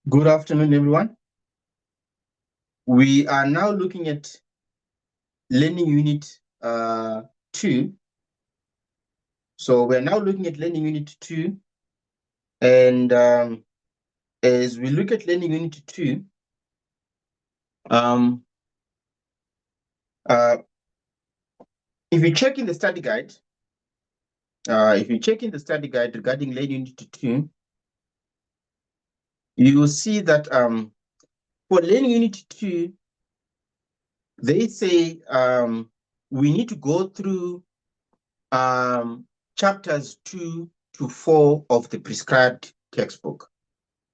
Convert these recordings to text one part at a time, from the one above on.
Good afternoon, everyone. We are now looking at Learning Unit 2. So we're now looking at Learning Unit 2. And as we look at Learning Unit 2, if you check in the study guide, regarding Learning Unit 2, you will see that for Learning Unit 2, they say we need to go through chapters 2 to 4 of the prescribed textbook.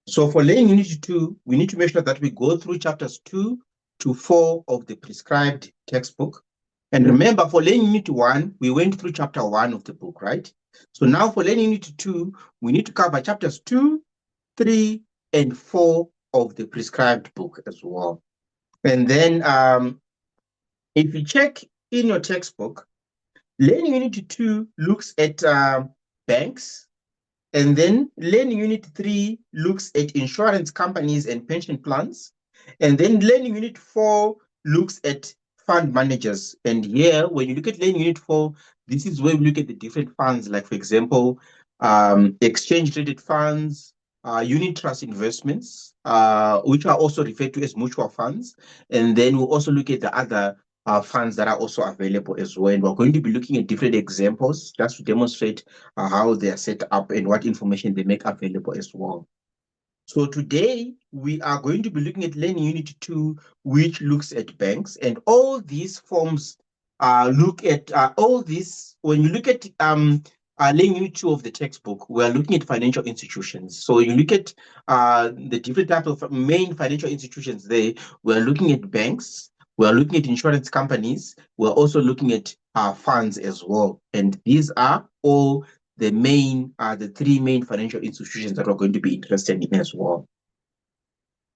So for Learning Unit 2, we need to make sure that we go through chapters 2 to 4 of the prescribed textbook. And remember, for Learning Unit 1, we went through chapter 1 of the book, right? So now for Learning Unit 2, we need to cover chapters 2, 3, and 4 of the prescribed book as well. And then if you check in your textbook, Learning Unit 2 looks at banks, and then Learning Unit 3 looks at insurance companies and pension plans. And then Learning Unit 4 looks at fund managers. And here, when you look at Learning Unit 4, this is where we look at the different funds, like, for example, exchange-traded funds, unit trust investments, which are also referred to as mutual funds. And then we'll also look at the other funds that are also available as well. And we're going to be looking at different examples just to demonstrate how they are set up and what information they make available as well. So today we are going to be looking at Learning Unit 2, which looks at banks, and all these forms look at all this. When you look at Learning Unit 2 of the textbook, we are looking at financial institutions. So you look at the different types of main financial institutions there. We are looking at banks. We are looking at insurance companies. We're also looking at funds as well. And these are all the three main financial institutions that we're going to be interested in as well.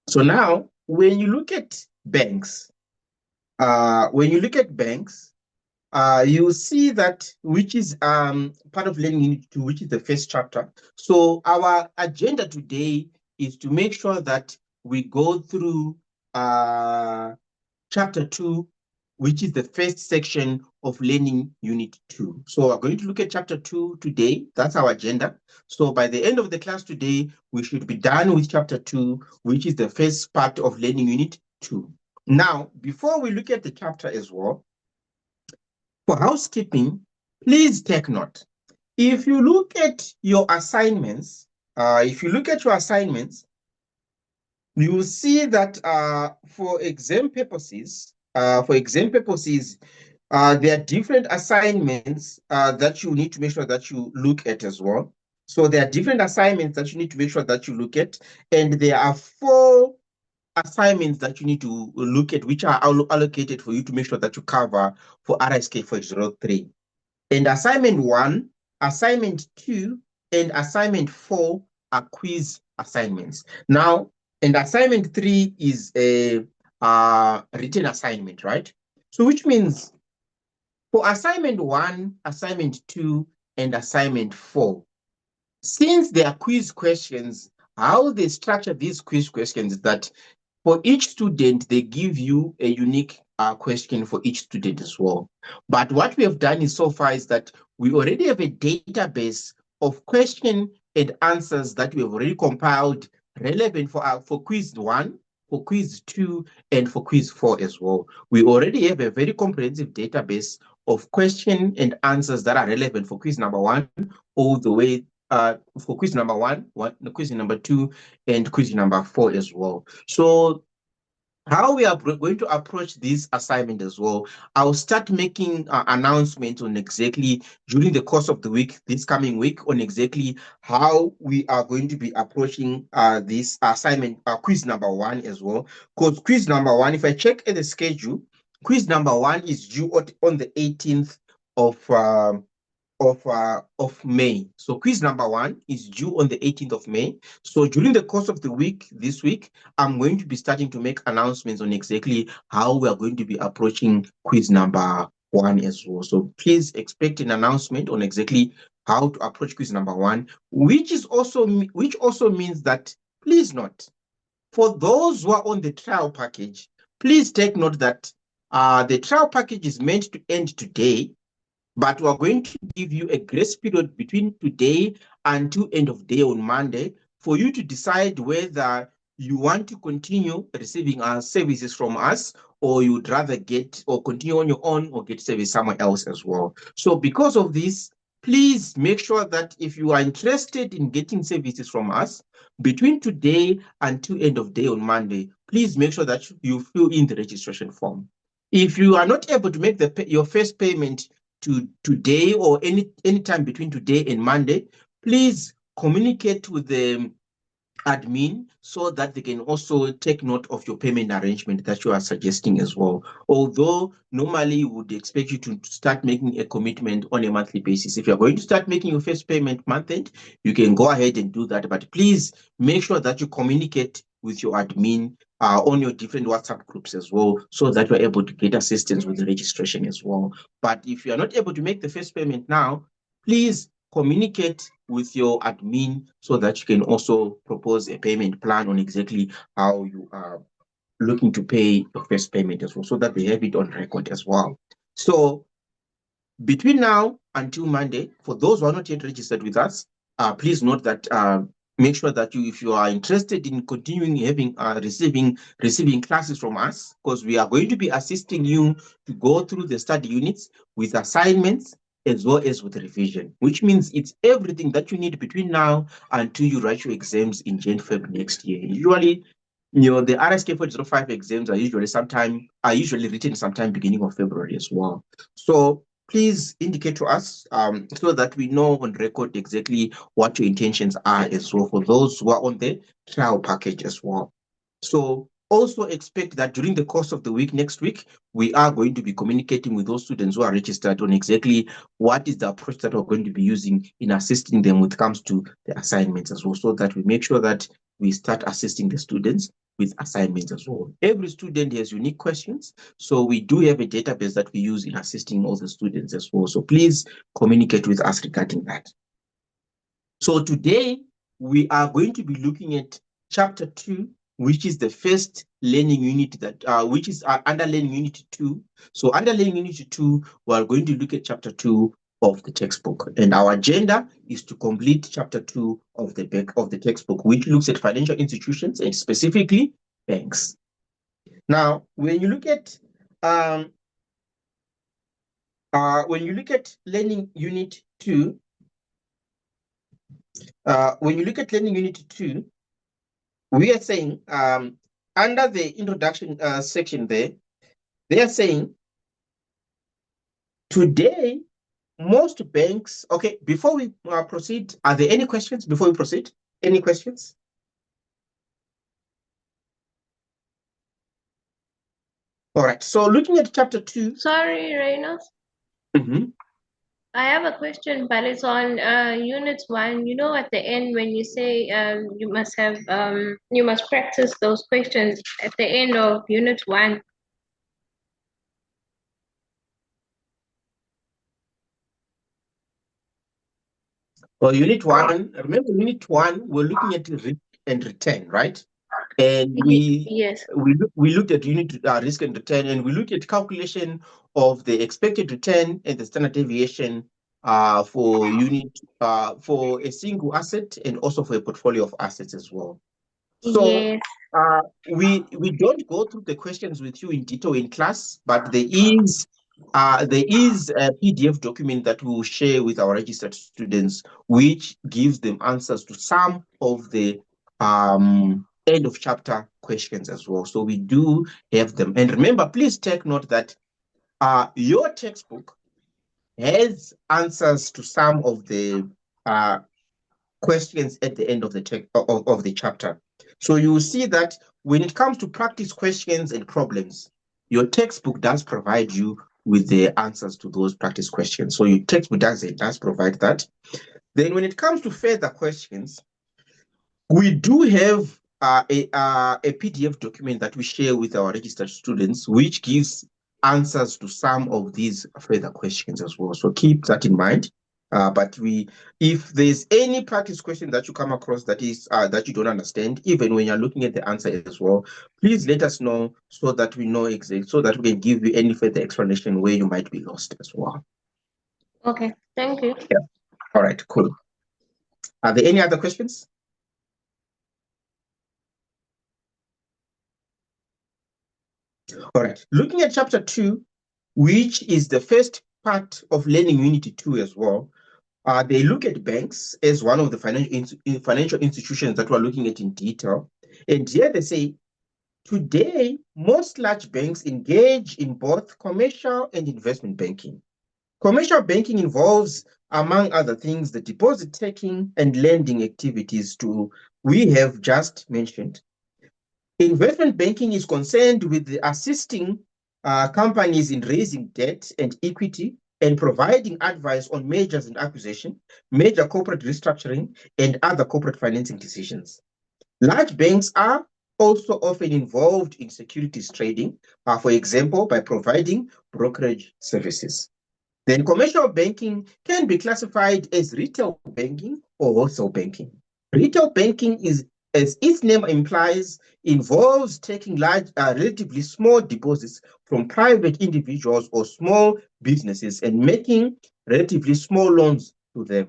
So now, when you look at banks, you see that which is part of Learning Unit 2, which is the first chapter. So our agenda today is to make sure that we go through chapter 2, which is the first section of Learning Unit 2. So we're going to look at chapter 2 today. That's our agenda. So by the end of the class today, we should be done with chapter 2, which is the first part of Learning Unit 2. Now, before we look at the chapter as well, for housekeeping, please take note. If you look at your assignments, you will see that for exam purposes, there are different assignments that you need to make sure that you look at as well. So there are different assignments that you need to make sure that you look at, and there are 4 assignments that you need to look at, which are allocated for you to make sure that you cover for Rsk4803. And assignment 1, assignment 2, and assignment 4 are quiz assignments. Now, and assignment 3 is a written assignment, right? So which means for assignment 1, assignment 2, and assignment 4, since they are quiz questions, how they structure these quiz questions is that for each student, they give you a unique question for each student as well. But what we have done so far is that we already have a database of question and answers that we have already compiled relevant for quiz 1, for quiz 2, and for quiz 4 as well. We already have a very comprehensive database of question and answers that are relevant for quiz number 1 all the way for quiz number 1, quiz number 2, and quiz number 4 as well. So how we are going to approach this assignment as well, I'll start making announcements on exactly during the course of the week, this coming week, on exactly how we are going to be approaching this assignment, quiz number 1 as well. Because quiz number 1, if I check at the schedule, quiz number 1 is due on the 18th of May. So quiz number 1 is due on the 18th of May. So during the course of the week, this week, I'm going to be starting to make announcements on exactly how we are going to be approaching quiz number 1 as well. So please expect an announcement on exactly how to approach quiz number 1, which also means that, please note, For those who are on the trial package, please take note that the trial package is meant to end today, but we're going to give you a grace period between today until end of day on Monday for you to decide whether you want to continue receiving our services from us, or you'd rather get or continue on your own or get service somewhere else as well. So because of this, please make sure that if you are interested in getting services from us between today until end of day on Monday, please make sure that you fill in the registration form. If you are not able to make your first payment today or any time between today and Monday, please communicate with the admin so that they can also take note of your payment arrangement that you are suggesting as well. Although normally we would expect you to start making a commitment on a monthly basis. If you're going to start making your first payment month end, you can go ahead and do that. But please make sure that you communicate with your admin on your different WhatsApp groups as well, so that you're able to get assistance with the registration as well. But if you are not able to make the first payment now, please communicate with your admin so that you can also propose a payment plan on exactly how you are looking to pay your first payment as well, so that they have it on record as well. So between now until Monday, for those who are not yet registered with us, please note that make sure that if you are interested in continuing having receiving classes from us, because we are going to be assisting you to go through the study units with assignments as well as with revision, which means it's everything that you need between now until you write your exams in Jan-Feb next year. Usually, the Rsk4805 exams are usually written sometime beginning of February as well. So please indicate to us so that we know on record exactly what your intentions are as well for those who are on the trial package as well. So also expect that during the course of the week, next week, we are going to be communicating with those students who are registered on exactly what is the approach that we're going to be using in assisting them when it comes to the assignments as well, so that we make sure that we start assisting the students with assignments as well. Every student has unique questions, so we do have a database that we use in assisting all the students as well. So please communicate with us regarding that. So today we are going to be looking at chapter 2, which is the first learning unit that which is under learning unit 2. So under learning unit 2, we are going to look at chapter 2 of the textbook, and our agenda is to complete chapter 2 of the back of the textbook, which looks at financial institutions and specifically banks. Now, when you look at learning unit 2, we are saying under the introduction section there, they are saying today most banks. Okay, before we proceed, are there any questions before we proceed? Any questions? All right, so looking at chapter 2. Sorry, Reynolds. I have a question, but it's on unit 1. You know, at the end when you say you must practice those questions at the end of unit 1. Well, unit 1, remember unit 1, we're looking at risk and return, right? And yes, we looked at unit risk and return, and we looked at calculation of the expected return and the standard deviation for unit for a single asset and also for a portfolio of assets as well. So yes. we don't go through the questions with you in detail in class, but there is a PDF document that we will share with our registered students, which gives them answers to some of the end of chapter questions as well. So we do have them. And remember, please take note that your textbook has answers to some of the questions at the end of the chapter. So you will see that when it comes to practice questions and problems, your textbook does provide you with the answers to those practice questions. So your textbook does provide that. Then when it comes to further questions, we do have a PDF document that we share with our registered students, which gives answers to some of these further questions as well. So keep that in mind. But if there's any practice question that you come across that is that you don't understand, even when you're looking at the answer as well, please let us know so that we know exactly, so that we can give you any further explanation where you might be lost as well. Okay, thank you. Yeah. All right, cool. Are there any other questions? All right, looking at chapter 2, which is the first part of learning Unity 2 as well. They look at banks as one of the financial institutions that we're looking at in detail. And here they say, today, most large banks engage in both commercial and investment banking. Commercial banking involves, among other things, the deposit taking and lending activities we have just mentioned. Investment banking is concerned with assisting companies in raising debt and equity and providing advice on mergers and acquisition, major corporate restructuring, and other corporate financing decisions. Large banks are also often involved in securities trading, for example, by providing brokerage services. Then commercial banking can be classified as retail banking or wholesale banking. Retail banking is, as its name implies, involves taking large, relatively small deposits from private individuals or small businesses and making relatively small loans to them.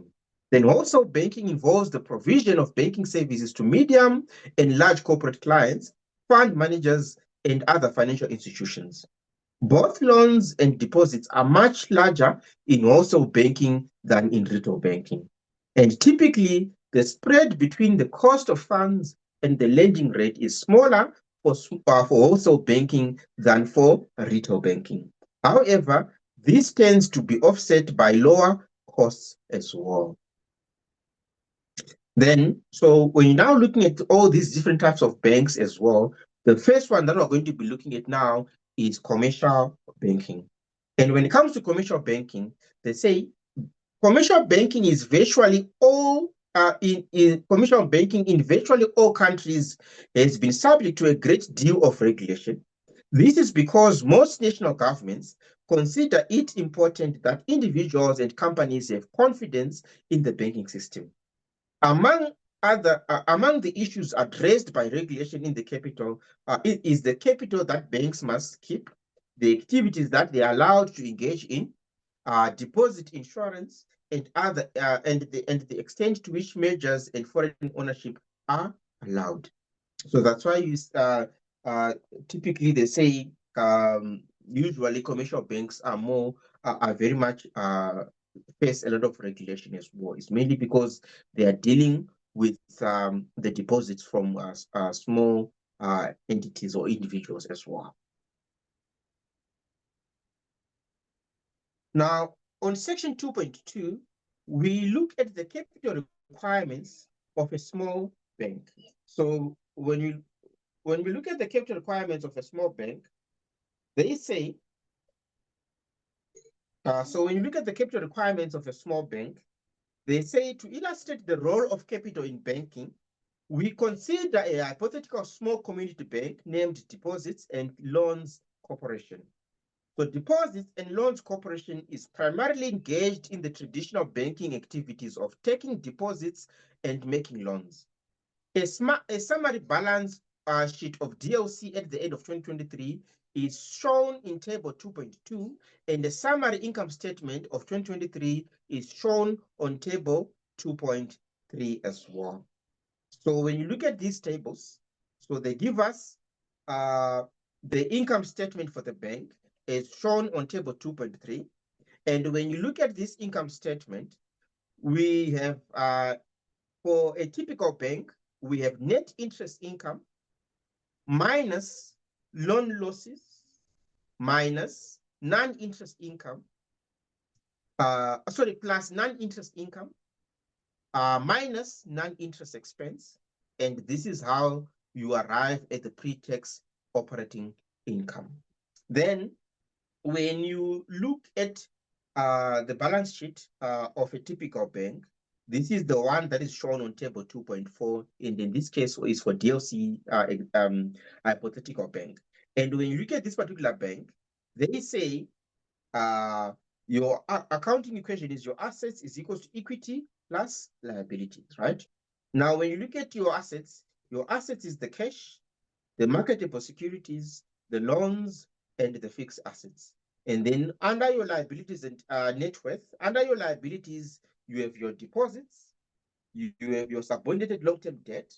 Then wholesale banking involves the provision of banking services to medium and large corporate clients, fund managers, and other financial institutions. Both loans and deposits are much larger in wholesale banking than in retail banking. And typically, the spread between the cost of funds and the lending rate is smaller for wholesale banking than for retail banking. However, this tends to be offset by lower costs as well. Then, so when you're now looking at all these different types of banks as well, the first one that we're going to be looking at now is commercial banking. And when it comes to commercial banking, they say commercial banking is virtually all in commercial banking in virtually all countries has been subject to a great deal of regulation. This is because most national governments consider it important that individuals and companies have confidence in the banking system. Among the issues addressed by regulation in the capital is the capital that banks must keep, the activities that they are allowed to engage in, deposit insurance, and the extent to which mergers and foreign ownership are allowed. So that's why typically they say usually commercial banks are very much face a lot of regulation as well. It's mainly because they are dealing with the deposits from small entities or individuals as well. Now, on section 2.2, we look at the capital requirements of a small bank. So when we look at the capital requirements of a small bank, they say, so when you look at the capital requirements of a small bank, they say to illustrate the role of capital in banking, we consider a hypothetical small community bank named Deposits and Loans Corporation. So Deposits and Loans Corporation is primarily engaged in the traditional banking activities of taking deposits and making loans. A summary balance sheet of DLC at the end of 2023 is shown in table 2.2, and the summary income statement of 2023 is shown on table 2.3 as well. So when you look at these tables, so they give us the income statement for the bank is shown on table 2.3. And when you look at this income statement, we have, for a typical bank, we have net interest income minus loan losses minus non-interest income, plus non-interest income minus non-interest expense. And this is how you arrive at the pre-tax operating income. Then when you look at the balance sheet of a typical bank, this is the one that is shown on table 2.4, and in this case is for DLC hypothetical bank. And when you look at this particular bank, they say Your accounting equation is your assets is equals to equity plus liabilities, right? Now, when you look at your assets is the cash, the marketable securities, the loans, and the fixed assets. And then under your liabilities and net worth, under your liabilities, you have your deposits, you have your subordinated long-term debt,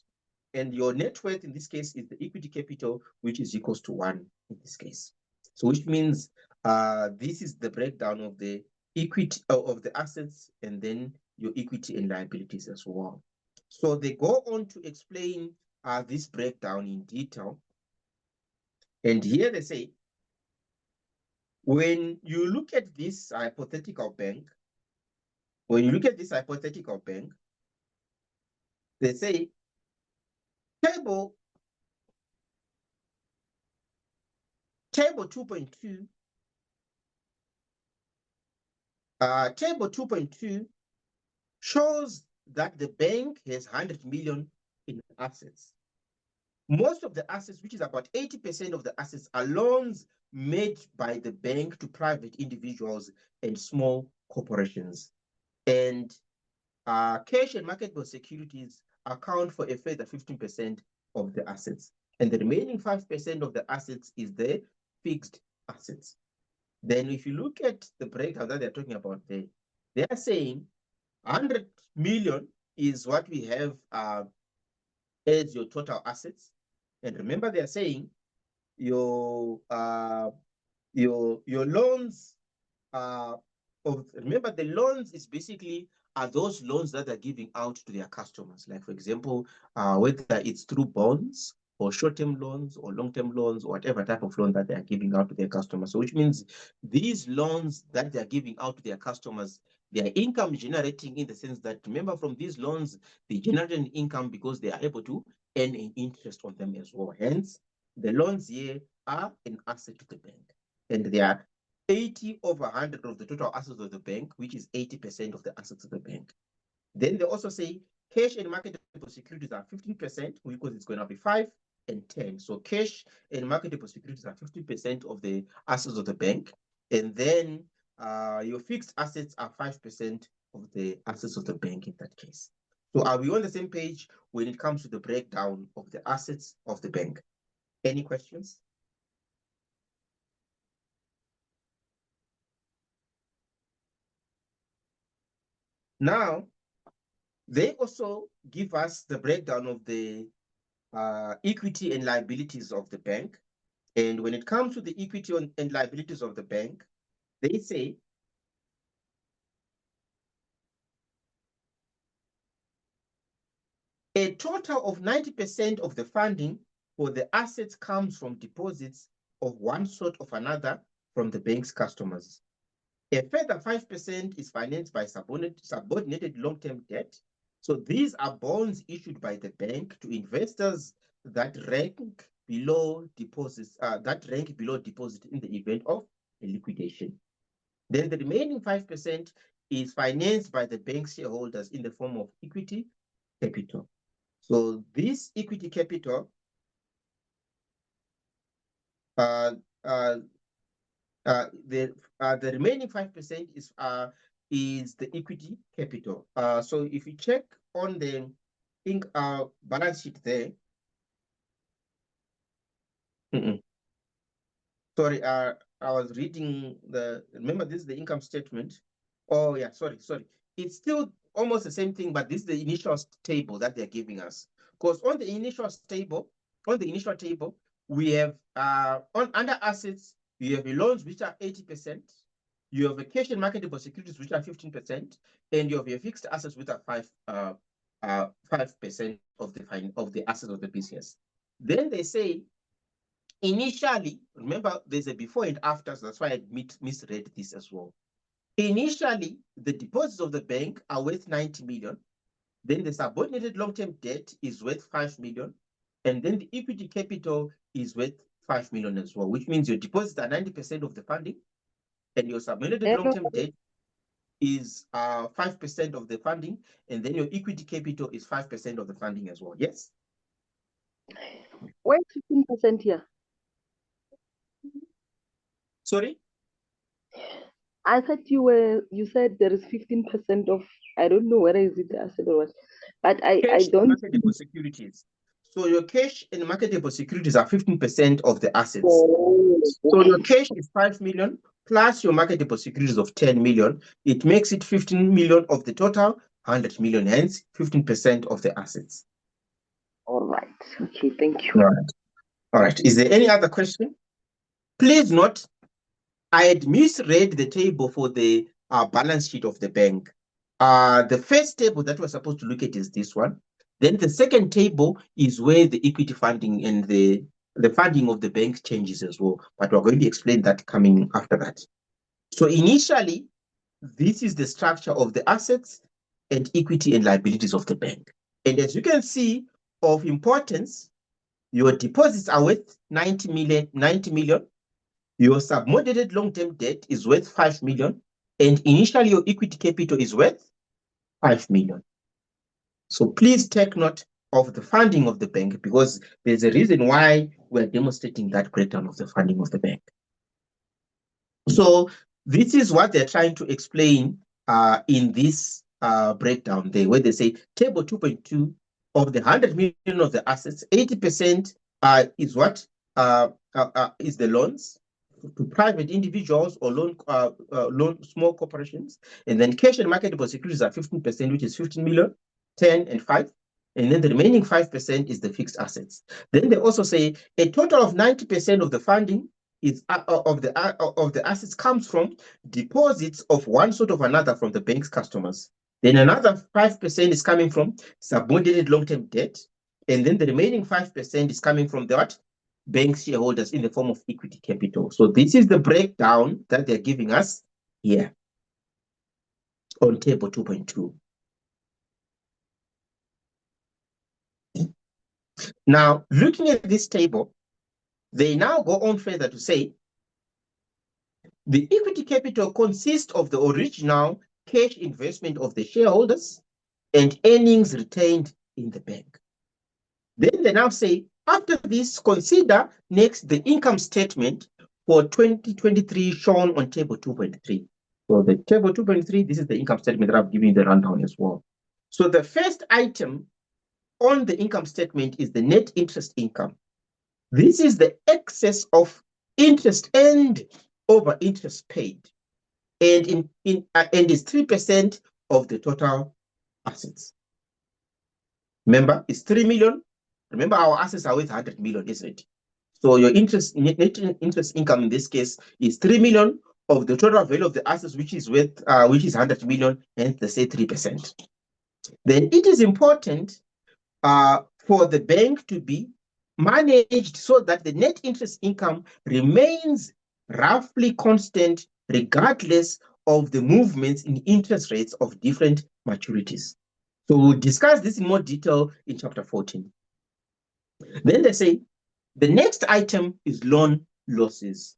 and your net worth in this case is the equity capital, which is equals to 1 in this case. So which means this is the breakdown of the equity of the assets and then your equity and liabilities as well. So they go on to explain this breakdown in detail. And here they say, when you look at this hypothetical bank, they say table 2.2, table 2.2 shows that the bank has 100 million in assets. Most of the assets, which is about 80% of the assets, are loans made by the bank to private individuals and small corporations. And cash and marketable securities account for a further 15% of the assets. And the remaining 5% of the assets is the fixed assets. Then if you look at the breakdown that they're talking about there, they are saying 100 million is what we have as your total assets. And remember, they are saying your loans remember, the loans is basically are those loans that are giving out to their customers. Like, for example, whether it's through bonds or short-term loans or long-term loans or whatever type of loan that they are giving out to their customers. So which means these loans that they are giving out to their customers, they are income generating in the sense that, remember, from these loans, they generate an income because they are able to earn an interest on them as well. Hence, the loans here are an asset to the bank. And they are 80 over 100 of the total assets of the bank, which is 80% of the assets of the bank. Then they also say cash and marketable securities are 15% because it's going to be 5 and 10. So cash and marketable securities are 50% of the assets of the bank. And then your fixed assets are 5% of the assets of the bank in that case. So are we on the same page when it comes to the breakdown of the assets of the bank? Any questions? Now, they also give us the breakdown of the equity and liabilities of the bank. And when it comes to the equity and liabilities of the bank, they say a total of 90% of the funding for the assets comes from deposits of one sort or another from the bank's customers. A further 5% is financed by subordinated long-term debt. So these are bonds issued by the bank to investors that rank below deposits, in the event of a liquidation. Then the remaining 5% is financed by the bank's shareholders in the form of equity capital. So this equity capital the remaining 5% is the equity capital. So if you check on the balance sheet there, sorry, I was reading remember this is the income statement. Oh yeah, sorry. It's still almost the same thing, but this is the initial table that they're giving us. Because on the initial table, we have under assets, you have loans which are 80%, you have a cash and marketable securities which are 15%, and you have your fixed assets which are 5% of the assets of the business. Then they say initially, remember there's a before and after, so that's why I misread this as well. Initially, the deposits of the bank are worth 90 million. Then the subordinated long-term debt is worth 5 million. And then the equity capital is worth 5 million as well, which means your deposits are 90% of the funding. And your subordinated long-term debt is 5% of the funding. And then your equity capital is 5% of the funding as well. Yes? Where's 15% here? Sorry? I thought you said there is 15% of, I don't know whether is it the asset or what, but I Cash and don't. marketable securities. So your cash and marketable securities are 15% of the assets. Oh, So your cash is 5 million plus your marketable securities of 10 million. It makes it 15 million of the total 100 million, hence 15% of the assets. All right. Okay, thank you. All right. All right. Is there any other question? Please note, I had misread the table for the balance sheet of the bank. The first table that we're supposed to look at is this one. Then the second table is where the equity funding and the funding of the bank changes as well. But we're going to explain that coming after that. So initially, this is the structure of the assets and equity and liabilities of the bank. And as you can see, of importance, your deposits are worth 90 million. Your subordinated long-term debt is worth 5 million. And initially, your equity capital is worth 5 million. So please take note of the funding of the bank, because there's a reason why we're demonstrating that breakdown of the funding of the bank. So this is what they're trying to explain in this breakdown there, where they say table 2.2 of the 100 million of the assets, 80% is what is the loans to private individuals or loan small corporations, and then cash and marketable securities are 15%, which is 15 million, 10 and 5. And then the remaining 5% is the fixed assets. Then they also say a total of 90% of the funding is of the assets comes from deposits of one sort of another from the bank's customers. Then another 5% is coming from subordinated long-term debt, and then the remaining 5% is coming from the what? Bank shareholders in the form of equity capital. So this is the breakdown that they're giving us here on table 2.2. Now, looking at this table, they now go on further to say the equity capital consists of the original cash investment of the shareholders and earnings retained in the bank. Then they now say, after this, consider next the income statement for 2023 shown on table 2.3. So the table 2.3, this is the income statement that I've given you the rundown as well. So the first item on the income statement is the net interest income. This is the excess of interest earned over interest paid, and is 3% of the total assets. Remember, it's 3 million. Remember, our assets are worth 100 million, isn't it? So your net interest income in this case is 3 million of the total value of the assets, which is 100 million, and they say 3%. Then it is important for the bank to be managed so that the net interest income remains roughly constant regardless of the movements in interest rates of different maturities. So we'll discuss this in more detail in chapter 14. Then they say the next item is loan losses.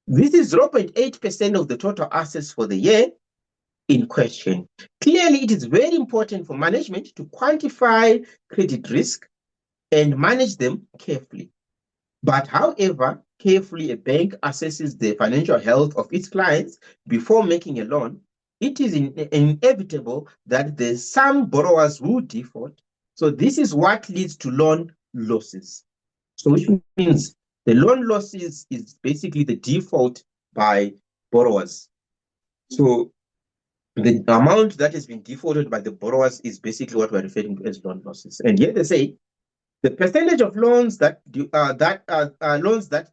This is 0.8% of the total assets for the year in question. Clearly, it is very important for management to quantify credit risk and manage them carefully. But however carefully a bank assesses the financial health of its clients before making a loan, it is inevitable that some borrowers will default. So this is what leads to loan losses. So which means the loan losses is basically the default by borrowers. So the amount that has been defaulted by the borrowers is basically what we're referring to as loan losses. And here they say the percentage of loans that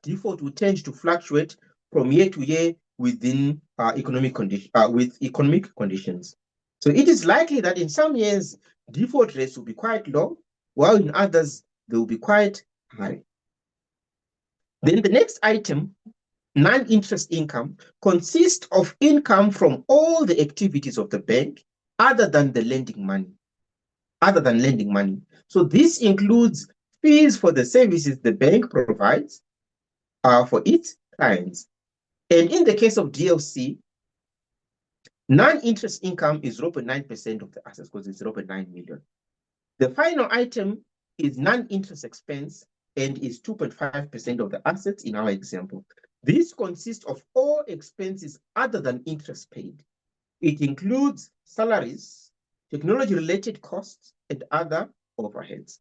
default will tend to fluctuate from year to year within economic conditions. So it is likely that in some years default rates will be quite low, while in others they will be quite high. Then the next item, non-interest income, consists of income from all the activities of the bank other than lending money. So this includes fees for the services the bank provides for its clients. And in the case of DLC, non-interest income is 0.9% of the assets because it's 0.9 million. The final item is non-interest expense and is 2.5% of the assets in our example. This consists of all expenses other than interest paid. It includes salaries, technology-related costs, and other overheads.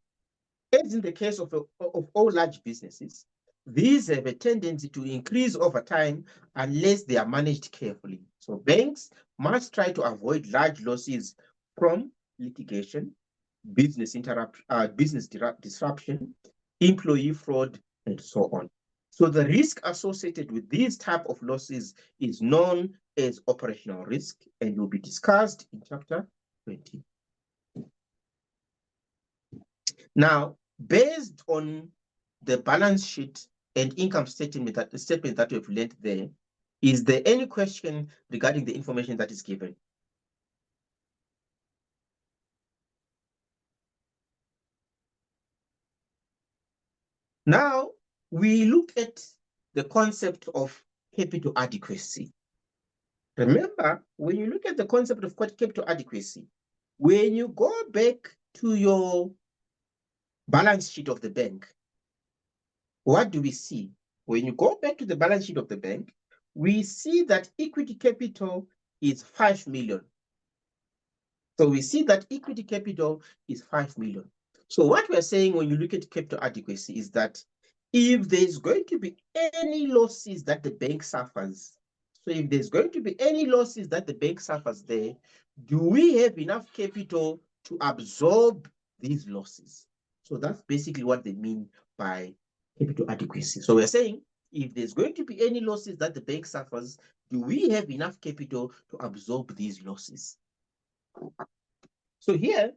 As in the case of all large businesses, these have a tendency to increase over time unless they are managed carefully. So banks must try to avoid large losses from litigation, business disruption, employee fraud, and so on. So the risk associated with these type of losses is known as operational risk and will be discussed in chapter 20. Now, based on the balance sheet and income statement that we've learned there, is there any question regarding the information that is given? Now, we look at the concept of capital adequacy. Remember, when you look at the concept of capital adequacy, when you go back to your balance sheet of the bank, what do we see? When you go back to the balance sheet of the bank, we see that equity capital is 5 million. So we see that equity capital is 5 million. So what we're saying when you look at capital adequacy is that if there's going to be any losses that the bank suffers, so if there's going to be any losses that the bank suffers there, do we have enough capital to absorb these losses? So that's basically what they mean by capital adequacy. So we're saying if there's going to be any losses that the bank suffers, do we have enough capital to absorb these losses? So here,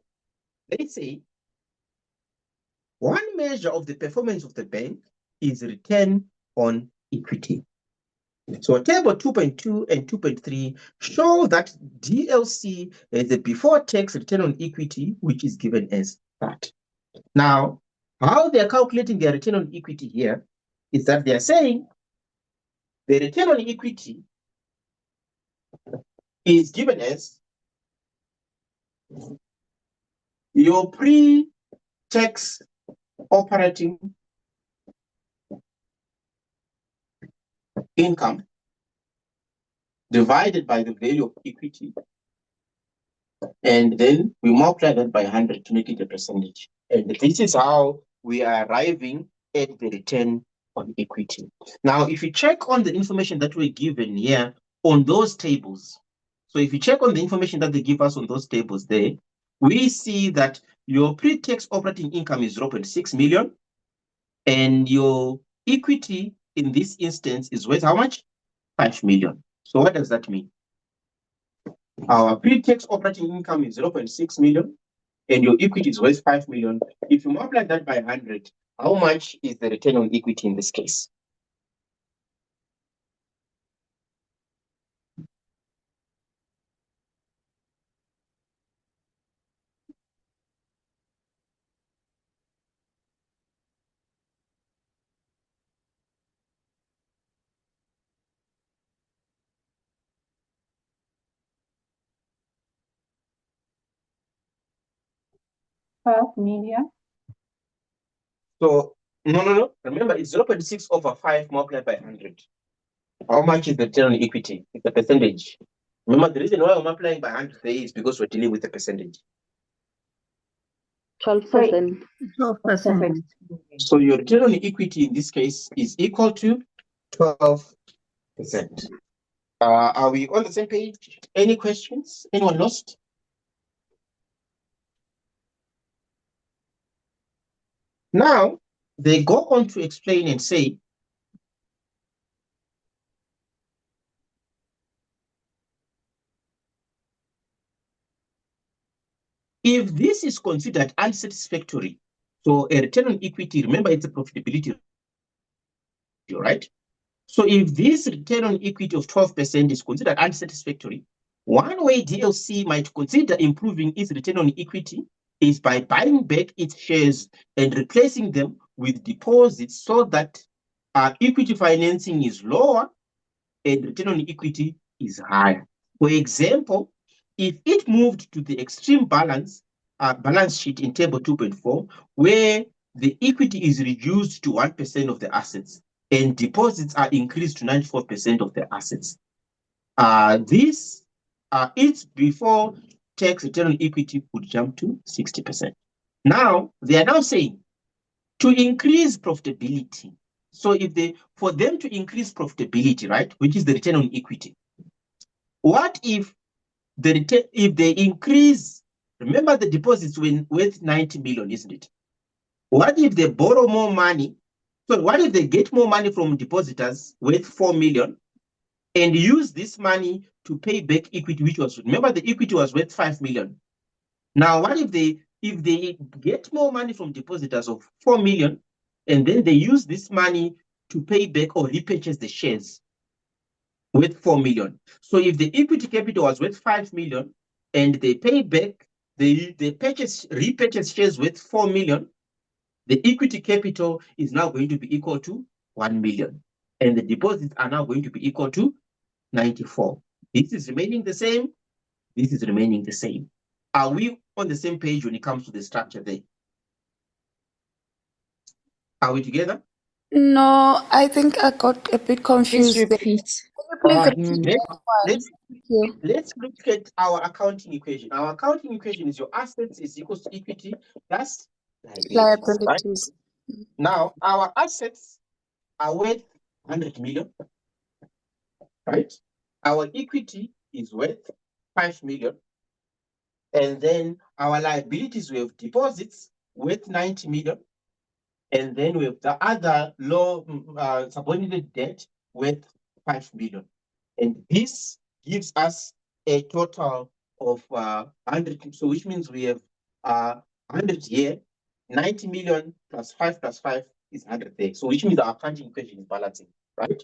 let's say one measure of the performance of the bank is return on equity. So table 2.2 and 2.3 show that DLC has a before-tax return on equity, which is given as that. Now, how they're calculating their return on equity here is that they're saying the return on equity is given as your pre-tax operating income divided by the value of equity, and then we multiply that by 100 to make it a percentage. And this is how we are arriving at the return on equity. Now, if you check on the information that we're given here on those tables, so if you check on the information that they give us on those tables there, we see that your pre-tax operating income is 0.6 million, and your equity in this instance is worth how much? 5 million. So what does that mean? Our pre-tax operating income is 0.6 million, and your equity is worth 5 million. If you multiply that by 100, how much is the return on equity in this case? Million. So, no. Remember, it's 0.6 over 5 multiplied by 100. How much is the return on equity? It's a percentage. Remember, the reason why we're multiplying by 100 is because we're dealing with a percentage. 12%. 12%. So your return on equity in this case is equal to 12%. Are we on the same page? Any questions? Anyone lost? Now, they go on to explain and say, if this is considered unsatisfactory, so a return on equity, remember it's a profitability, right? So if this return on equity of 12% is considered unsatisfactory, one way DLC might consider improving its return on equity is by buying back its shares and replacing them with deposits so that equity financing is lower and return on equity is higher. For example, if it moved to the extreme balance sheet in table 2.4, where the equity is reduced to 1% of the assets, and deposits are increased to 94% of the assets. It's before tax return on equity would jump to 60%. Now, they are now saying to increase profitability. So for them to increase profitability, right, which is the return on equity, what if they increase, remember the deposits were worth 90 million, isn't it? What if they borrow more money? So what if they get more money from depositors worth 4 million and use this money to pay back equity, which was, remember the equity was worth 5 million. Now, what if they get more money from depositors of 4 million and then they use this money to pay back or repurchase the shares worth 4 million? So if the equity capital was worth 5 million and they pay back, they repurchase shares worth 4 million, the equity capital is now going to be equal to 1 million. And the deposits are now going to be equal to 94. This is remaining the same. This is remaining the same. Are we on the same page when it comes to the structure there? Are we together? No, I think I got a bit confused. Please repeat. Let's look at our accounting equation. Our accounting equation is your assets is equals to equity plus liabilities. Right? Now, our assets are worth 100 million, right? Our equity is worth 5 million. And then our liabilities, we have deposits worth 90 million. And then we have the other low subordinated debt worth 5 million. And this gives us a total of 100. So which means we have 100 here, 90 million plus 5 is 100 there. So which means our accounting equation is balancing, right?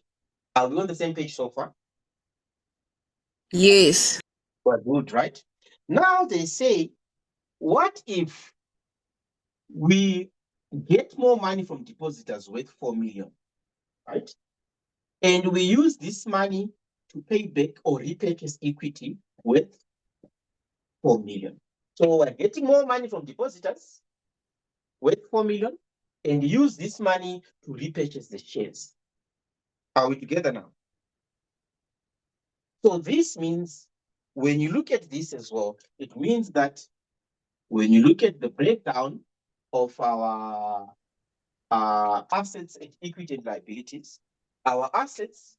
Are we on the same page so far? Yes. We're good, right? Now they say, what if we get more money from depositors worth 4 million, right? And we use this money to pay back or repurchase equity worth 4 million. So we're getting more money from depositors worth 4 million and use this money to repurchase the shares. Are we together now? So this means when you look at this as well, it means that when you look at the breakdown of our assets and equity and liabilities, our assets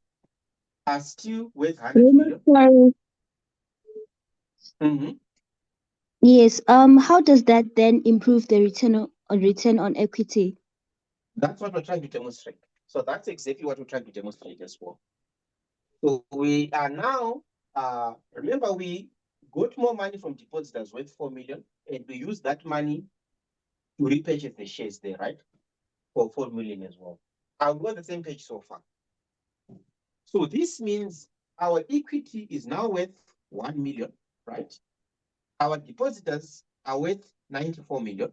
are still worth 100 million. Sorry. Mm-hmm. Yes. How does that then improve the return on equity? That's what we're trying to demonstrate. So that's exactly what we're trying to demonstrate as well. So we are now, remember we got more money from depositors worth 4 million, and we use that money to repurchase the shares there, right? For 4 million as well. I'll go on the same page so far. So this means our equity is now worth 1 million, right? Our depositors are worth 94 million.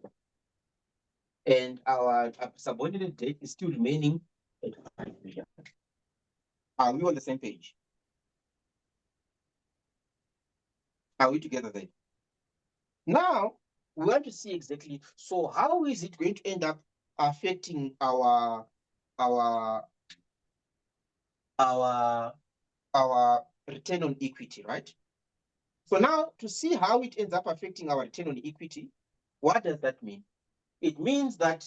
And our subordinated debt is still remaining at 5 million. Are we on the same page? Are we together then? Now, we want to see exactly, so how is it going to end up affecting our return on equity, right? So now, to see how it ends up affecting our return on equity, what does that mean? It means that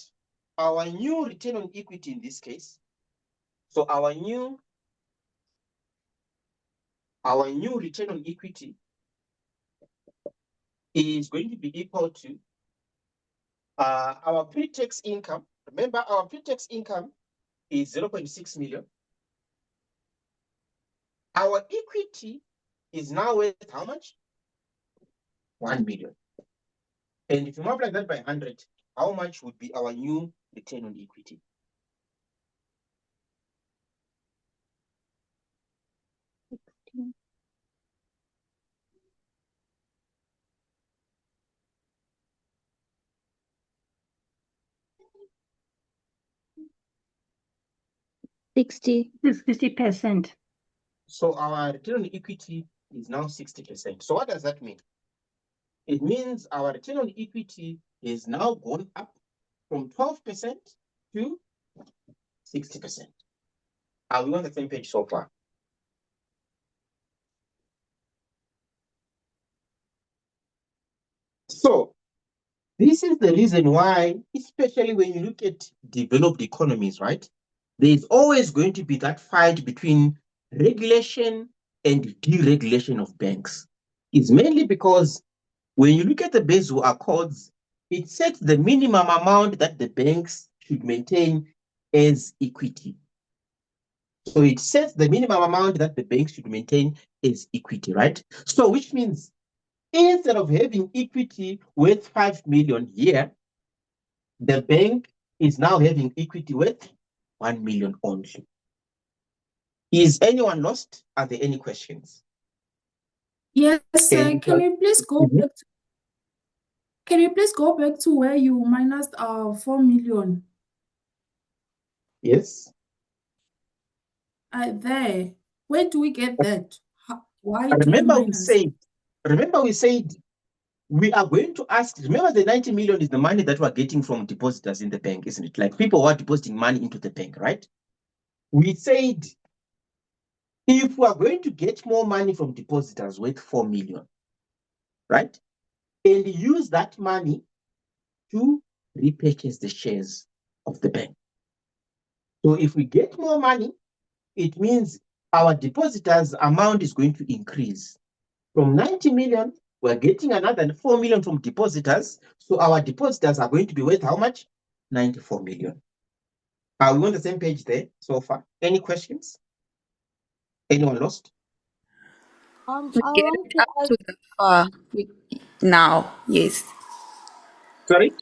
our new return on equity in this case, so our new return on equity is going to be equal to our pre-tax income. Remember, our pre-tax income is 0.6 million. Our equity is now worth how much? 1 million. And if you multiply that by 100, how much would be our new return on equity? It's 60%. So our return on equity is now 60%. So what does that mean? It means our return on equity is now gone up from 12% to 60%. Are we on the same page so far? So this is the reason why, especially when you look at developed economies, right? There's always going to be that fight between regulation and deregulation of banks. It's mainly because when you look at the Basel Accords, it sets the minimum amount that the banks should maintain as equity. So it sets the minimum amount that the banks should maintain as equity, right? So which means instead of having equity worth 5 million here, the bank is now having equity worth 1 million only. Is anyone lost? Are there any questions? Yes, sir. Can you please go back to, can you please go back to where you minus 4 million? Yes. There. Where do we get that? Why do we Remember minus? we said we are going to ask, remember the 90 million is the money that we're getting from depositors in the bank, isn't it? Like people who are depositing money into the bank, right? We said if we are going to get more money from depositors worth 4 million, right? And use that money to repurchase the shares of the bank. So if we get more money, it means our depositors amount is going to increase. From 90 million, we're getting another 4 million from depositors. So our depositors are going to be worth how much? 94 million. Are we on the same page there so far? Any questions? Anyone lost? I We get want up to to that far now, yes. Sorry?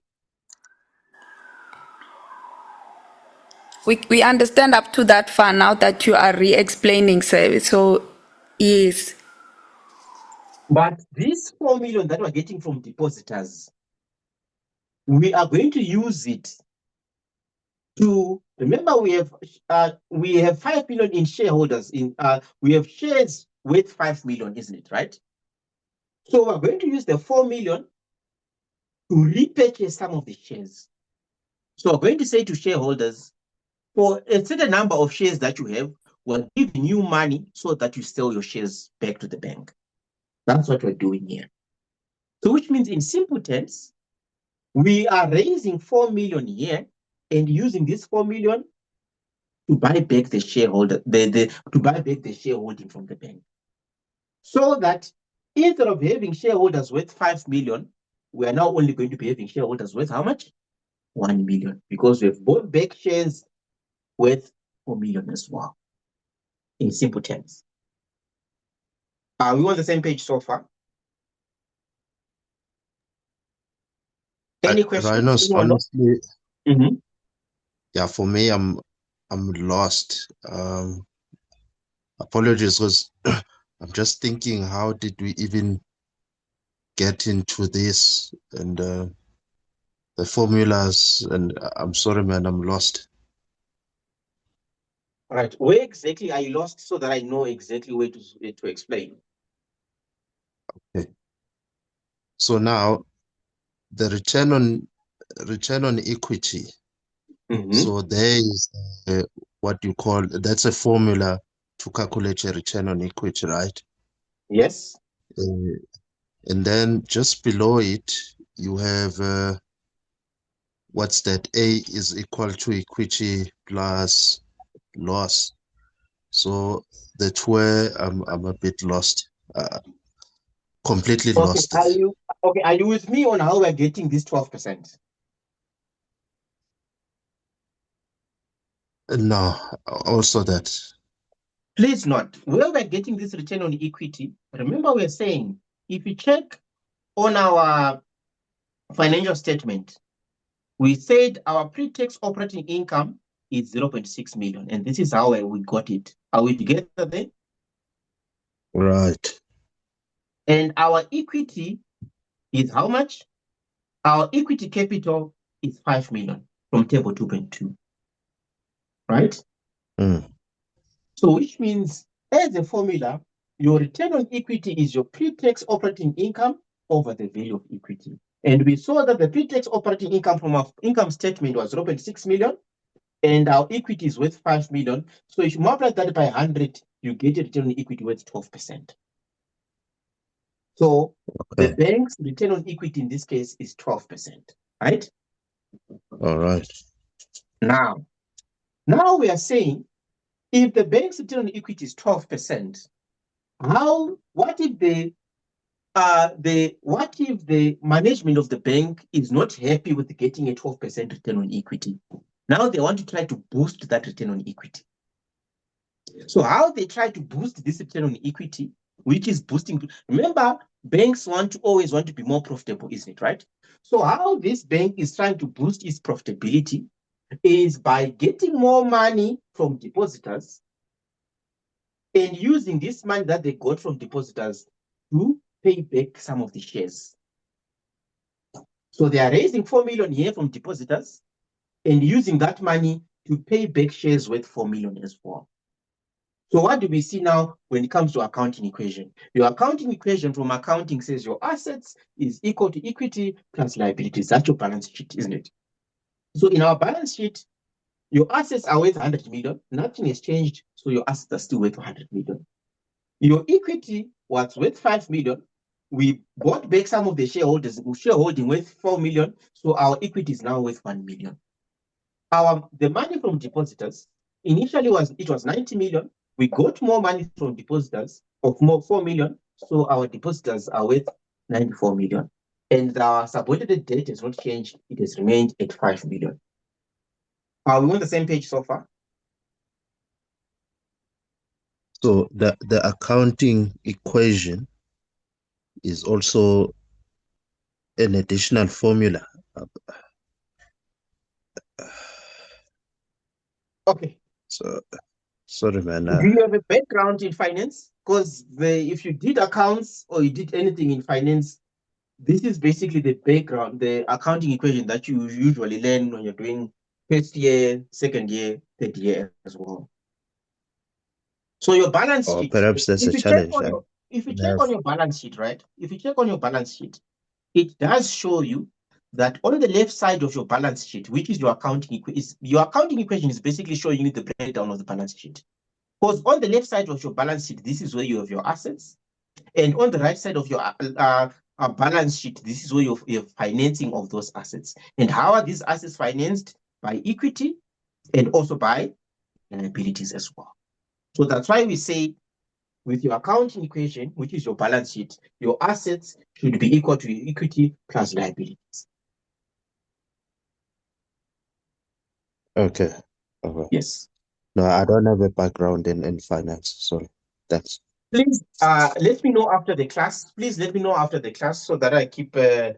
We understand up to that far now that you are re-explaining, sir. So, yes. But this 4 million that we're getting from depositors, we are going to use it to, remember we have 5 million in shareholders we have shares worth 5 million, isn't it, right? So we're going to use the 4 million to repurchase some of the shares. So we're going to say to shareholders, for a certain number of shares that you have, we're giving you money so that you sell your shares back to the bank. That's what we're doing here. So which means in simple terms, we are raising 4 million here and using this 4 million to buy back the shareholder, to buy back the shareholding from the bank. So that instead of having shareholders worth 5 million, we are now only going to be having shareholders worth how much? 1 million, because we've bought back shares worth 4 million as well. In simple terms. Are we on the same page so far? Any questions? Rhinos, honestly, Mm-hmm. yeah, for me, I'm lost. Apologies, because I'm just thinking, how did we even get into this and the formulas? And I'm sorry, man, I'm lost. All right. Where exactly are you lost, so that I know exactly where to explain? Okay. So now, the return on equity. Mm-hmm. So there is what you call, that's a formula to calculate a return on equity, right? Yes. And then just below it, you have what's that? A is equal to equity plus loss. So that's where I'm a bit lost, completely lost. Are you with me on how we're getting this 12%? No, also that. Please note, where we're getting this return on equity, remember we're saying, if you check on our financial statement, we said our pre-tax operating income is 0.6 million, and this is how we got it. Are we together there? Right. And our equity is how much? Our equity capital is 5 million from table 2.2, right? Mm. So which means, as a formula, your return on equity is your pre-tax operating income over the value of equity. And we saw that the pre-tax operating income from our income statement was 0.6 million, and our equity is worth 5 million. So if you multiply that by 100, you get a return on equity worth 12%. So the bank's return on equity in this case is 12%, right? All right. Now we are saying, if the bank's return on equity is 12%, what if the management of the bank is not happy with getting a 12% return on equity? Now they want to try to boost that return on equity. So how they try to boost this return on equity, which is boosting, remember, banks always want to be more profitable, isn't it, right? So how this bank is trying to boost its profitability is by getting more money from depositors and using this money that they got from depositors to pay back some of the shares. So they are raising 4 million here from depositors and using that money to pay back shares worth 4 million as well. So what do we see now when it comes to accounting equation? Your accounting equation from accounting says your assets is equal to equity plus liabilities. That's your balance sheet, isn't it? So in our balance sheet, your assets are worth 100 million. Nothing has changed, so your assets are still worth 100 million. Your equity was worth 5 million. We bought back some of the shareholding worth 4 million, so our equity is now worth 1 million. The money from depositors initially was 90 million. We got more money from depositors of 4 million, so our depositors are worth 94 million. And our subordinated debt has not changed, it has remained at 5 million. Are we on the same page so far? So the accounting equation is also an additional formula. Okay. So sorry, man. Do you have a background in finance? Because if you did accounts or you did anything in finance, this is basically the background, the accounting equation that you usually learn when you're doing first year, second year, third year as well. So your balance sheet, perhaps that's if a you check challenge. on your balance sheet, right? If you check on your balance sheet, it does show you that on the left side of your balance sheet, which is your accounting equation, is basically showing you the breakdown of the balance sheet. Because on the left side of your balance sheet, this is where you have your assets. And on the right side of your balance sheet, this is where you have financing of those assets. And how are these assets financed? By equity and also by liabilities as well. So that's why we say with your accounting equation, which is your balance sheet, your assets should be equal to your equity plus liabilities. Okay. Yes. No, I don't have a background in finance. Sorry. Thanks. Please let me know after the class. Please let me know after the class so that I keep a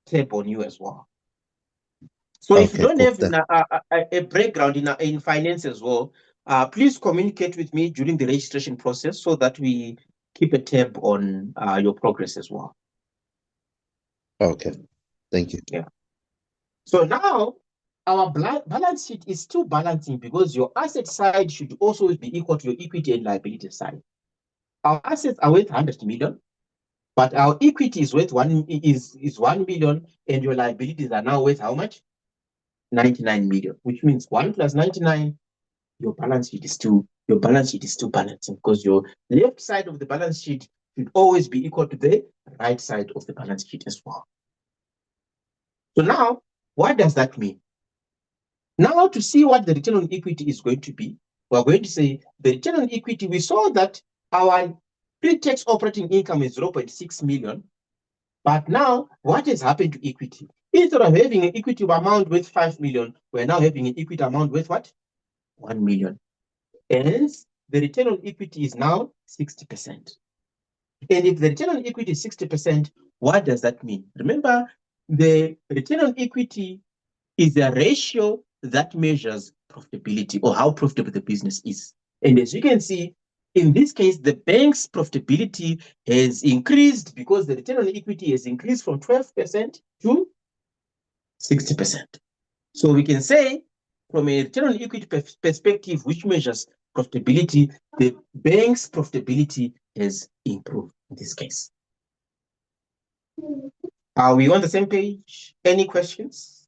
tab on you as well. So if you don't have a background in finance as well, please communicate with me during the registration process so that we keep a tab on your progress as well. Okay. Thank you. Yeah. So now our balance sheet is still balancing because your asset side should also be equal to your equity and liability side. Our assets are worth 100 million, but our equity is worth 1 million, and your liabilities are now worth how much? 99 million, which means 1 plus 99, your balance sheet is still balancing because your left side of the balance sheet should always be equal to the right side of the balance sheet as well. So now, what does that mean? Now, to see what the return on equity is going to be, we're going to say the return on equity, we saw that our pre-tax operating income is 0.6 million. But now, what has happened to equity? Instead of having an equity amount worth 5 million, we're now having an equity amount worth what? 1 million. Hence, the return on equity is now 60%. And if the return on equity is 60%, what does that mean? Remember, the return on equity is a ratio that measures profitability or how profitable the business is. And as you can see, in this case, the bank's profitability has increased because the return on equity has increased from 12% to 60%. So we can say, from a return on equity perspective, which measures profitability, the bank's profitability has improved in this case. Are we on the same page? Any questions?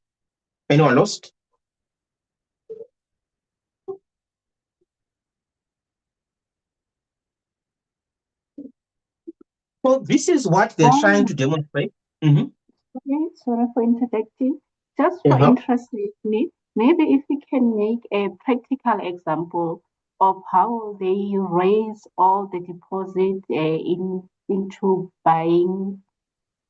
Anyone lost? So this is what they're trying to demonstrate. Okay, sorry for interjecting. Just for interest, maybe if we can make a practical example of how they raise all the deposit into buying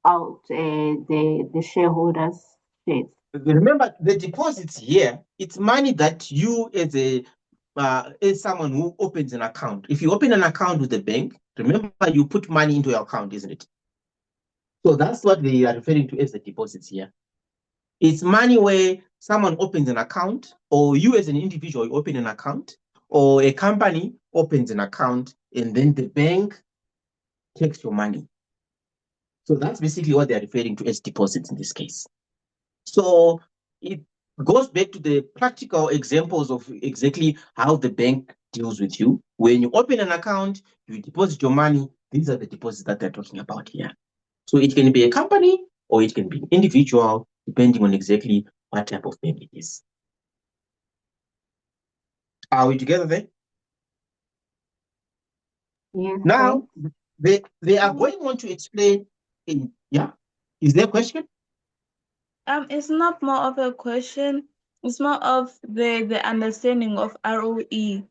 out the shareholders' shares. Remember, the deposits here, it's money that you as someone who opens an account. If you open an account with the bank, remember you put money into your account, isn't it? So that's what they are referring to as the deposits here. It's money where someone opens an account, or you as an individual open an account, or a company opens an account, and then the bank takes your money. So that's basically what they're referring to as deposits in this case. So it goes back to the practical examples of exactly how the bank deals with you. When you open an account, you deposit your money. These are the deposits that they're talking about here. So it can be a company or it can be an individual, depending on exactly what type of bank it is. Are we together there? Yes. Now, they are going on to explain. Yeah. Is there a question? It's not more of a question. It's more of the understanding of ROE.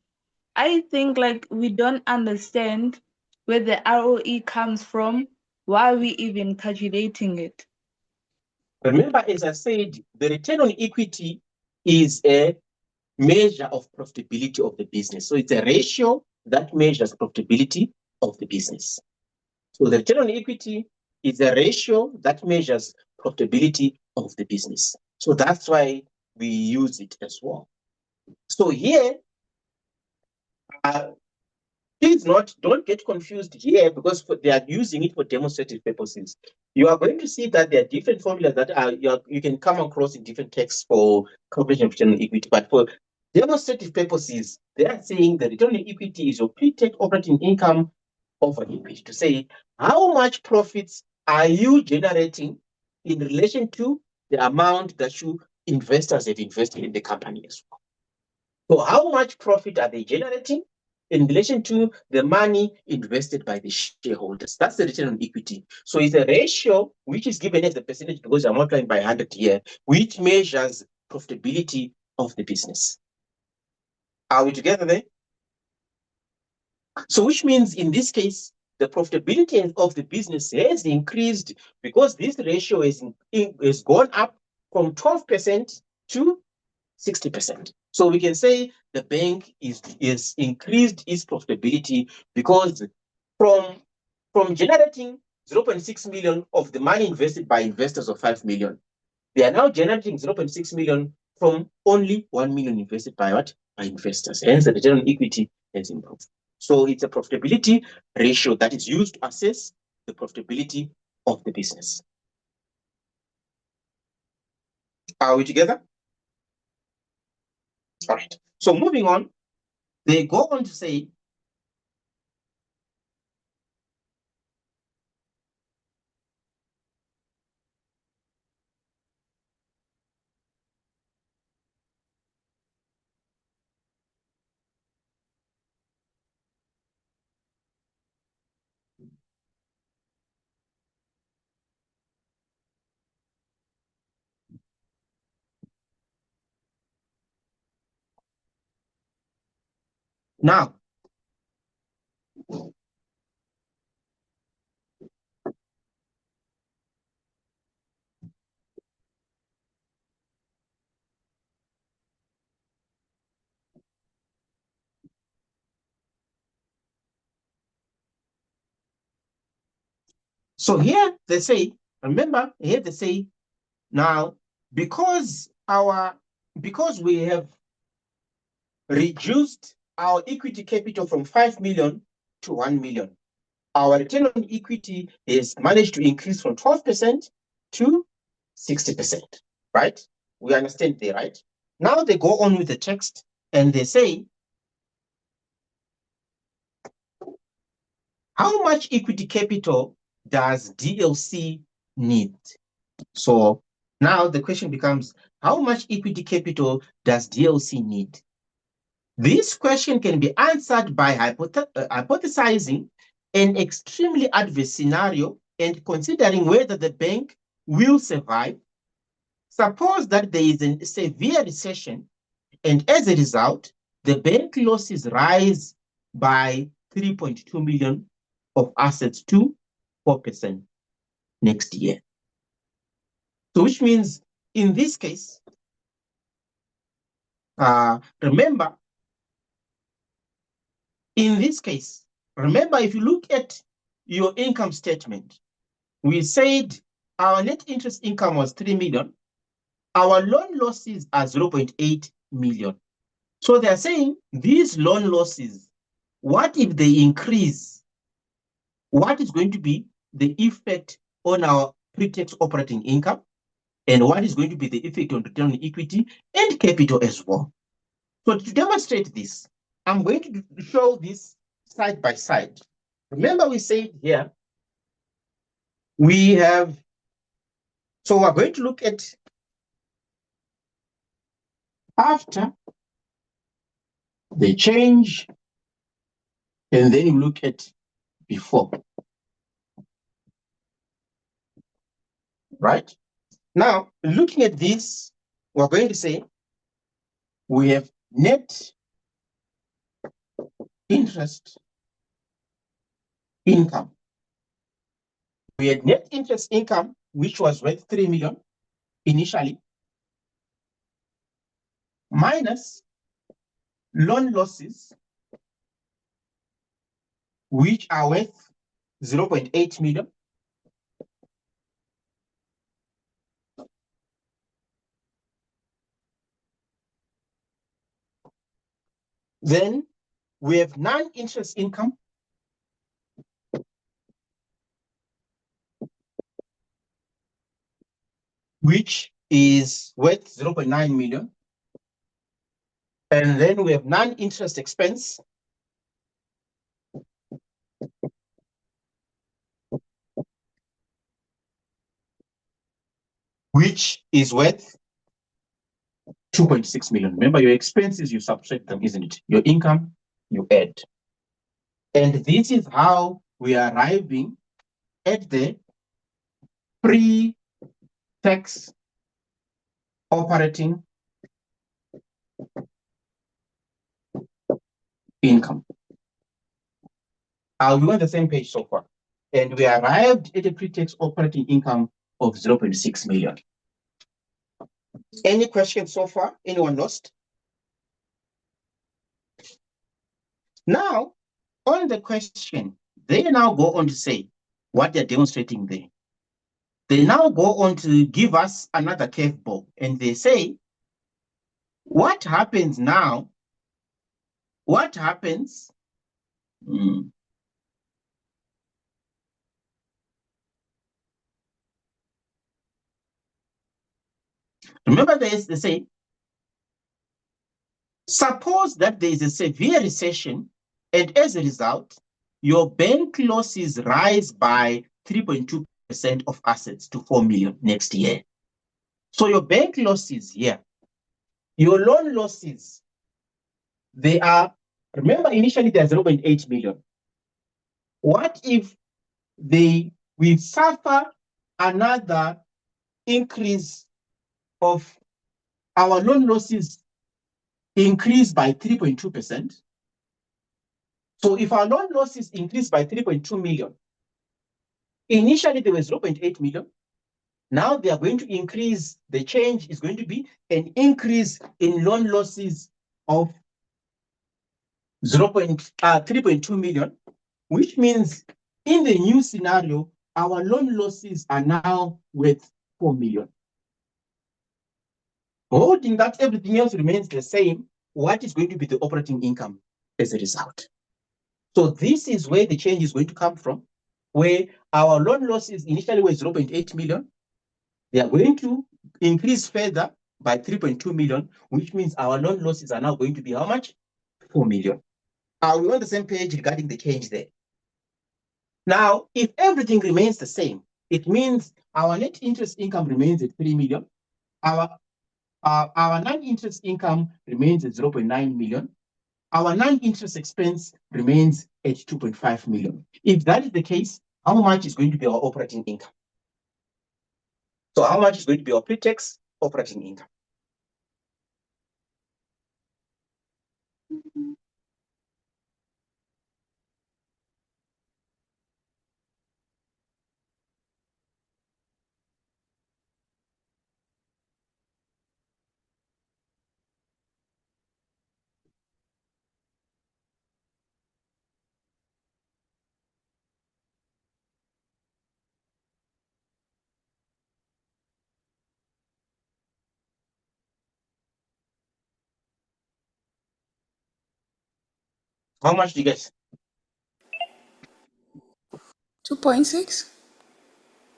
I think like we don't understand where the ROE comes from. Why are we even calculating it? Remember, as I said, the return on equity is a measure of profitability of the business. So it's a ratio that measures profitability of the business. So the return on equity is a ratio that measures profitability of the business. So that's why we use it as well. So here, please don't get confused here because they are using it for demonstrative purposes. You are going to see that there are different formulas that you can come across in different texts for calculation of return on equity. But for demonstrative purposes, they are saying the return on equity is your pre-tax operating income over equity, to say how much profits are you generating in relation to the amount that you investors have invested in the company as well. So how much profit are they generating in relation to the money invested by the shareholders? That's the return on equity. So it's a ratio which is given as the percentage because I'm multiplying by 100 here, which measures profitability of the business. Are we together there? So which means in this case, the profitability of the business has increased because this ratio is gone up from 12% to 60%. So we can say the bank is increased its profitability because from generating 0.6 million of the money invested by investors of 5 million, they are now generating 0.6 million from only 1 million invested by what? By investors. Hence the return on equity has improved. So it's a profitability ratio that is used to assess the profitability of the business. Are we together? All right. So moving on, they go on to say, now, so here they say, remember, here they say, now, because we have reduced our equity capital from 5 million to 1 million, our return on equity is managed to increase from 12% to 60%, right? We understand there, right? Now they go on with the text and they say, how much equity capital does DLC need? So now the question becomes, how much equity capital does DLC need? This question can be answered by hypothesizing an extremely adverse scenario and considering whether the bank will survive, suppose that there is a severe recession and as a result, the bank losses rise by 3.2 million of assets to 4% next year. So which means in this case, remember, if you look at your income statement, we said our net interest income was 3 million. Our loan losses are 0.8 million. So they are saying these loan losses, what if they increase? What is going to be the effect on our pre-tax operating income? And what is going to be the effect on return on equity and capital as well? So to demonstrate this, I'm going to show this side by side. Remember we said here, we're going to look at after the change, and then you look at before. Right? Now, looking at this, we're going to say we have net interest income. We had net interest income, which was worth 3 million initially, minus loan losses, which are worth 0.8 million. Then we have non-interest income, which is worth 0.9 million. And then we have non-interest expense, which is worth 2.6 million. Remember, your expenses, you subtract them, isn't it? Your income, you add. And this is how we are arriving at the pre-tax operating income. Are we on the same page so far? And we arrived at a pre-tax operating income of 0.6 million. Any questions so far? Anyone lost? Now, on the question, they now go on to say what they're demonstrating there. They now go on to give us another curveball, and they say, what happens now? What happens? Remember, they say, suppose that there is a severe recession, and as a result, your bank losses rise by 3.2% of assets to 4 million next year. So your bank losses here, your loan losses, they are, remember initially they're 0.8 million. What if we suffer another increase of our loan losses increase by 3.2%? So if our loan losses increase by 3.2 million, initially there was 0.8 million. Now they are going to increase, the change is going to be an increase in loan losses of 3.2 million, which means in the new scenario, our loan losses are now worth 4 million. Holding that everything else remains the same, what is going to be the operating income as a result? So this is where the change is going to come from, where our loan losses initially were 0.8 million. They are going to increase further by 3.2 million, which means our loan losses are now going to be how much? 4 million. Are we on the same page regarding the change there? Now, if everything remains the same, it means our net interest income remains at 3 million. Our non-interest income remains at 0.9 million. our non-interest expense remains at 2.5 million. If that is the case, how much is going to be our operating income? So how much is going to be our pre-tax operating income? How much do you get? 2.6.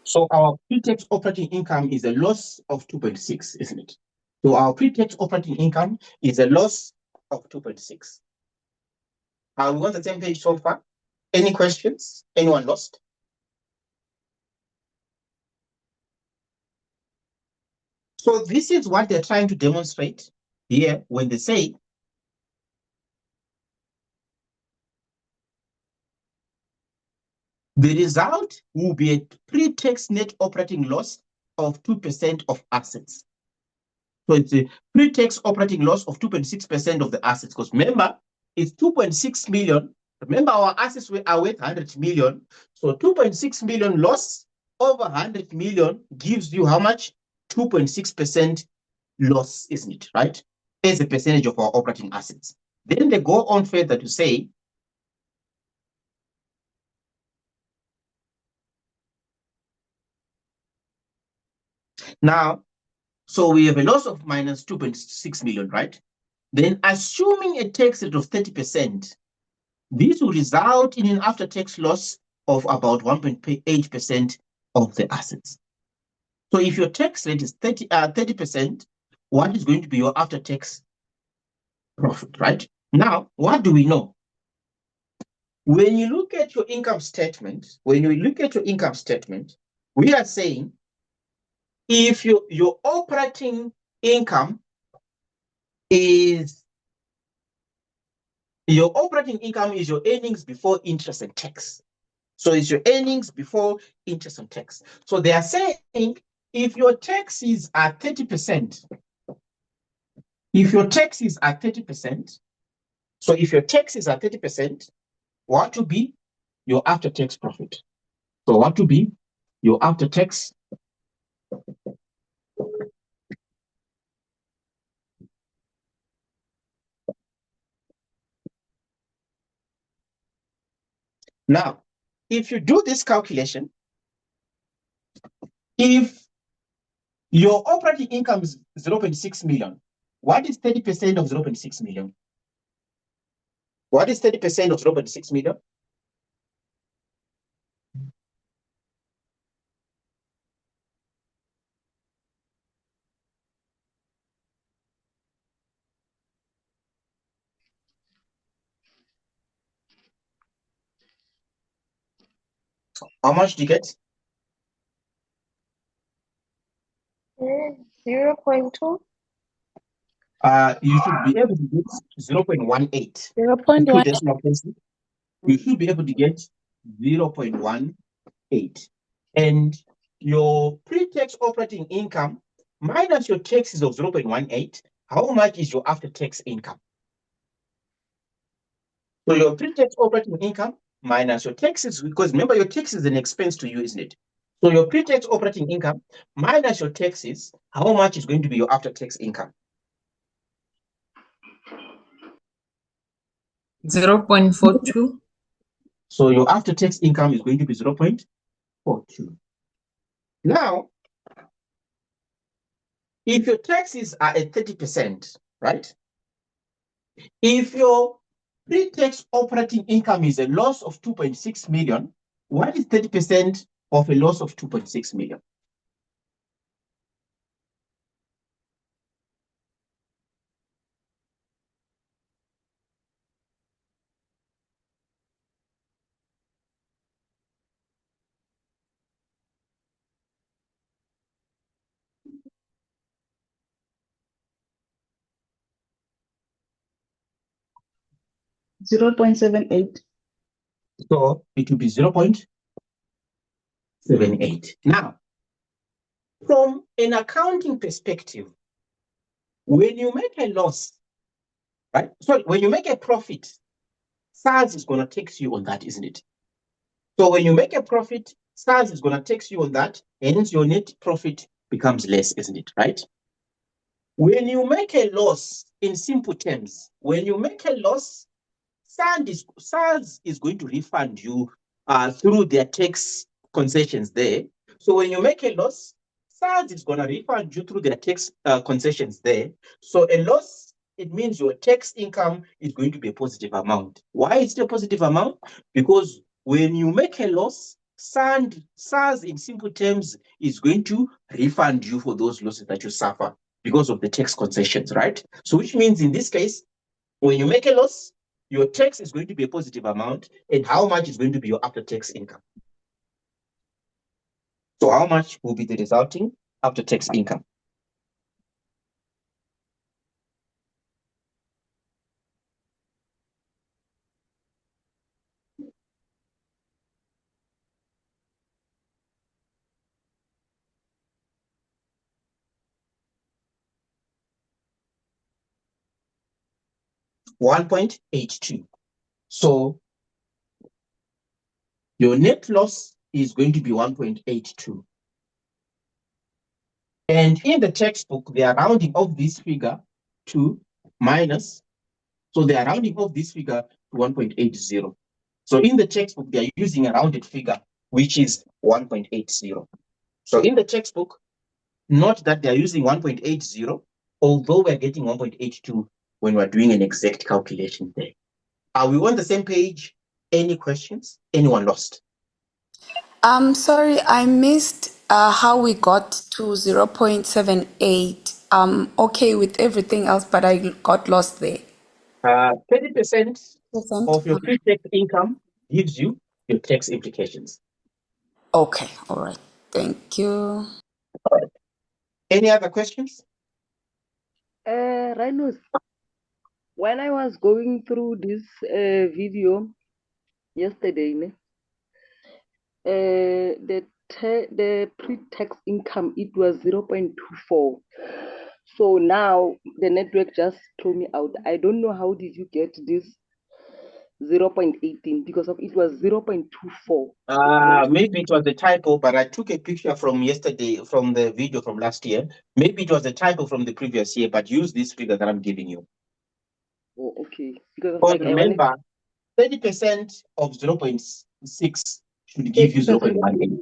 So our pre-tax operating income is a loss of 2.6, isn't it? So our pre-tax operating income is a loss of 2.6. Are we on the same page so far? Any questions? Anyone lost? So this is what they're trying to demonstrate here when they say the result will be a pre-tax net operating loss of 2% of assets. So it's a pre-tax operating loss of 2.6% of the assets. Because remember, it's 2.6 million. Remember, our assets are worth 100 million. So 2.6 million loss over 100 million gives you how much? 2.6% loss, isn't it? Right? As a percentage of our operating assets. Then they go on further to say, now, so we have a loss of minus 2.6 million, right? Then assuming a tax rate of 30%, this will result in an after-tax loss of about 1.8% of the assets. So if your tax rate is 30%, what is going to be your after-tax profit, right? Now, what do we know? When you look at your income statement, we are saying if your operating income is your earnings before interest and tax. So it's your earnings before interest and tax. So they are saying if your taxes are 30%, so if your taxes are 30%, what would be your after-tax profit? So what would be your after-tax? Now, if you do this calculation, if your operating income is 0.6 million, what is 30% of 0.6 million? What is 30% of 0.6 million? How much do you get? 0.2. You should be able to get 0.18. 0.1. You should be able to get 0.18. And your pre-tax operating income minus your taxes of 0.18, how much is your after-tax income? So your pre-tax operating income minus your taxes, because remember your taxes is an expense to you, isn't it? So your pre-tax operating income minus your taxes, how much is going to be your after-tax income? 0.42. So your after-tax income is going to be 0.42. Now, if your taxes are at 30%, right? If your pre-tax operating income is a loss of 2.6 million, what is 30% of a loss of 2.6 million? 0.78. So it will be 0.78. Now, from an accounting perspective, when you make a loss, right? So when you make a profit, SARS is going to tax you on that, isn't it? So when you make a profit, SARS is going to tax you on that, hence your net profit becomes less, isn't it, right? When you make a loss, in simple terms, when you make a loss, SARS is going to refund you through their tax concessions there. So when you make a loss, SARS is going to refund you through their tax concessions there. So a loss, it means your tax income is going to be a positive amount. Why is it a positive amount? Because when you make a loss, SARS in simple terms is going to refund you for those losses that you suffer because of the tax concessions, right? So which means in this case, when you make a loss, your tax is going to be a positive amount, and how much is going to be your after-tax income? So how much will be the resulting after-tax income? $1.82. So your net loss is going to be 1.82. And in the textbook, they are rounding off this figure to minus. So they are rounding off this figure to 1.80. So in the textbook, they are using a rounded figure, which is 1.80. So in the textbook, note that they are using 1.80, although we're getting 1.82 when we're doing an exact calculation there. Are we on the same page? Any questions? Anyone lost? Sorry, I missed how we got to 0.78. I'm okay with everything else, but I got lost there. 30% of your pre-tax income gives you your tax implications. Okay, all right. Thank you. All right. Any other questions? Rhinos, when I was going through this video yesterday, the pre-tax income, it was 0.24. So now the network just threw me out. I don't know how did you get this 0.18 because of it was 0.24. Maybe it was a typo, but I took a picture from yesterday, from the video from last year. Maybe it was a typo from the previous year, but use this figure that I'm giving you. Oh, okay. Because like remember, 30% of 0.6 should give you 0.18.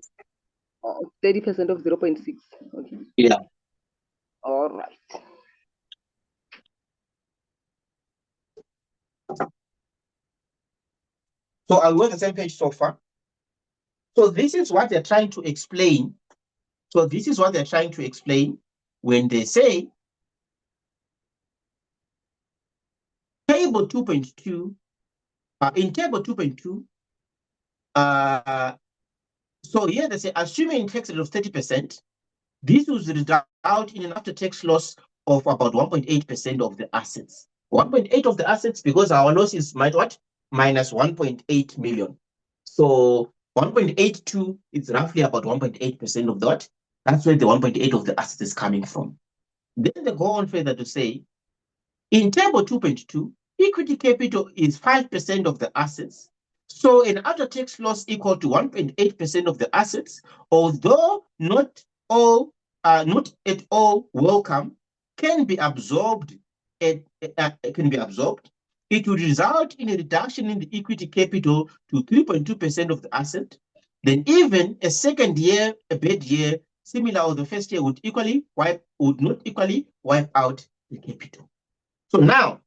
30% of 0.6. Okay. Yeah. All right. So I'll go on the same page so far. So this is what they're trying to explain. So this is what they're trying to explain when they say table 2.2, in table 2.2, so here they say, assuming tax rate of 30%, this will result in an after-tax loss of about 1.8% of the assets. 1.8 of the assets, because our loss is what? Minus 1.8 million. So 1.82 is roughly about 1.8% of that. That's where the 1.8 of the assets is coming from. Then they go on further to say, in table 2.2, equity capital is 5% of the assets. So an after-tax loss equal to 1.8% of the assets, although not at all welcome, can be absorbed. It will result in a reduction in the equity capital to 3.2% of the asset. Then even a second year, a bad year, similar or the first year would not equally wipe out the capital. So now,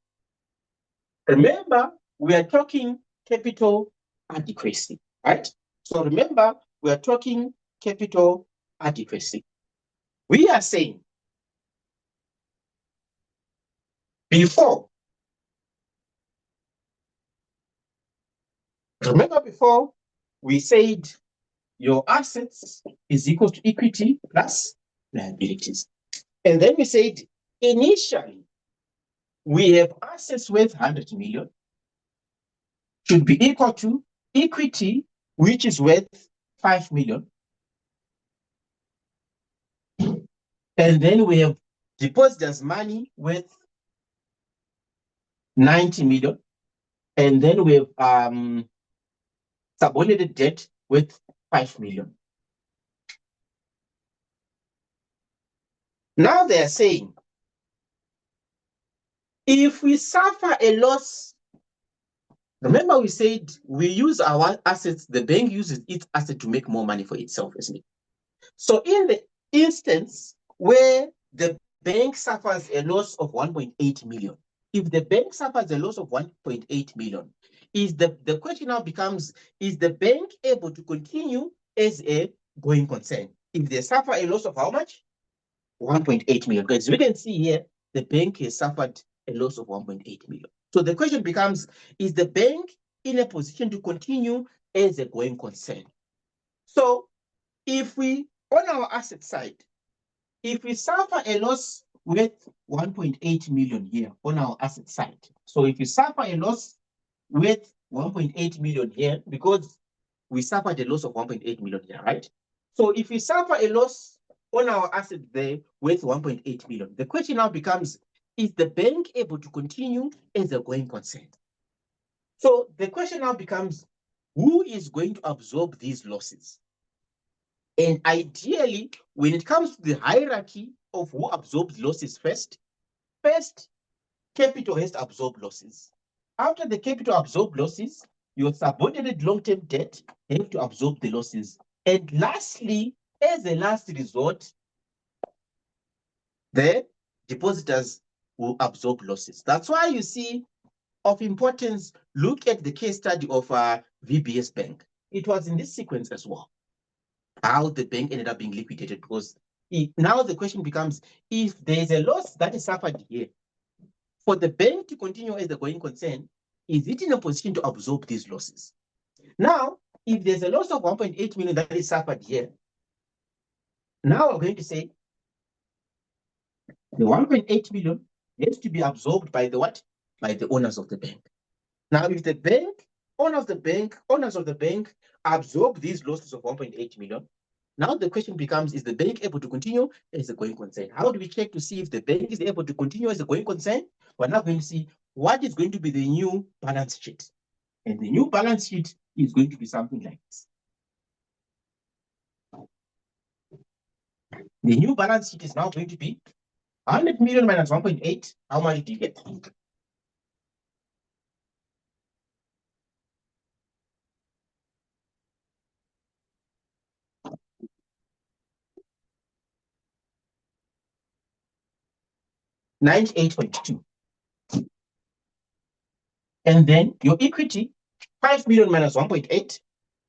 remember, we are talking capital adequacy, right? So remember, we are talking capital adequacy. We are saying before, remember before we said your assets is equal to equity plus liabilities. And then we said initially we have assets worth 100 million should be equal to equity, which is worth 5 million. And then we have depositors' money worth 90 million. And then we have subordinated debt worth 5 million. Now they are saying, if we suffer a loss, remember we said we use our assets, the bank uses its asset to make more money for itself, isn't it? So in the instance where the bank suffers a loss of 1.8 million, if the bank suffers a loss of 1.8 million, the question now becomes, is the bank able to continue as a going concern? If they suffer a loss of how much? 1.8 million. Because we can see here, the bank has suffered a loss of 1.8 million. So the question becomes, is the bank in a position to continue as a going concern? So if we, on our asset side, if we suffer a loss worth 1.8 million here on our asset side, so if you suffer a loss worth 1.8 million here, because we suffered a loss of 1.8 million here, right? So if we suffer a loss on our asset there worth 1.8 million, the question now becomes, is the bank able to continue as a going concern? So the question now becomes, who is going to absorb these losses? And ideally, when it comes to the hierarchy of who absorbs losses first, capital has to absorb losses. After the capital absorb losses, your subordinated long-term debt have to absorb the losses. And lastly, as a last resort, the depositors will absorb losses. That's why you see, of importance, look at the case study of VBS Bank. It was in this sequence as well, how the bank ended up being liquidated, because now the question becomes, if there's a loss that is suffered here, for the bank to continue as the going concern, is it in a position to absorb these losses? Now, if there's a loss of 1.8 million that is suffered here, now we're going to say the 1.8 million has to be absorbed by the what? By the owners of the bank. Now, if the owners of the bank absorb these losses of 1.8 million, now the question becomes, is the bank able to continue as a going concern? How do we check to see if the bank is able to continue as a going concern? We're now going to see what is going to be the new balance sheet. And the new balance sheet is going to be something like this. The new balance sheet is now going to be 100 million minus 1.8. How much do you get? $98.2. And then your equity, 5 million minus 1.8.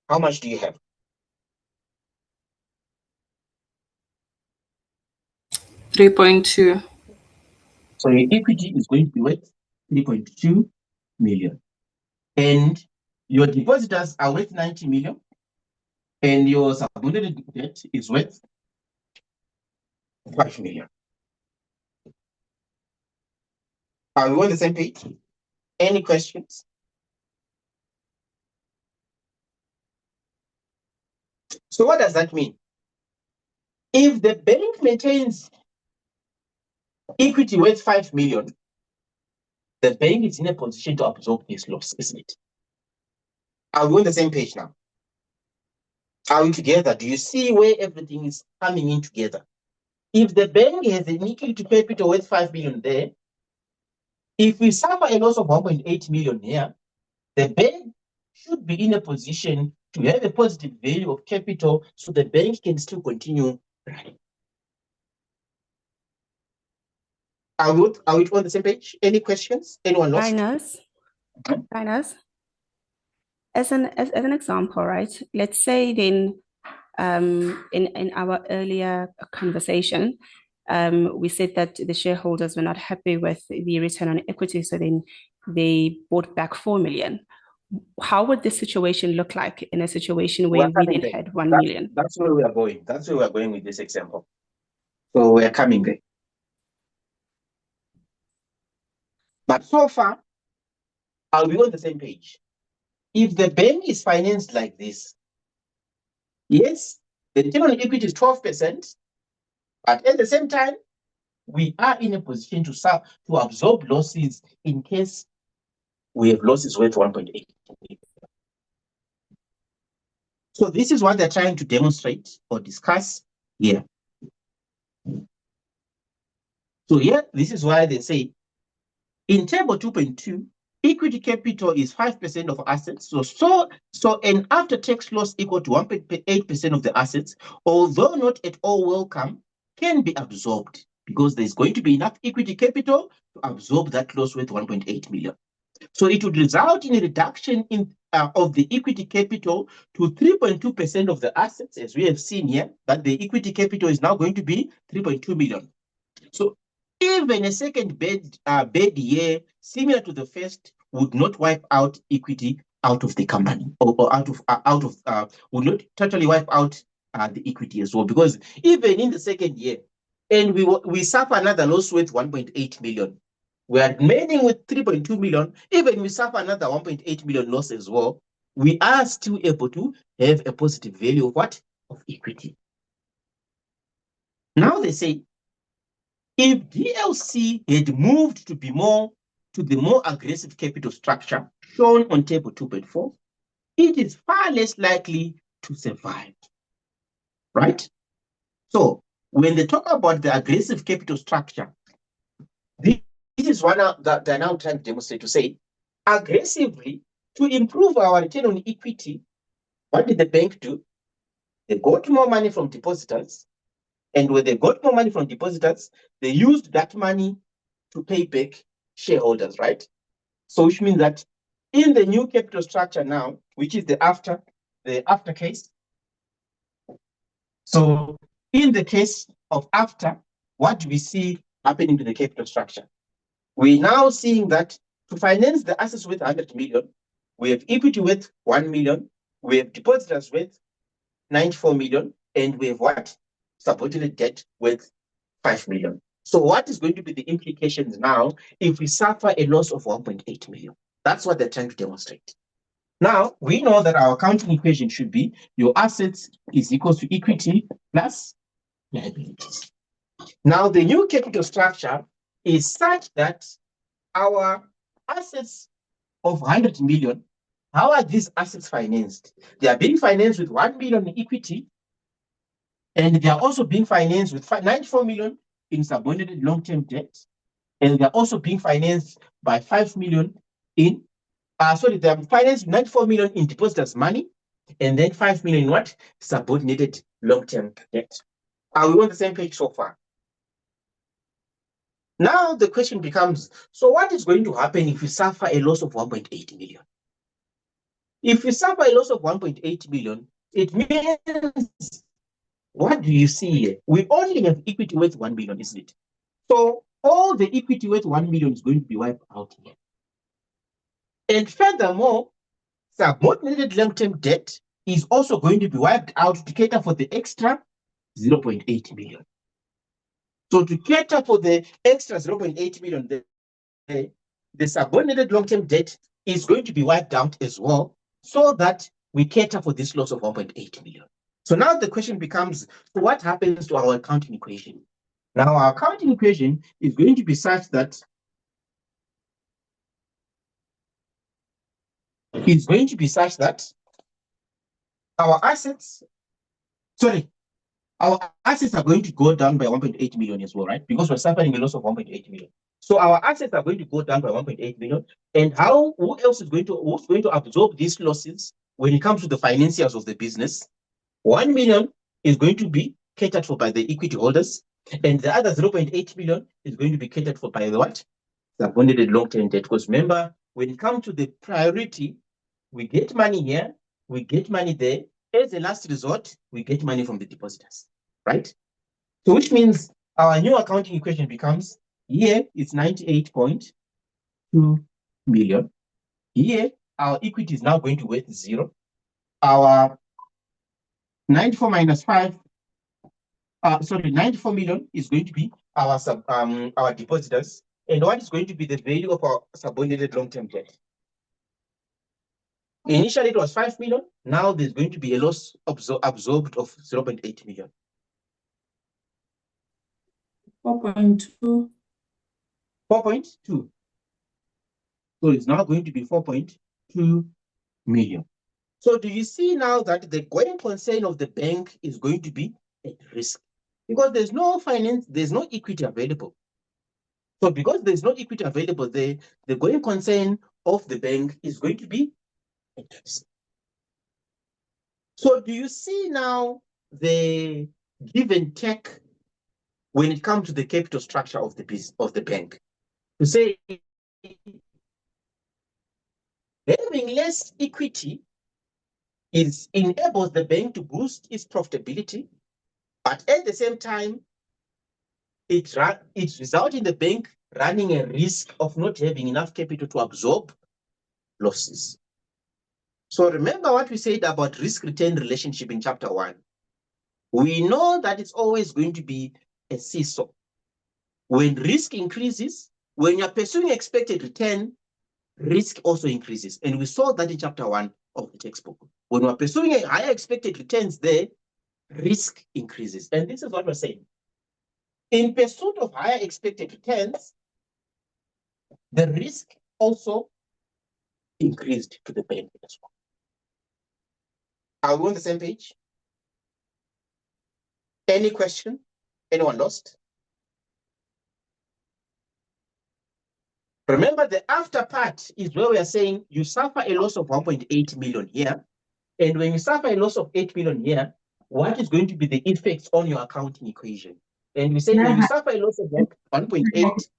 How much do you have? $3.2. So your equity is going to be worth 3.2 million. And your depositors are worth 90 million. And your subordinated debt is worth 5 million. Are we on the same page? Any questions? So what does that mean? If the bank maintains equity worth 5 million, the bank is in a position to absorb this loss, isn't it? Are we on the same page now? Are we together? Do you see where everything is coming in together? If the bank has an equity to capital worth 5 million there, if we suffer a loss of 1.8 million here, the bank should be in a position to have a positive value of capital so the bank can still continue running. Are we on the same page? Any questions? Anyone lost? Linus, as an example, right? Let's say then in our earlier conversation, we said that the shareholders were not happy with the return on equity, so then they bought back 4 million. How would this situation look like in a situation where we then had 1 million? That's where we are going. That's where we are going with this example. So we are coming there. But so far, are we on the same page? if the bank is financed like this, yes, the return on equity is 12%, but at the same time, we are in a position to absorb losses in case we have losses worth 1.8. So this is what they're trying to demonstrate or discuss here. So here, this is why they say in table 2.2, equity capital is 5% of assets. So an after-tax loss equal to 1.8% of the assets, although not at all welcome, can be absorbed because there's going to be enough equity capital to absorb that loss worth 1.8 million. So it would result in a reduction of the equity capital to 3.2% of the assets, as we have seen here, that the equity capital is now going to be 3.2 million. So even a second bad year, similar to the first, would not wipe out equity out of the company, or would not totally wipe out the equity as well, because even in the second year, and we suffer another loss worth 1.8 million. We are remaining with 3.2 million. Even we suffer another 1.8 million loss as well, we are still able to have a positive value of what? Of equity. Now they say, if DLC had moved to the more aggressive capital structure shown on table 2.4, it is far less likely to survive, right? So when they talk about the aggressive capital structure, this is what they're now trying to demonstrate, to say, aggressively, to improve our return on equity, what did the bank do? They got more money from depositors, and when they got more money from depositors, they used that money to pay back shareholders, right? So which means that in the new capital structure now, which is the after case. So in the case of after, what do we see happening to the capital structure? We're now seeing that to finance the assets with 100 million, we have equity with 1 million, we have depositors with 94 million, and we have what? Subordinate debt with 5 million. So what is going to be the implications now if we suffer a loss of 1.8 million? That's what they're trying to demonstrate. Now, we know that our accounting equation should be your assets is equal to equity plus liabilities. Now, the new capital structure is such that our assets of 100 million, how are these assets financed? They are being financed with 1 million in equity, and they are also being financed with 94 million in subordinated long-term debt, and they're also being financed by 5 million in, they're financed 94 million in depositors' money, and then 5 million in what? Subordinated long-term debt. Are we on the same page so far? Now the question becomes, so what is going to happen if we suffer a loss of 1.8 million? If we suffer a loss of 1.8 million, it means, what do you see here? We only have equity worth 1 million, isn't it? So all the equity worth 1 million is going to be wiped out here. And furthermore, subordinated long-term debt is also going to be wiped out to cater for the extra 0.8 million. So to cater for the extra 0.8 million, the subordinated long-term debt is going to be wiped out as well, so that we cater for this loss of 1.8 million. So now the question becomes, so what happens to our accounting equation? Now our accounting equation is going to be such that our assets are going to go down by 1.8 million as well, right? Because we're suffering a loss of 1.8 million. So our assets are going to go down by 1.8 million. And who's going to absorb these losses when it comes to the financiers of the business? 1 million is going to be catered for by the equity holders, and the other 0.8 million is going to be catered for by the what? Subordinated long-term debt. Because remember, when it comes to the priority, we get money here, we get money there. As a last resort, we get money from the depositors, right? So which means our new accounting equation becomes, here it's 98.2 million. Here, our equity is now going to worth 0. Our 94 minus 5, 94 million is going to be our depositors. And what is going to be the value of our subordinated long-term debt? Initially, it was 5 million. Now there's going to be a loss absorbed of 0.8 million. 4.2. 4.2. So it's now going to be 4.2 million. So do you see now that the going concern of the bank is going to be at risk? Because there's no finance, there's no equity available. So because there's no equity available, the going concern of the bank is going to be at risk. So do you see now the give and take when it comes to the capital structure of the bank? To say having less equity enables the bank to boost its profitability, but at the same time, it results in the bank running a risk of not having enough capital to absorb losses. So remember what we said about risk-return relationship in chapter 1. We know that it's always going to be a seesaw. When risk increases, when you're pursuing expected return, risk also increases. And we saw that in chapter 1 of the textbook. When we're pursuing a higher expected returns there, risk increases. And this is what we're saying. In pursuit of higher expected returns, the risk also increased to the bank as well. Are we on the same page? Any question? Anyone lost? Remember, the after part is where we are saying you suffer a loss of 1.8 million here. And when you suffer a loss of 8 million here, what is going to be the effects on your accounting equation? And we say when you suffer a loss of 1.8,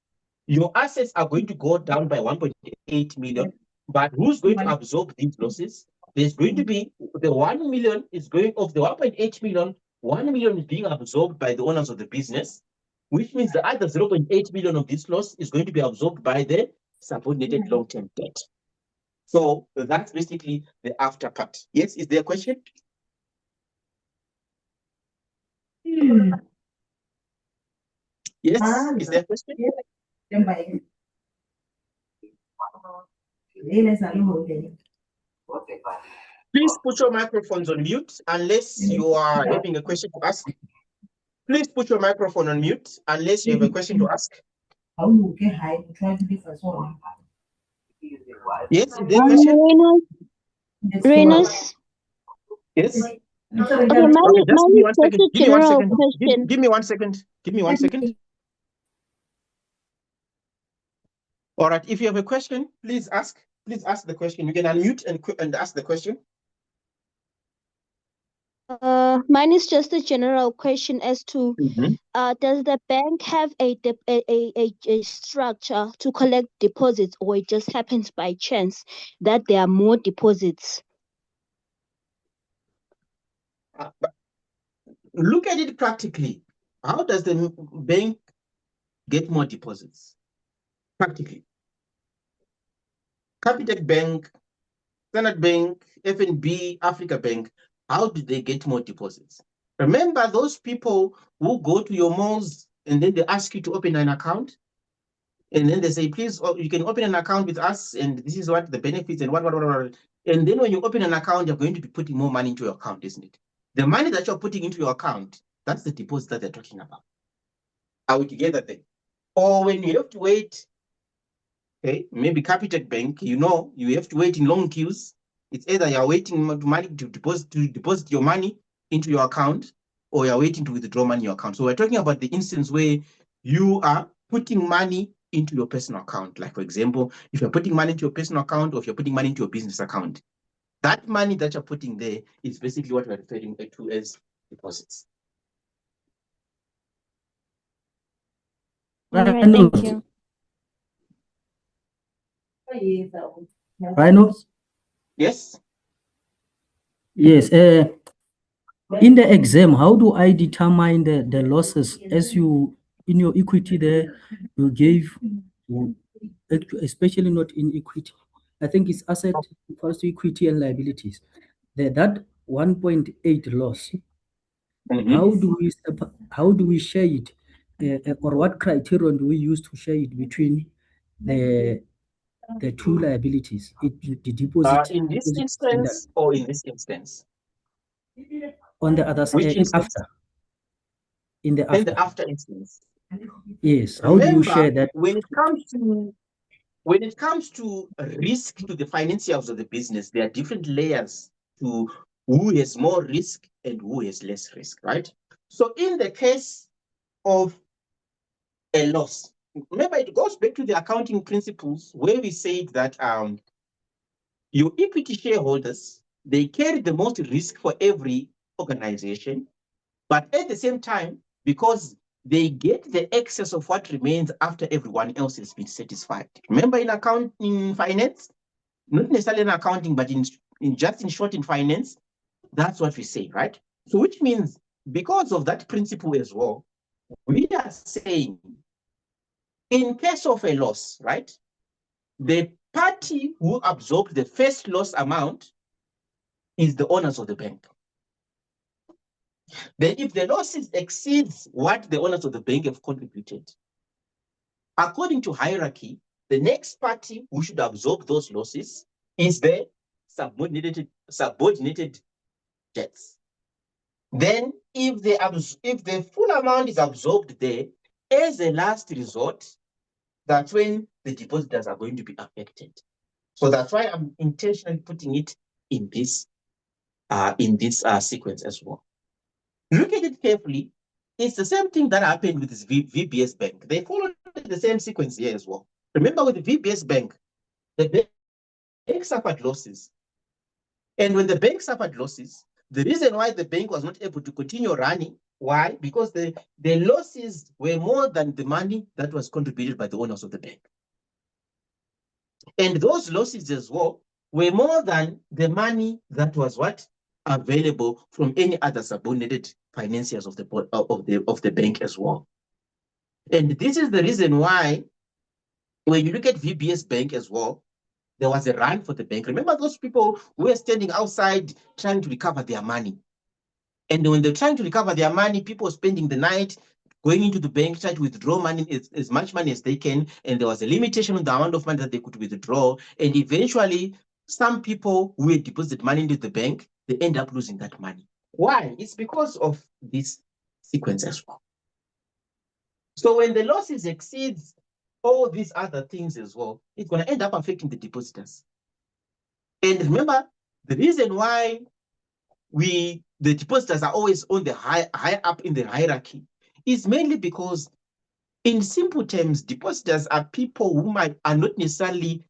your assets are going to go down by 1.8 million. But who's going to absorb these losses? There's going to be the 1 million is going of the 1.8 million, 1 million is being absorbed by the owners of the business, which means the other 0.8 million of this loss is going to be absorbed by the subordinated long-term debt. So that's basically the after part. Yes, is there a question? Yes, is there a question? Please put your microphones on mute unless you are having a question to ask. Please put your microphone on mute unless you have a question to ask. Yes, is there a question? Reynolds? Yes? Okay, Okay, just give me 1 second. Give me 1 second. question. Give me 1 second. Give me 1 second. All right, if you have a question, please ask. Please ask the question. You can unmute and ask the question. Mine is just a general question as to does the bank have a structure to collect deposits, or it just happens by chance that there are more deposits? Look at it practically. How does the bank get more deposits? Practically. Capitec Bank, Standard Bank, FNB, Africa Bank, how do they get more deposits? Remember those people who go to your malls and then they ask you to open an account? And then they say, please, you can open an account with us, and this is what the benefits and what. And then when you open an account, you're going to be putting more money into your account, isn't it? The money that you're putting into your account, that's the deposit that they're talking about. Are we together there? Or when you have to wait, okay, maybe Capitec Bank, you have to wait in long queues. It's either you're waiting money to deposit your money into your account, or you're waiting to withdraw money in your account. So we're talking about the instance where you are putting money into your personal account. Like, for example, if you're putting money into your personal account, or if you're putting money into your business account, that money that you're putting there is basically what we're referring to as deposits. All right, thank you. Reynolds? Yes? Yes. In the exam, how do I determine the losses? As you, in your equity there, you gave, especially not in equity. I think it's asset equals to equity and liabilities. That 1.8 loss, how do we share it? Or what criterion do we use to share it between the the two liabilities, the deposit In this and instance or in this instance? On the other side, in the after instance. Yes. How do you share that? When it comes to risk to the financials of the business, there are different layers to who has more risk and who has less risk, right? So in the case of a loss, remember it goes back to the accounting principles where we said that your equity shareholders, they carry the most risk for every organization, but at the same time, because they get the excess of what remains after everyone else has been satisfied. Remember in finance, not necessarily in accounting, but in short in finance, that's what we say, right? So which means because of that principle as well, we are saying in case of a loss, right, the party who absorbed the first loss amount is the owners of the bank. Then if the losses exceeds what the owners of the bank have contributed, according to hierarchy, the next party who should absorb those losses is the subordinated debts. Then if the full amount is absorbed there, as a last resort, that's when the depositors are going to be affected. So that's why I'm intentionally putting it in this sequence as well. Look at it carefully. It's the same thing that happened with this VBS Bank. They followed the same sequence here as well. Remember with the VBS Bank, the bank suffered losses. And when the bank suffered losses, the reason why the bank was not able to continue running, why? Because the losses were more than the money that was contributed by the owners of the bank. And those losses as well were more than the money that was available from any other subordinated financiers of the bank as well. And this is the reason why when you look at VBS Bank as well, there was a run for the bank. Remember those people who were standing outside trying to recover their money. And when they're trying to recover their money, people spending the night going into the bank, trying to withdraw money, as much money as they can. And there was a limitation on the amount of money that they could withdraw. And eventually, some people who had deposited money into the bank, they end up losing that money. Why? It's because of this sequence as well. So when the losses exceeds all these other things as well, it's going to end up affecting the depositors. And remember, the reason why the depositors are always on the high up in the hierarchy is mainly because, in simple terms, depositors are people who are not necessarily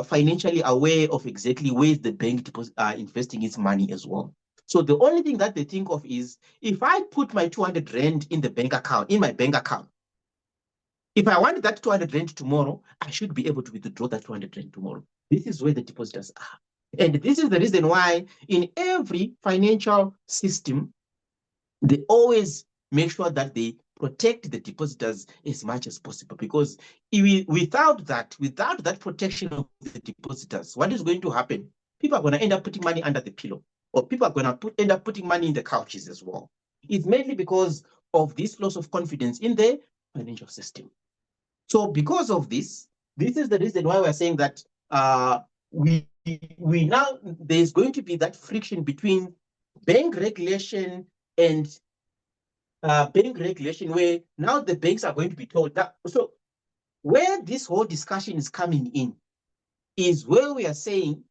financially aware of exactly where the bank investing its money as well. So the only thing that they think of is, if I put my 200 Rand in my bank account, if I want that 200 Rand tomorrow, I should be able to withdraw that 200 Rand tomorrow. This is where the depositors are. And this is the reason why in every financial system, they always make sure that they protect the depositors as much as possible. Because without that protection of the depositors, what is going to happen? People are going to end up putting money under the pillow, or people are going to end up putting money in the couches as well. It's mainly because of this loss of confidence in the financial system. So because of this is the reason why we're saying that we now, there's going to be that friction between bank regulation and bank regulation, where now the banks are going to be told that. So where this whole discussion is coming in is where we are saying,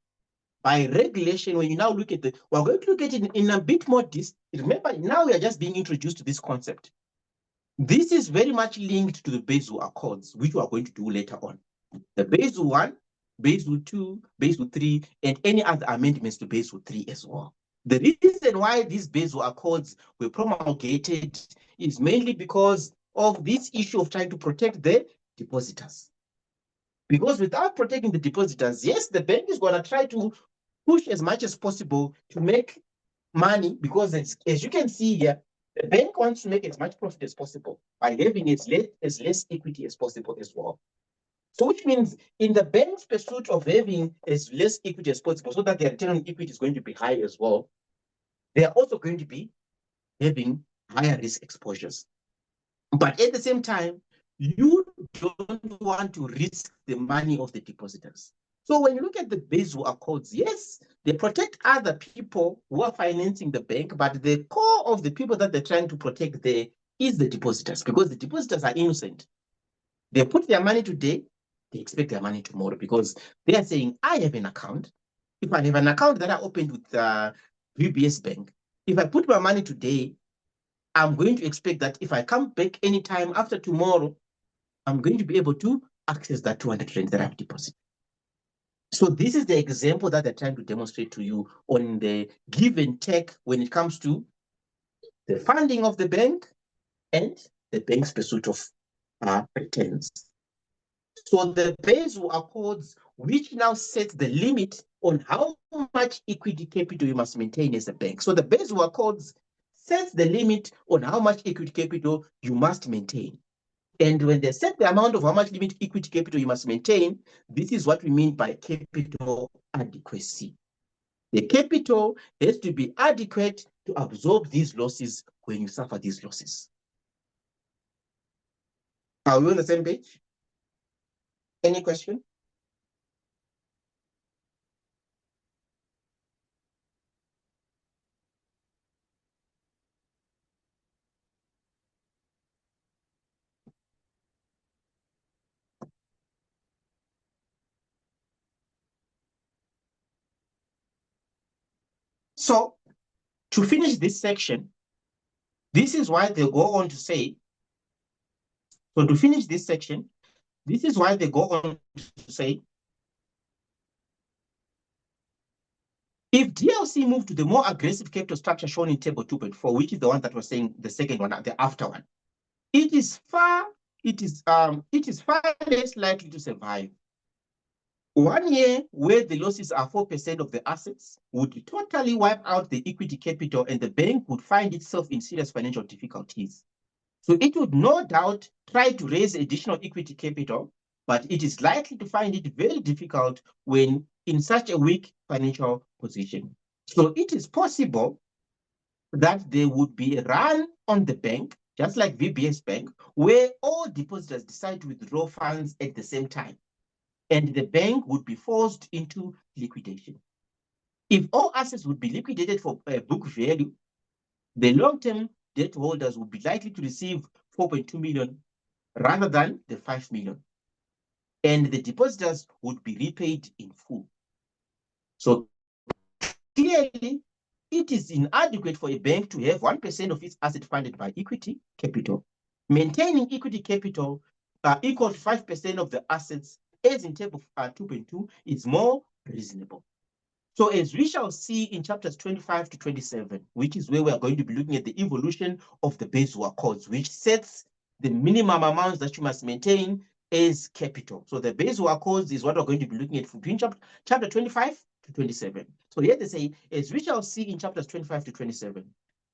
by regulation, when you now look at we're going to look at it in a bit more remember, now we are just being introduced to this concept. This is very much linked to the Basel Accords, which we are going to do later on. The Basel I, Basel II, Basel III, and any other amendments to Basel III as well. The reason why these Basel Accords were promulgated is mainly because of this issue of trying to protect the depositors. Because without protecting the depositors, yes, the bank is going to try to push as much as possible to make money, because as you can see here, the bank wants to make as much profit as possible by having as less equity as possible as well. So which means in the bank's pursuit of having as less equity as possible so that their return on equity is going to be high as well, they are also going to be having higher risk exposures. But at the same time, you don't want to risk the money of the depositors. So when you look at the Basel Accords, yes, they protect other people who are financing the bank, but the core of the people that they're trying to protect there is the depositors, because the depositors are innocent. They put their money today, they expect their money tomorrow, because they are saying, I have an account. If I have an account that I opened with VBS Bank, if I put my money today, I'm going to expect that if I come back anytime after tomorrow, I'm going to be able to access that 200 rand that I've deposited. So this is the example that they're trying to demonstrate to you on the give and take when it comes to the funding of the bank and the bank's pursuit of returns. So the Basel Accords, which now sets the limit on how much equity capital you must maintain as a bank. So the Basel Accords sets the limit on how much equity capital you must maintain. And when they set the amount of how much limit equity capital you must maintain, this is what we mean by capital adequacy. The capital has to be adequate to absorb these losses when you suffer these losses. Are we on the same page? Any question? So, to finish this section, this is why they go on to say, so to finish this section, this is why they go on to say, if DLC moved to the more aggressive capital structure shown in table 2.4, which is the one that was saying the second one, the after one, it is far less likely to survive. 1 year where the losses are 4% of the assets would totally wipe out the equity capital, and the bank would find itself in serious financial difficulties. So it would no doubt try to raise additional equity capital, but it is likely to find it very difficult when in such a weak financial position. So it is possible that there would be a run on the bank, just like VBS Bank, where all depositors decide to withdraw funds at the same time, and the bank would be forced into liquidation. If all assets would be liquidated for book value, the long-term debt holders would be likely to receive 4.2 million rather than the 5 million. And the depositors would be repaid in full. So clearly, it is inadequate for a bank to have 1% of its asset funded by equity capital. Maintaining equity capital equal to 5% of the assets, as in table 2.2, is more reasonable. So as we shall see in chapters 25 to 27, which is where we are going to be looking at the evolution of the Basel Accords, which sets the minimum amounts that you must maintain as capital. So the Basel Accords is what we're going to be looking at between chapter 25 to 27. So here they say, as we shall see in chapters 25 to 27,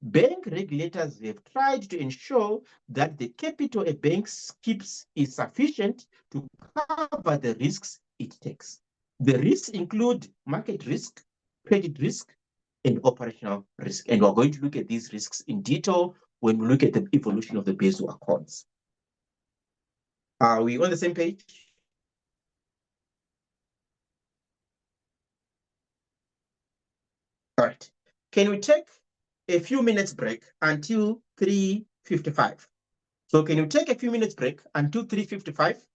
bank regulators have tried to ensure that the capital a bank keeps is sufficient to cover the risks it takes. The risks include market risk, credit risk, and operational risk. And we're going to look at these risks in detail when we look at the evolution of the Basel Accords. Are we on the same page? All right. Can we take a few minutes break until 3:55? So can you take a few minutes break until 3:55?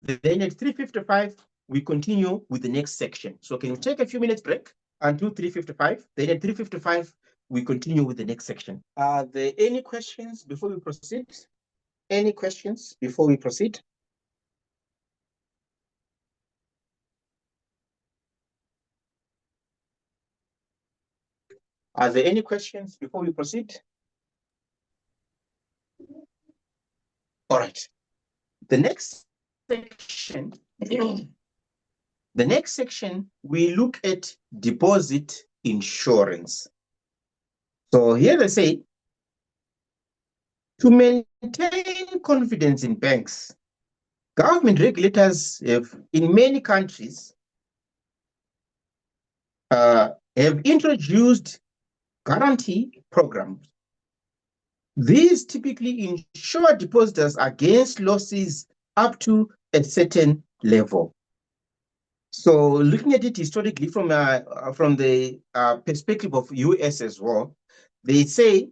Then at 3:55, we continue with the next section. So can you take a few minutes break until 3:55? Then at 3:55, we continue with the next section. Are there any questions before we proceed? Any questions before we proceed? Are there any questions before we proceed? All right. The next section, we look at deposit insurance. So here they say, to maintain confidence in banks, government regulators have, in many countries, have introduced guarantee programs. These typically insure depositors against losses up to a certain level. So looking at it historically from the perspective of US as well, they say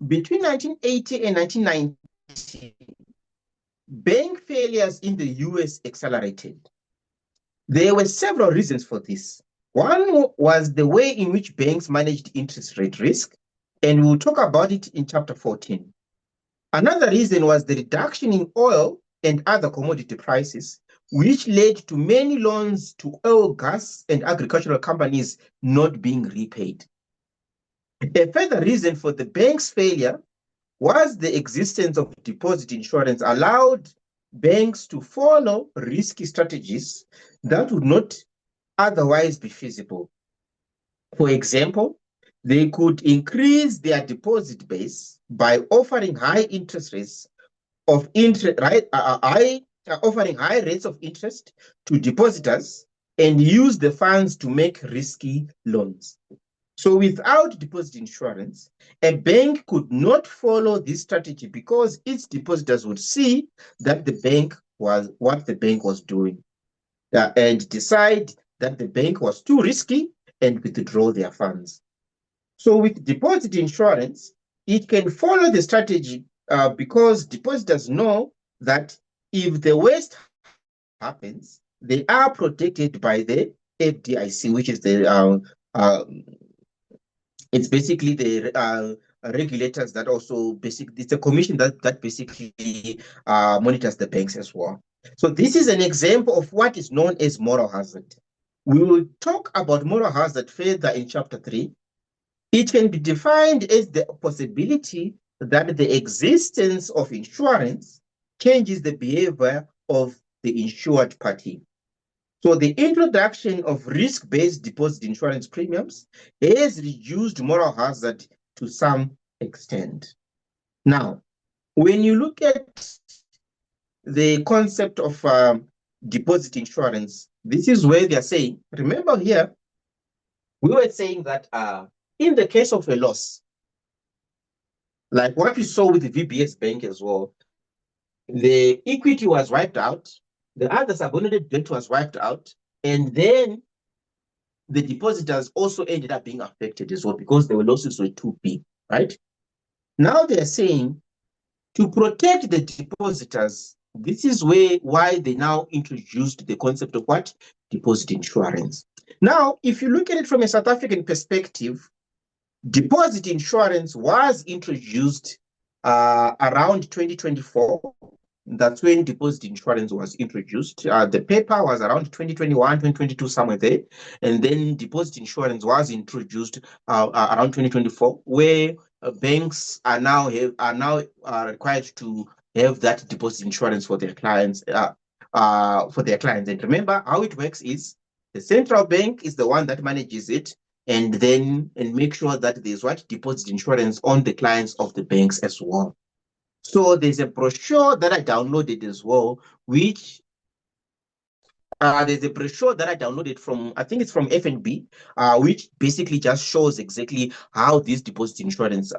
between 1980 and 1990, bank failures in the US accelerated. There were several reasons for this. One was the way in which banks managed interest rate risk, and we'll talk about it in chapter 14. Another reason was the reduction in oil and other commodity prices, which led to many loans to oil, gas, and agricultural companies not being repaid. A further reason for the bank's failure was the existence of deposit insurance allowed banks to follow risky strategies that would not otherwise be feasible. For example, they could increase their deposit base by offering high interest rates of interest, offering high rates of interest to depositors and use the funds to make risky loans. So without deposit insurance, a bank could not follow this strategy because its depositors would see that the bank was what the bank was doing and decide that the bank was too risky and withdraw their funds. So with deposit insurance, it can follow the strategy because depositors know that if the worst happens, they are protected by the FDIC, which is the it's basically the regulators that also basically, it's a commission that basically monitors the banks as well. So this is an example of what is known as moral hazard. We will talk about moral hazard further in chapter 3. It can be defined as the possibility that the existence of insurance changes the behavior of the insured party. So the introduction of risk-based deposit insurance premiums has reduced moral hazard to some extent. Now, when you look at the concept of deposit insurance, this is where they are saying, remember here, we were saying that in the case of a loss, like what we saw with the VBS Bank as well, the equity was wiped out, the other subordinated debt was wiped out, and then the depositors also ended up being affected as well because their losses were too big, right? Now they're saying to protect the depositors, this is why they now introduced the concept of what? Deposit insurance. Now, if you look at it from a South African perspective, deposit insurance was introduced around 2024. That's when deposit insurance was introduced. The paper was around 2021, 2022, somewhere there. And then deposit insurance was introduced around 2024, where banks are now required to have that deposit insurance for their clients. And remember, how it works is the central bank is the one that manages it, and make sure that there's what deposit insurance on the clients of the banks as well. So there's a brochure that I downloaded as well, which there's a brochure that I downloaded from, I think it's from FNB, which basically just shows exactly how this deposit insurance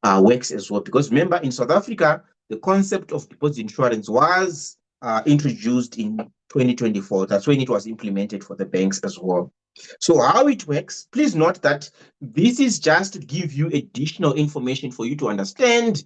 works as well. Because remember, in South Africa, the concept of deposit insurance was introduced in 2024. That's when it was implemented for the banks as well. So how it works, please note that this is just to give you additional information for you to understand.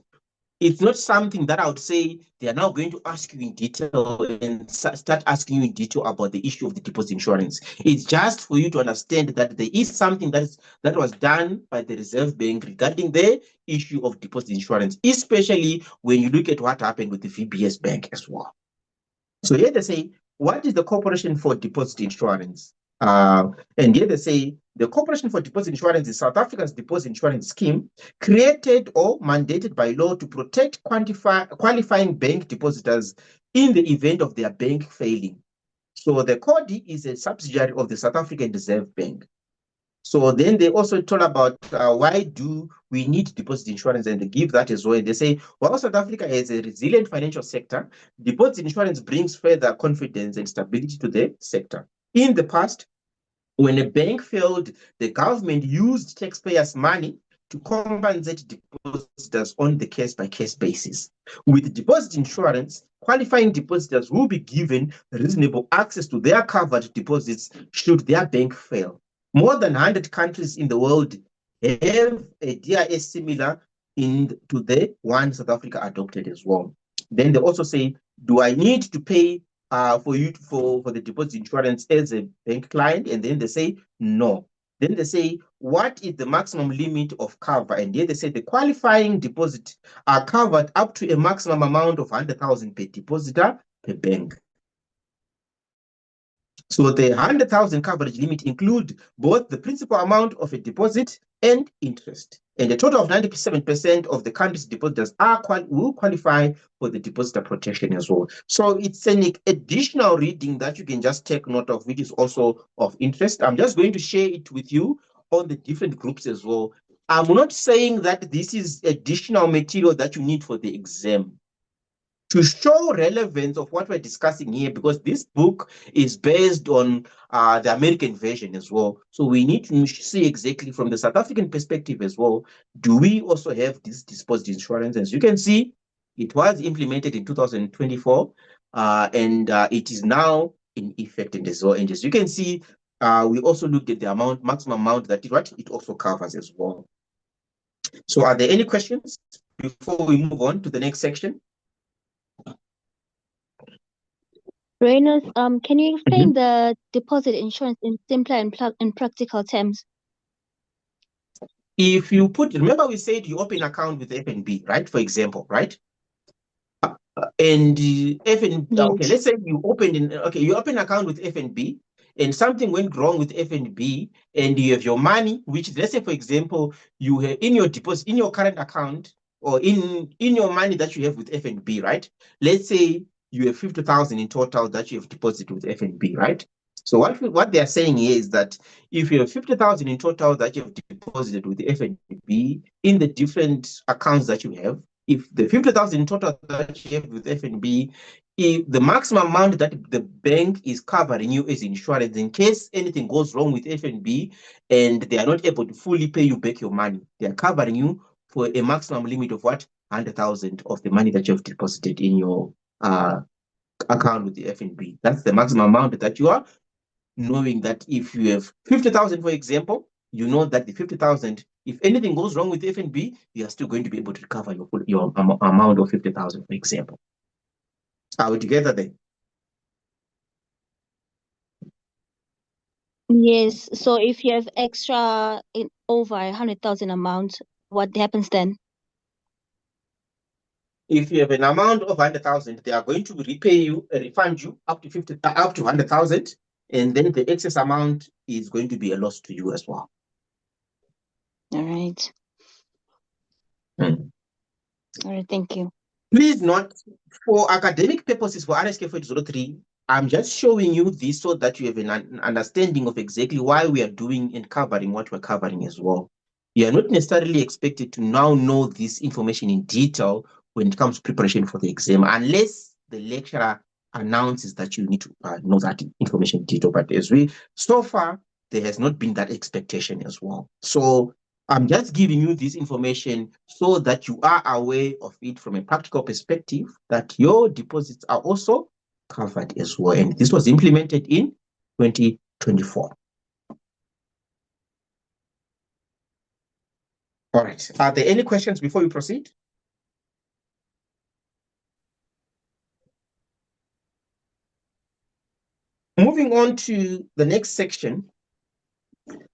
It's not something that I would say they are now going to ask you in detail and start asking you in detail about the issue of the deposit insurance. It's just for you to understand that there is something that was done by the Reserve Bank regarding the issue of deposit insurance, especially when you look at what happened with the VBS Bank as well. So here they say, what is the Corporation for Deposit Insurance? And here they say, the Corporation for Deposit Insurance is South Africa's deposit insurance scheme created or mandated by law to protect qualifying bank depositors in the event of their bank failing. So the CODI is a subsidiary of the South African Reserve Bank. So then they also talk about why do we need deposit insurance, and they give that as well. They say, while South Africa has a resilient financial sector, deposit insurance brings further confidence and stability to the sector. In the past, when a bank failed, the government used taxpayers' money to compensate depositors on the case-by-case basis. With deposit insurance, qualifying depositors will be given reasonable access to their covered deposits should their bank fail. More than 100 countries in the world have a DIS similar to the one South Africa adopted as well. Then they also say, do I need to pay for the deposit insurance as a bank client? And then they say, no. Then they say, what is the maximum limit of cover? And here they say the qualifying deposit are covered up to a maximum amount of 100,000 per depositor per bank. So the 100,000 coverage limit include both the principal amount of a deposit and interest. And a total of 97% of the country's depositors will qualify for the depositor protection as well. So it's an additional reading that you can just take note of, which is also of interest. I'm just going to share it with you on the different groups as well. I'm not saying that this is additional material that you need for the exam. To show relevance of what we're discussing here, because this book is based on the American version as well. So we need to see exactly from the South African perspective as well, do we also have this deposit insurance? As you can see, it was implemented in 2024, and it is now in effect as well. And as you can see, we also looked at the maximum amount that it also covers as well. So are there any questions before we move on to the next section? Reynolds, can you explain the deposit insurance in simpler and practical terms? If you remember we said you open an account with FNB, right? For example, right? And FNB, yes. Okay, let's say you open an account with FNB and something went wrong with FNB and you have your money, which let's say, for example, you have in your deposit, in your current account or in your money that you have with FNB, right? Let's say you have 50,000 in total that you have deposited with FNB, right? So what they are saying here is that if you have 50,000 in total that you have deposited with the FNB in the different accounts that you have, if the 50,000 in total that you have with FNB, if the maximum amount that the bank is covering you is insurance in case anything goes wrong with FNB and they are not able to fully pay you back your money, they are covering you for a maximum limit of what? 100,000 of the money that you have deposited in your account with the FNB. That's the maximum amount that you are, knowing that if you have 50,000, for example, you know that the 50,000, if anything goes wrong with FNB, you are still going to be able to recover your amount of 50,000, for example. Are we together then? Yes. So if you have extra in over 100,000 amount, what happens then? If you have an amount of 100,000, they are going to refund you up to 100,000, and then the excess amount is going to be a loss to you as well. All right. All right, thank you. Please note, for academic purposes for Rsk4803, I'm just showing you this so that you have an understanding of exactly why we are doing and covering what we're covering as well. You are not necessarily expected to now know this information in detail when it comes to preparation for the exam, unless the lecturer announces that you need to know that information in detail. But so far, there has not been that expectation as well. So I'm just giving you this information so that you are aware of it from a practical perspective, that your deposits are also covered as well. And this was implemented in 2024. All right. Are there any questions before we proceed? Moving on to the next section,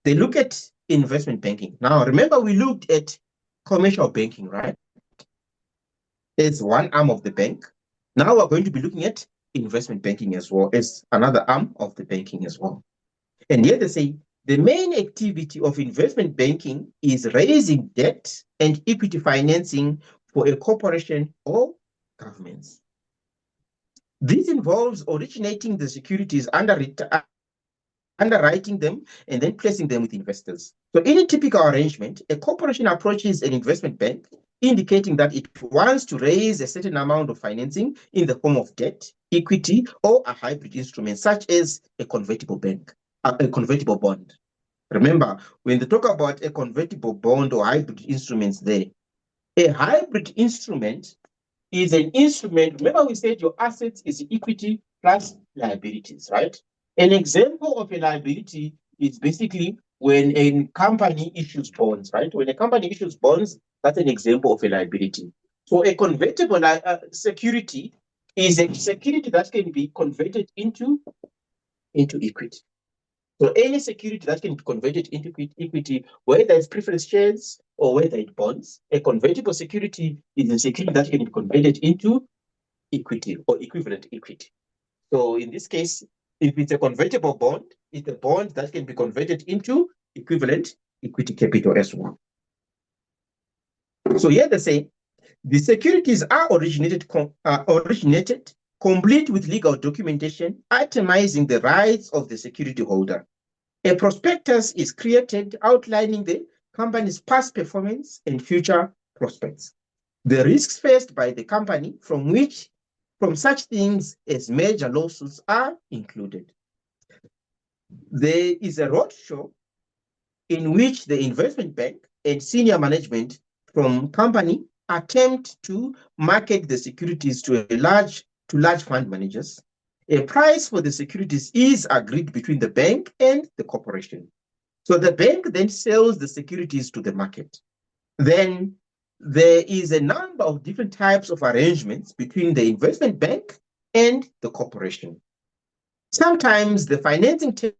they look at investment banking. Now, remember we looked at commercial banking, right? It's one arm of the bank. Now we're going to be looking at investment banking as well as another arm of the banking as well. And here they say, the main activity of investment banking is raising debt and equity financing for a corporation or governments. This involves originating the securities, underwriting them, and then placing them with investors. So in a typical arrangement, a corporation approaches an investment bank, indicating that it wants to raise a certain amount of financing in the form of debt, equity, or a hybrid instrument, such as a convertible bond. Remember, when they talk about a convertible bond or hybrid instruments there, a hybrid instrument is an instrument. Remember, we said your assets is equity plus liabilities, right? An example of a liability is basically when a company issues bonds, right? When a company issues bonds, that's an example of a liability. So a convertible security is a security that can be converted into equity. So any security that can be converted into equity, whether it's preference shares or whether it's bonds, a convertible security is a security that can be converted into equity or equivalent equity. So in this case, if it's a convertible bond, it's a bond that can be converted into equivalent equity capital as well. So here they say the securities are originated complete with legal documentation itemizing the rights of the security holder. A prospectus is created outlining the company's past performance and future prospects. The risks faced by the company from such things as major lawsuits are included. There is a roadshow in which the investment bank and senior management from company attempt to market the securities to large fund managers. A price for the securities is agreed between the bank and the corporation. So the bank then sells the securities to the market. Then there is a number of different types of arrangements between the investment bank and the corporation. Sometimes the financing takes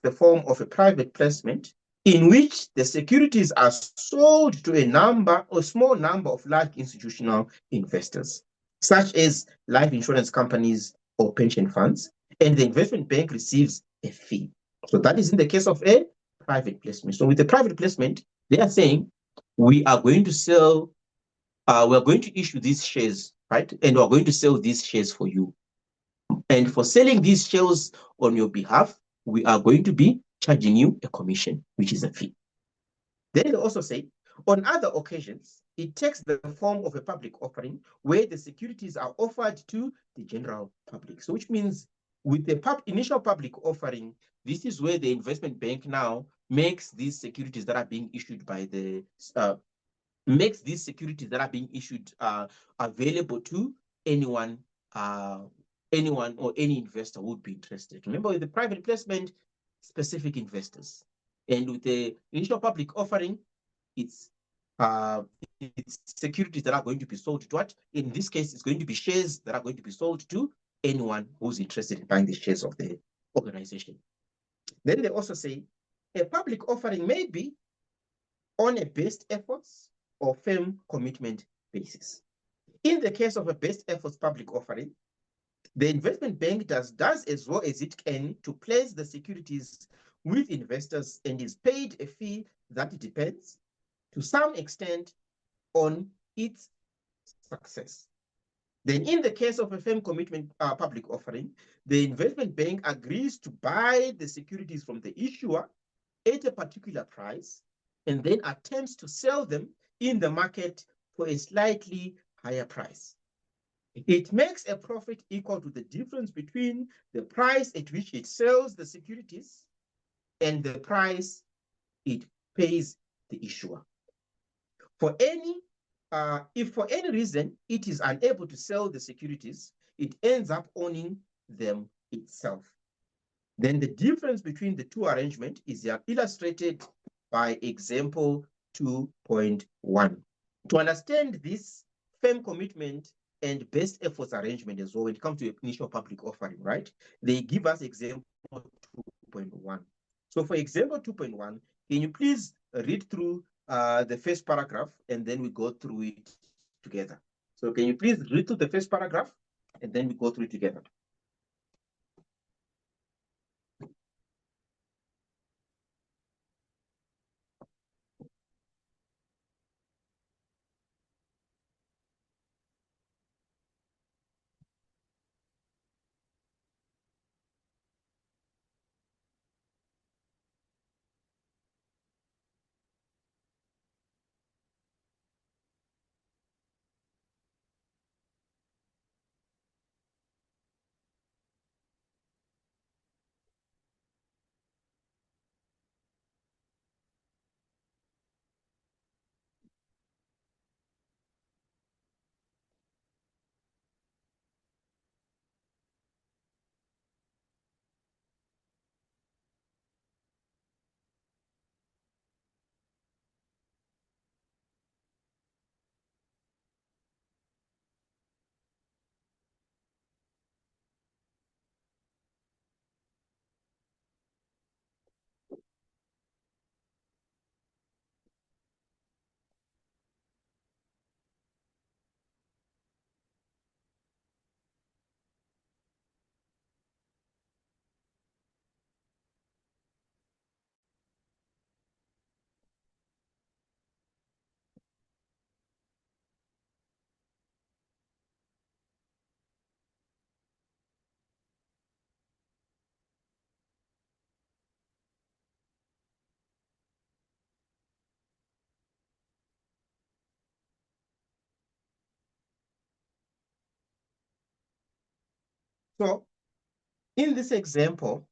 the form of a private placement in which the securities are sold to a small number of large institutional investors, such as life insurance companies or pension funds, and the investment bank receives a fee. So that is in the case of a private placement. So with the private placement, they are saying we are going to sell, we are going to issue these shares, right? And we are going to sell these shares for you. And for selling these shares on your behalf, we are going to be charging you a commission, which is a fee. Then they also say, on other occasions, it takes the form of a public offering where the securities are offered to the general public. So which means with the initial public offering, this is where the investment bank now makes these securities that are being issued by the available to anyone or any investor who would be interested. Remember, with the private placement, specific investors, and with the initial public offering, it's securities that are going to be sold to what? In this case, it's going to be shares that are going to be sold to anyone who's interested in buying the shares of the organization. Then they also say a public offering may be on a best efforts or firm commitment basis. In the case of a best efforts public offering, the investment bank does as well as it can to place the securities with investors and is paid a fee that depends to some extent on its success. Then in the case of a firm commitment public offering, the investment bank agrees to buy the securities from the issuer at a particular price and then attempts to sell them in the market for a slightly higher price. It makes a profit equal to the difference between the price at which it sells the securities and the price it pays the issuer. If for any reason it is unable to sell the securities, it ends up owning them itself. Then the difference between the two arrangements is illustrated by example 2.1. To understand this firm commitment and best efforts arrangement as well when it comes to initial public offering, right? They give us example 2.1. So for example 2.1, can you please read through the first paragraph and then we go through it together? So can you please read through the first paragraph and then we go through it together? So in this example,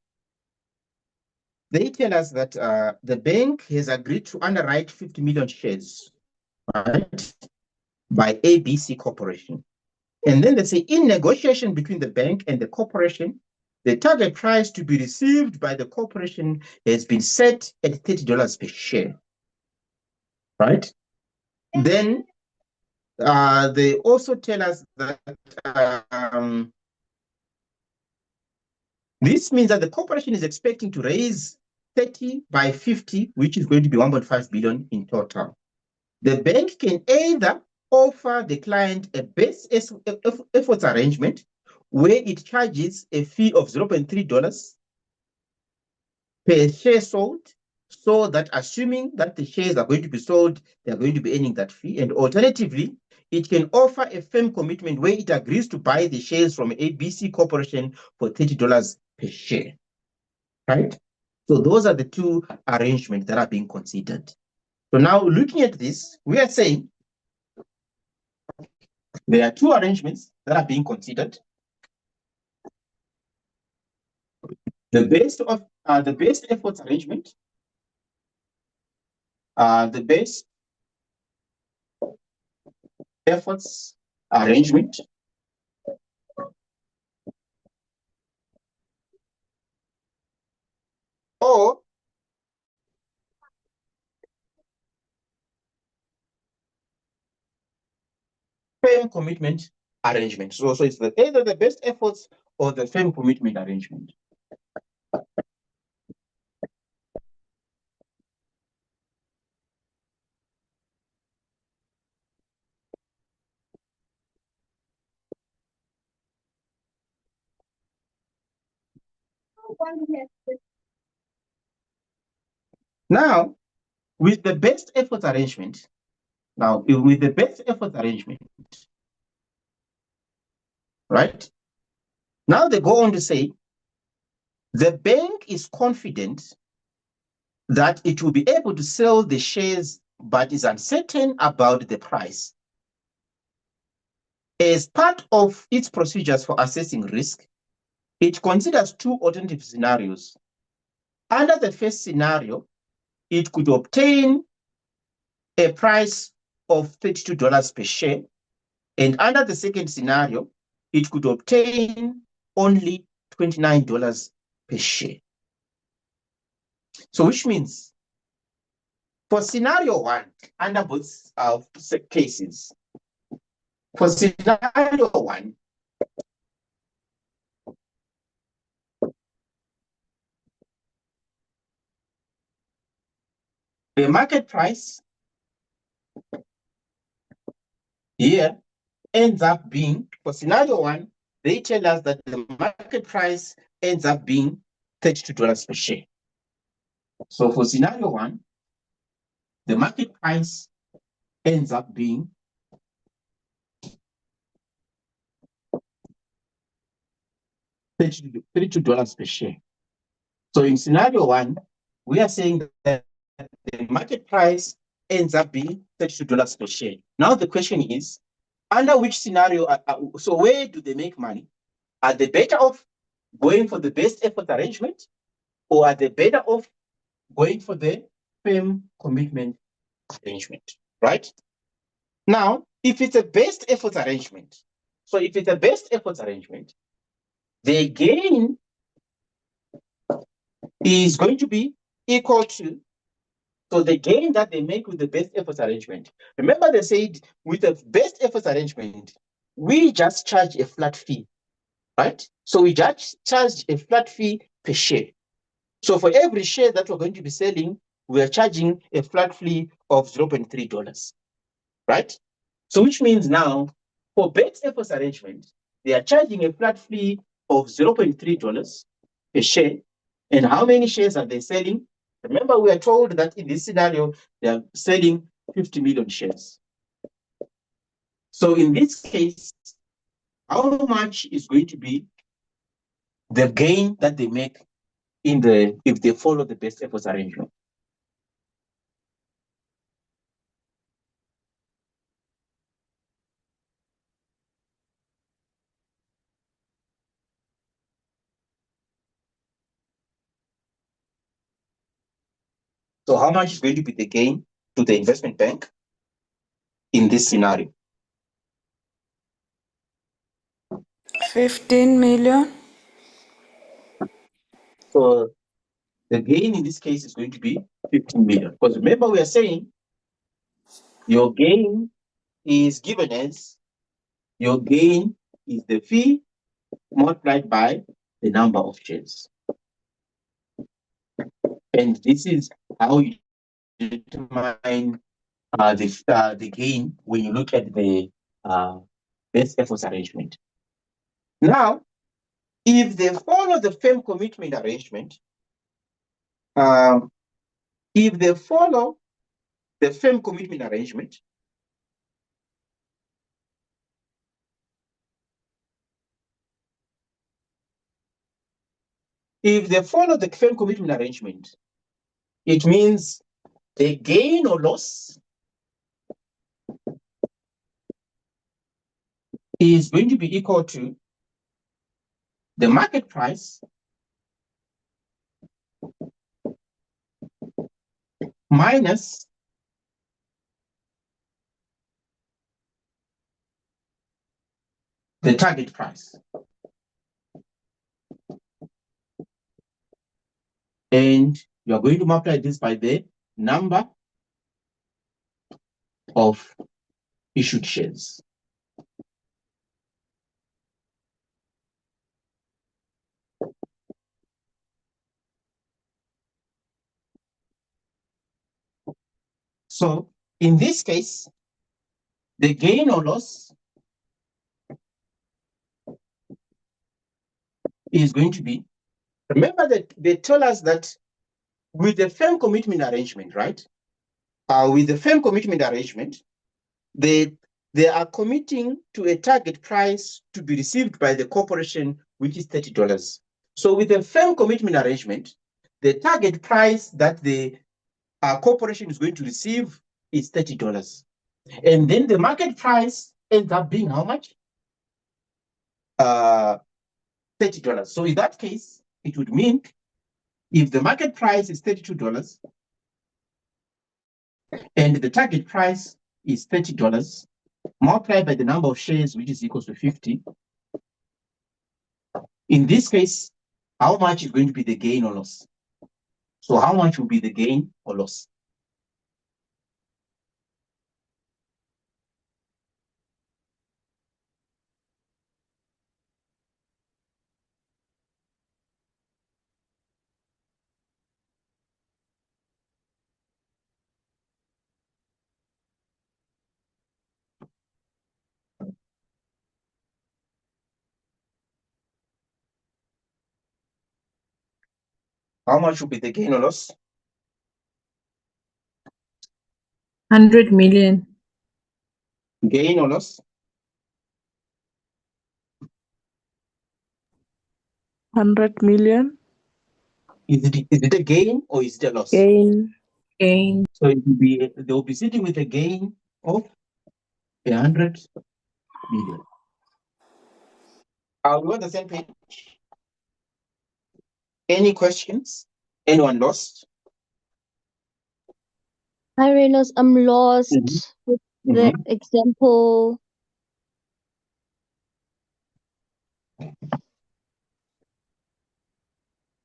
they tell us that the bank has agreed to underwrite 50 million shares, right, by ABC Corporation. And then they say, in negotiation between the bank and the corporation, the target price to be received by the corporation has been set at $30 per share, right? Then they also tell us that this means that the corporation is expecting to raise 30 by 50, which is going to be 1.5 billion in total. The bank can either offer the client a best efforts arrangement where it charges a fee of $0.3 per share sold, so that assuming that the shares are going to be sold, they're going to be earning that fee. And alternatively, it can offer a firm commitment where it agrees to buy the shares from ABC Corporation for $30 per share, right? So those are the two arrangements that are being considered. So now looking at this, we are saying there are two arrangements that are being considered. The best efforts arrangement, the best efforts arrangement, or firm commitment arrangement. So it's either the best efforts or the firm commitment arrangement. Now, with the best efforts arrangement, right? Now they go on to say, the bank is confident that it will be able to sell the shares, but is uncertain about the price. As part of its procedures for assessing risk, it considers two alternative scenarios. Under the first scenario, it could obtain a price of $32 per share, and under the second scenario, it could obtain only $29 per share. So which means for scenario one, under both cases, for scenario one, the market price here ends up being, for scenario one, they tell us that the market price ends up being $32 per share. So for scenario one, the market price ends up being $32 per share. So in scenario one, we are saying that the market price ends up being $32 per share. Now the question is, under which scenario, so where do they make money? Are they better off going for the best effort arrangement, or are they better off going for the firm commitment arrangement, right? Now, if it's a best efforts arrangement, the gain is going to be equal to, so the gain that they make with the best efforts arrangement. Remember they said with the best efforts arrangement, we just charge a flat fee, right? So we just charge a flat fee per share. So for every share that we're going to be selling, we are charging a flat fee of $0.3, right? So which means now, for best efforts arrangement, they are charging a flat fee of $0.3 per share. And how many shares are they selling? Remember, we are told that in this scenario, they are selling 50 million shares. So in this case, how much is going to be the gain that they make if they follow the best efforts arrangement? So how much is going to be the gain to the investment bank in this scenario? 15 million. So the gain in this case is going to be 15 million. Because remember, we are saying your gain is given as your gain is the fee multiplied by the number of shares. And this is how you determine the gain when you look at the best efforts arrangement. Now, if they follow the firm commitment arrangement, if they follow the firm commitment arrangement, it means the gain or loss is going to be equal to the market price minus the target price. And you are going to multiply this by the number of issued shares. So in this case, the gain or loss is going to be, remember that they tell us that with the firm commitment arrangement, right? With the firm commitment arrangement, they are committing to a target price to be received by the corporation, which is $30. So with the firm commitment arrangement, the target price that the corporation is going to receive is $30. And then the market price ends up being how much? $30. So in that case, it would mean if the market price is $32 and the target price is $30 multiplied by the number of shares, which is equal to 50, in this case, how much is going to be the gain or loss? So how much will be the gain or loss? How much will be the gain or loss? 100 million. Gain or loss? 100 million. Is it a gain or is it a loss? Gain. Gain. So they will be sitting with a gain of 100 million. Are we on the same page? Any questions? Anyone lost? Hi, Reynolds. I'm lost with the example.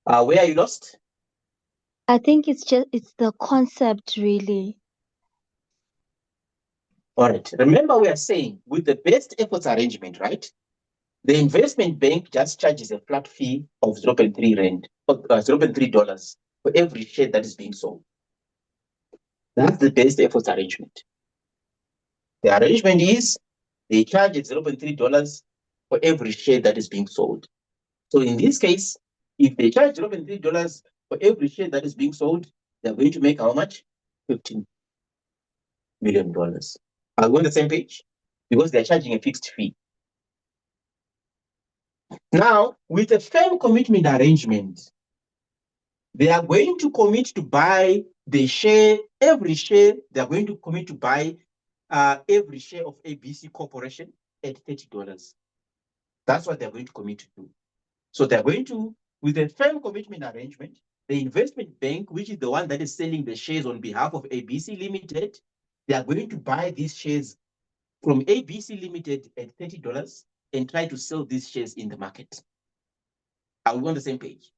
Where are you lost? I think it's the concept, really. All right. Remember, we are saying with the best efforts arrangement, right? The investment bank just charges a flat fee of 0.3 rand, $0.3 for every share that is being sold. That's the best efforts arrangement. The arrangement is they charge at $0.3 for every share that is being sold. So in this case, if they charge $0.3 for every share that is being sold, they're going to make how much? $15 million. Are we on the same page? Because they're charging a fixed fee. Now, with a firm commitment arrangement, they are going to commit to buy the share, every share, they are going to commit to buy every share of ABC Corporation at $30. That's what they're going to commit to do. So they're going to, with a firm commitment arrangement, the investment bank, which is the one that is selling the shares on behalf of ABC Limited, they are going to buy these shares from ABC Limited at $30 and try to sell these shares in the market. Are we on the same page?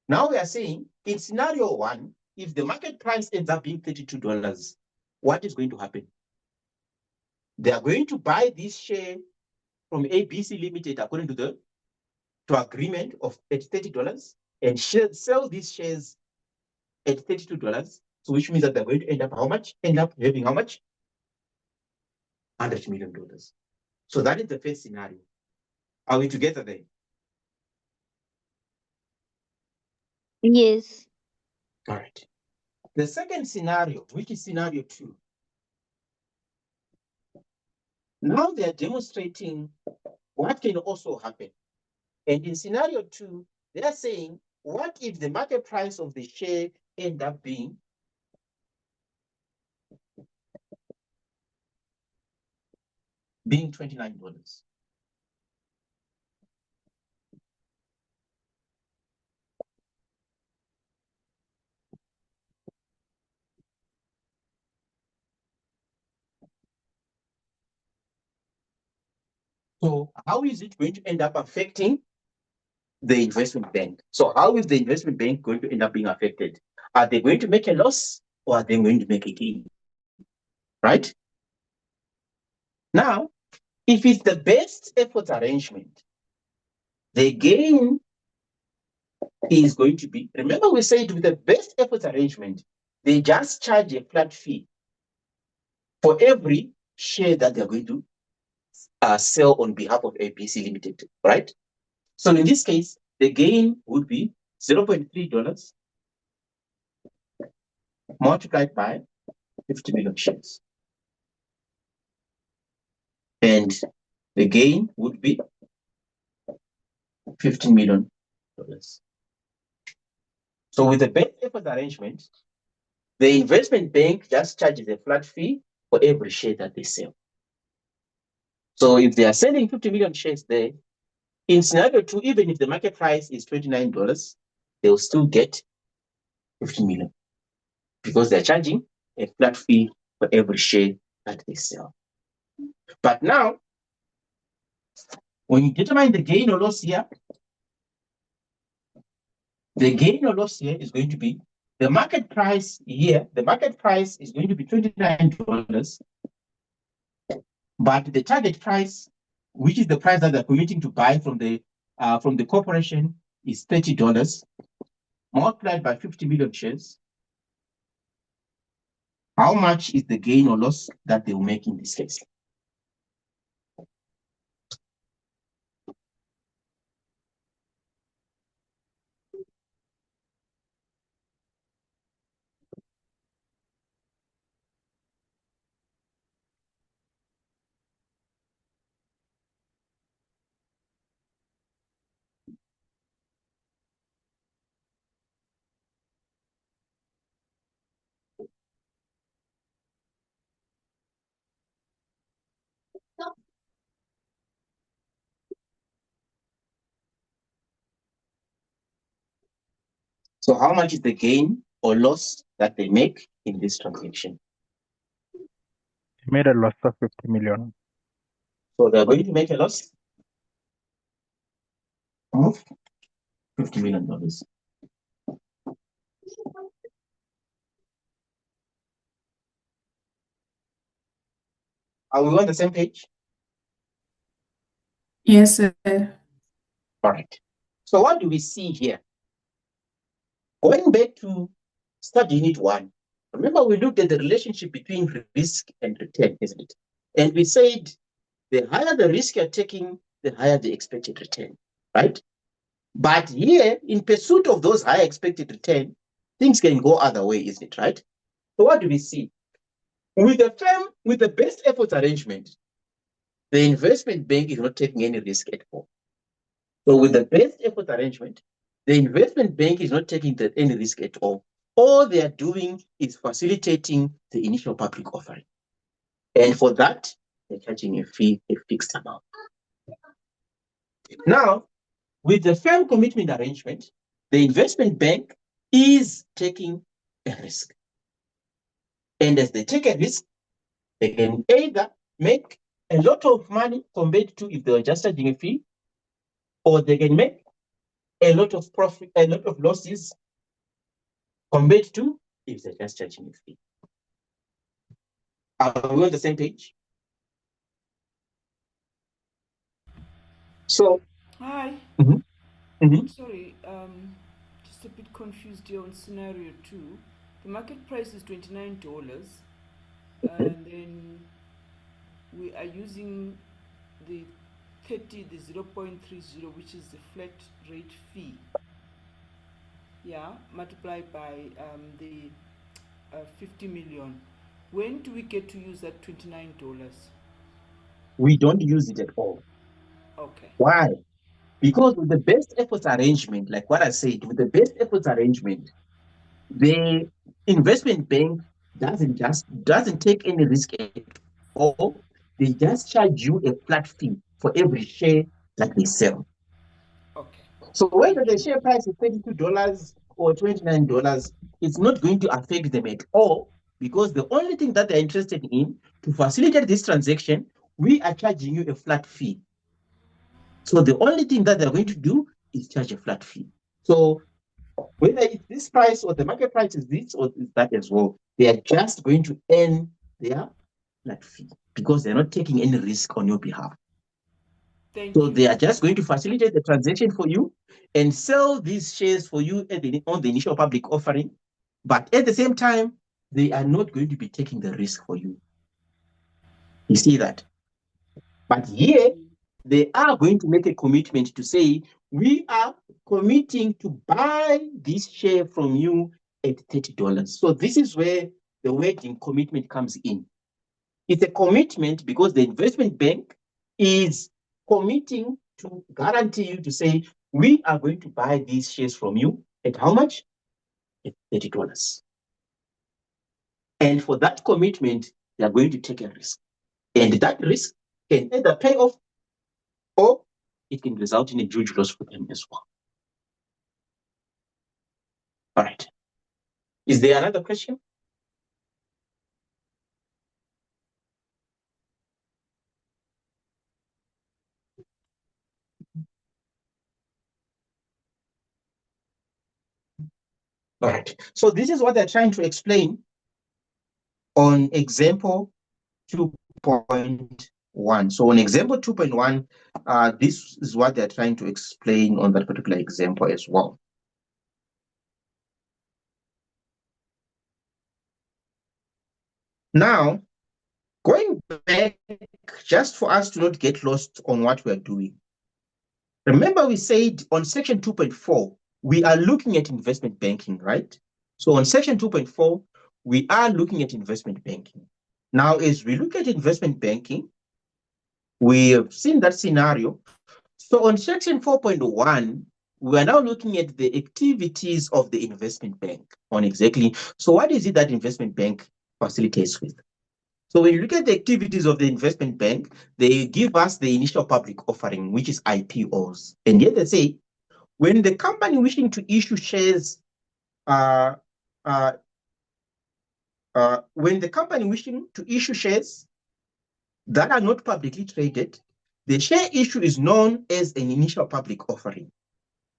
Now we are saying in scenario one, if the market price ends up being $32, what is going to happen? They are going to buy this share from ABC Limited according to the agreement of at $30 and sell these shares at $32. So which means that they're going to end up how much? End up having how much? $100 million. So that is the first scenario. Are we together there? Yes. All right. The second scenario, which is scenario 2. Now they are demonstrating what can also happen. And in scenario 2, they are saying, what if the market price of the share end up being $29? So how is it going to end up affecting the investment bank? So how is the investment bank going to end up being affected? Are they going to make a loss or are they going to make a gain? Right? Now, if it's the best effort arrangement, the gain is going to be, remember we said with the best effort arrangement, they just charge a flat fee for every share that they're going to sell on behalf of ABC Limited, right? So in this case, the gain would be $0.3 multiplied by 50 million shares. And the gain would be $15 million. So with the best effort arrangement, the investment bank just charges a flat fee for every share that they sell. So if they are selling 50 million shares there, in scenario 2, even if the market price is $29, they'll still get 50 million because they're charging a flat fee for every share that they sell. But now, when you determine the gain or loss here, the gain or loss here is going to be the market price here. The market price is going to be $29, but the target price, which is the price that they're committing to buy from the corporation, is $30 multiplied by 50 million shares. How much is the gain or loss that they will make in this case? So how much is the gain or loss that they make in this transaction? They made a loss of 50 million. So they're going to make a loss of $50 million. Are we on the same page? Yes, sir. All right. So what do we see here? Going back to study unit 1, remember we looked at the relationship between risk and return, isn't it? And we said the higher the risk you're taking, the higher the expected return, right? But here, in pursuit of those higher expected return, things can go other way, isn't it, right? So what do we see? With the firm, with the best effort arrangement, the investment bank is not taking any risk at all. So with the best effort arrangement, the investment bank is not taking any risk at all. All they are doing is facilitating the initial public offering. And for that, they're charging a fee, a fixed amount. Now, with the firm commitment arrangement, the investment bank is taking a risk. And as they take a risk, they can either make a lot of money compared to if they were just charging a fee, or they can make a lot of profit, a lot of losses compared to if they're just charging a fee. Are we on the same page? So, hi. Sorry, Just a bit confused here on scenario 2. The market price is $29, and then we are using the 0.30, which is the flat rate fee. Yeah, multiplied by the 50 million. When do we get to use that $29? We don't use it at all. Okay. Why? Because with the best efforts arrangement, like what I said, with the best efforts arrangement, the investment bank doesn't take any risk at all. They just charge you a flat fee for every share that they sell. Okay. So whether the share price is $22 or $29, it's not going to affect them at all, because the only thing that they're interested in, to facilitate this transaction, we are charging you a flat fee. So the only thing that they're going to do is charge a flat fee. So whether it's this price or the market price is this or is that as well, they are just going to earn their flat fee because they're not taking any risk on your behalf. So they are just going to facilitate the transaction for you and sell these shares for you on the initial public offering. But at the same time, they are not going to be taking the risk for you. You see that? But here, they are going to make a commitment to say, we are committing to buy this share from you at $30. So this is where the word in commitment comes in. It's a commitment because the investment bank is committing to guarantee you to say, we are going to buy these shares from you at how much? At $30. And for that commitment, they are going to take a risk. And that risk can either pay off or it can result in a huge loss for them as well. All right. Is there another question? All right. So this is what they're trying to explain on example 2.1. So on example 2.1, this is what they're trying to explain on that particular example as well. Now, going back, just for us to not get lost on what we're doing. Remember we said on section 2.4, we are looking at investment banking, right? So on section 2.4, we are looking at investment banking. Now, as we look at investment banking, we have seen that scenario. So on section 4.1, we are now looking at the activities of the investment bank on exactly. So what is it that investment bank facilitates with? So when you look at the activities of the investment bank, they give us the initial public offering, which is IPOs. And yet they say, when the company wishing to issue shares, when the company wishing to issue shares that are not publicly traded, the share issue is known as an initial public offering.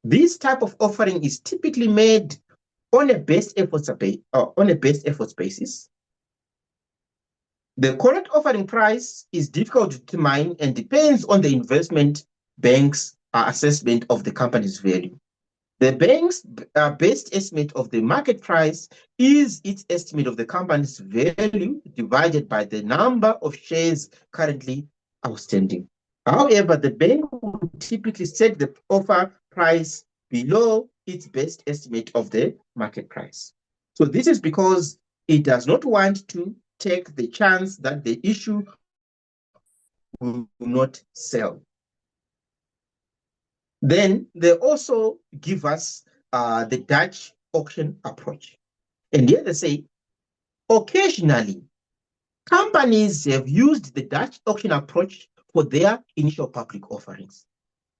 This type of offering is typically made on a best efforts basis. The correct offering price is difficult to determine and depends on the investment bank's assessment of the company's value. The bank's best estimate of the market price is its estimate of the company's value divided by the number of shares currently outstanding. However, the bank will typically set the offer price below its best estimate of the market price. So this is because it does not want to take the chance that the issue will not sell. Then they also give us the Dutch auction approach. And here they say, occasionally, companies have used the Dutch auction approach for their initial public offerings.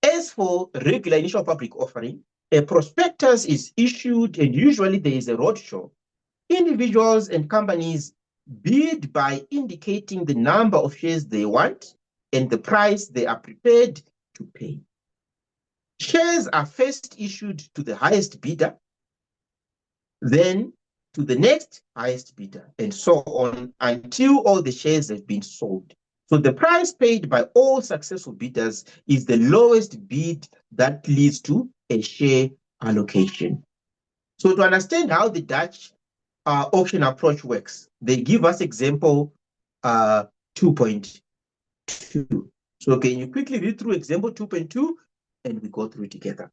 As for regular initial public offering, a prospectus is issued and usually there is a roadshow, individuals and companies bid by indicating the number of shares they want and the price they are prepared to pay. Shares are first issued to the highest bidder, then to the next highest bidder, and so on until all the shares have been sold. So the price paid by all successful bidders is the lowest bid that leads to a share allocation. So to understand how the Dutch auction approach works, they give us example 2.2. So can you quickly read through example 2.2 and we go through it together.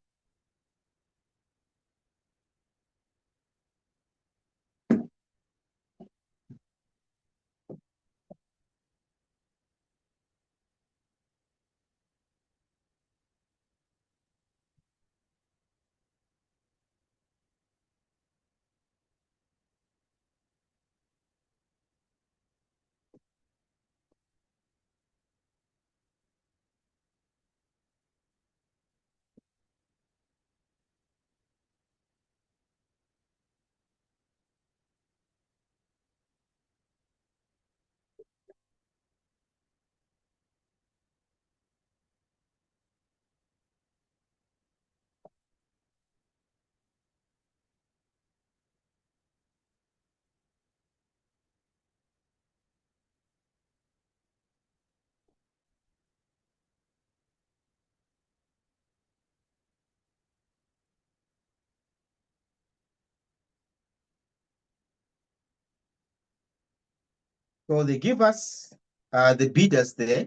So they give us the bidders there.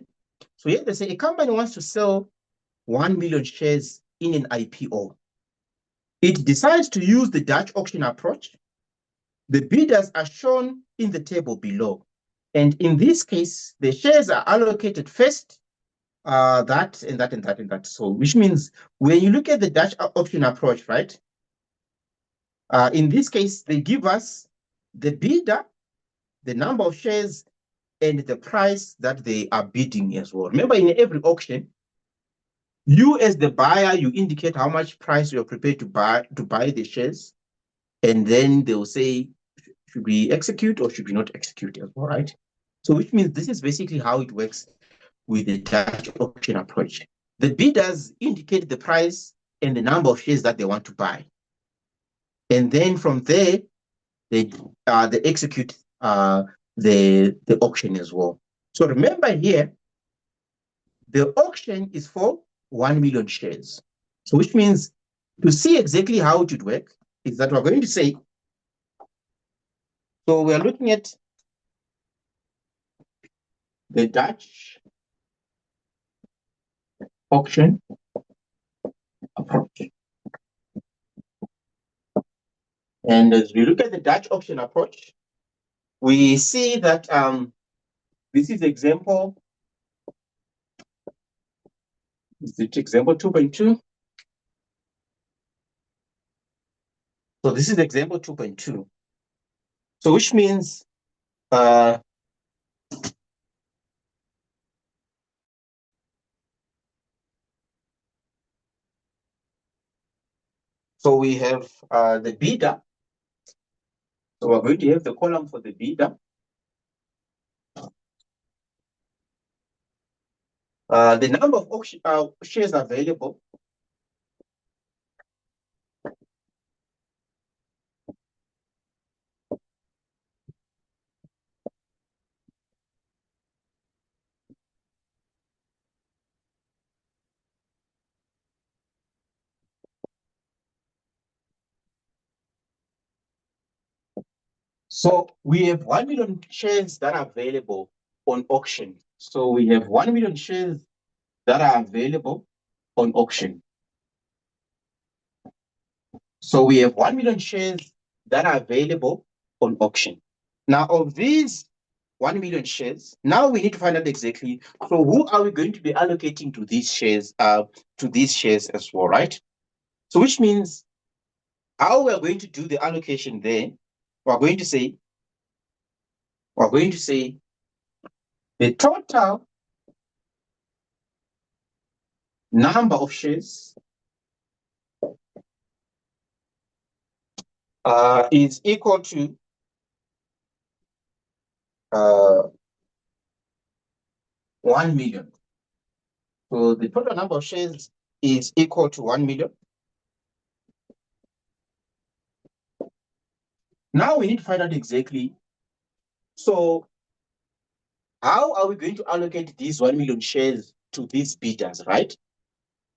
So here they say a company wants to sell 1 million shares in an IPO. It decides to use the Dutch auction approach. The bidders are shown in the table below. And in this case, the shares are allocated first, that and that and that and that. So which means when you look at the Dutch auction approach, right? In this case, they give us the bidder, the number of shares, and the price that they are bidding as well. Remember, in every auction, you as the buyer, you indicate how much price you're prepared to buy the shares, and then they'll say, should we execute or should we not execute as well, right? So which means this is basically how it works with the Dutch auction approach. The bidders indicate the price and the number of shares that they want to buy. And then from there, they execute the auction as well. So remember here, the auction is for 1 million shares. So which means to see exactly how it would work is that we're going to say, so we're looking at the Dutch auction approach. And as we look at the Dutch auction approach, we see that this is example. Is it example 2.2? So this is example 2.2. So which means so we have the bidder. So we're going to have the column for the bidder. The number of auction, shares available. So we have 1 million shares that are available on auction. So we have 1 million shares that are available on auction. So we have 1 million shares that are available on auction. Now of these 1 million shares, now we need to find out exactly, so who are we going to be allocating to these shares, as well, right? So which means how we are going to do the allocation there, we're going to say the total number of shares is equal to 1 million. So the total number of shares is equal to 1 million. Now we need to find out exactly. So how are we going to allocate these 1 million shares to these bidders, right?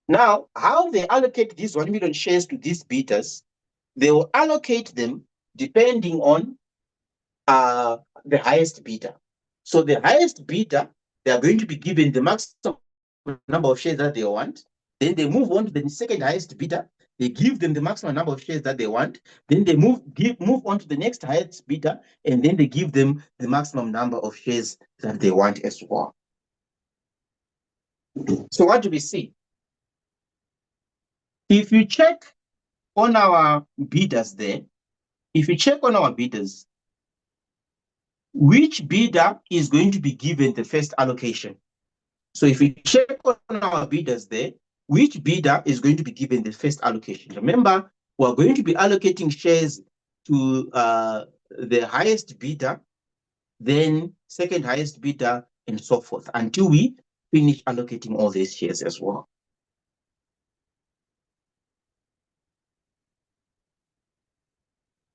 Now, how they allocate these 1 million shares to these bidders, they will allocate them depending on the highest bidder. So the highest bidder, they are going to be given the maximum number of shares that they want. Then they move on to the second highest bidder. They give them the maximum number of shares that they want. Then they move on to the next highest bidder, and then they give them the maximum number of shares that they want as well. So what do we see? If you check on our bidders there, if you check on our bidders, which bidder is going to be given the first allocation? So if we check on our bidders there, which bidder is going to be given the first allocation? Remember, we're going to be allocating shares to the highest bidder, then second highest bidder, and so forth, until we finish allocating all these shares as well.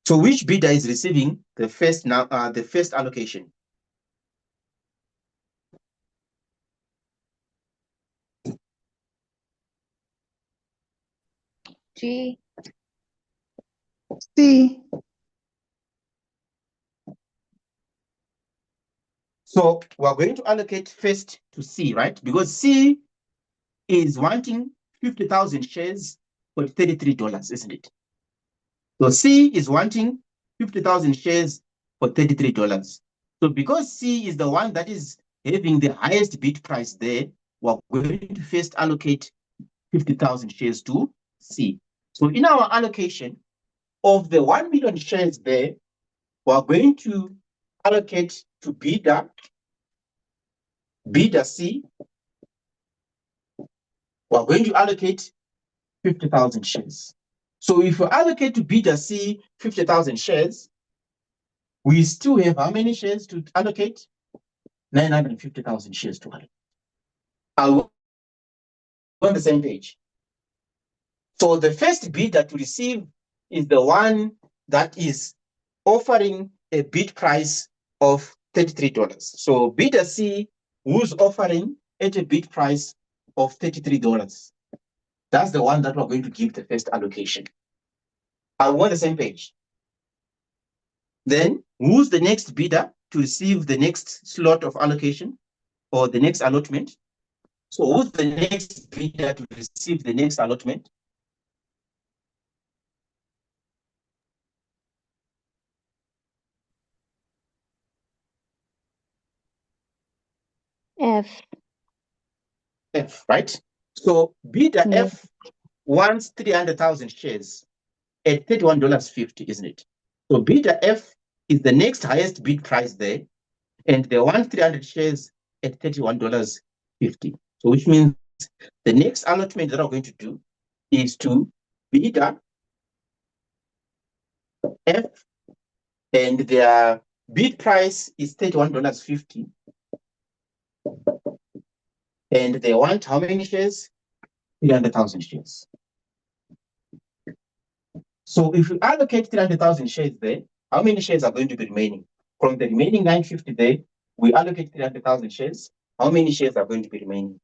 So which bidder is receiving the first allocation? G. C. So we're going to allocate first to C, right? Because C is wanting 50,000 shares for $33, isn't it? So C is wanting 50,000 shares for $33. So because C is the one that is having the highest bid price there, we're going to first allocate 50,000 shares to C. So in our allocation of the 1 million shares there, we're going to allocate to bidder C. We're going to allocate 50,000 shares. So if we allocate to bidder C 50,000 shares, we still have how many shares to allocate? 950,000 shares to allocate. Are we on the same page? So the first bidder to receive is the one that is offering a bid price of $33. So bidder C, who's offering at a bid price of $33. That's the one that we're going to give the first allocation. Are we on the same page? Then who's the next bidder to receive the next slot of allocation or the next allotment? So who's the next bidder to receive the next allotment? F. F, right? So bidder F wants 300,000 shares at $31.50, isn't it? So bidder F is the next highest bid price there, and they want 300 shares at $31.50. So which means the next allotment that I'm going to do is to bidder F, and their bid price is $31.50. And they want how many shares? 300,000 shares. So if we allocate 300,000 shares there, how many shares are going to be remaining? From the remaining 950 there, we allocate 300,000 shares. How many shares are going to be remaining?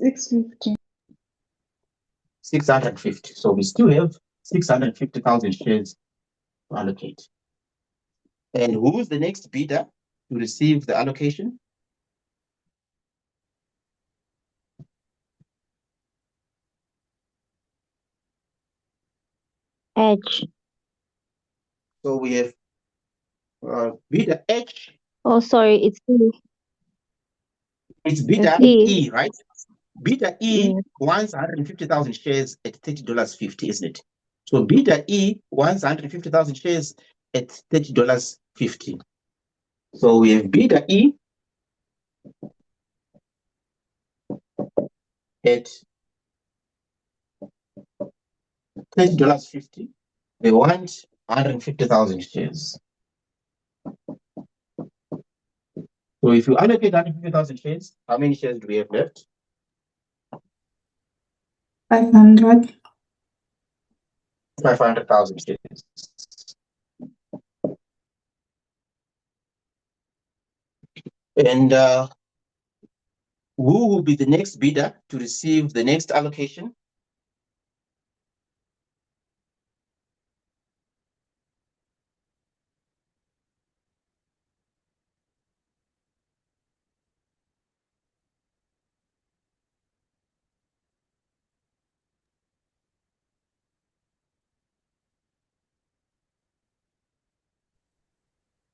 $650. 650. So we still have 650,000 shares to allocate. And who's the next bidder to receive the allocation? H. So we have bidder H. Oh, sorry, it's E. It's bidder E. E, right? Beta E wants 150,000 shares at $30.50, isn't it? So Beta E wants 150,000 shares at $30.50. So we have Beta E at $30.50. They want 150,000 shares. So if you allocate 150,000 shares, how many shares do we have left? 500. 500,000 shares. And who will be the next bidder to receive the next allocation?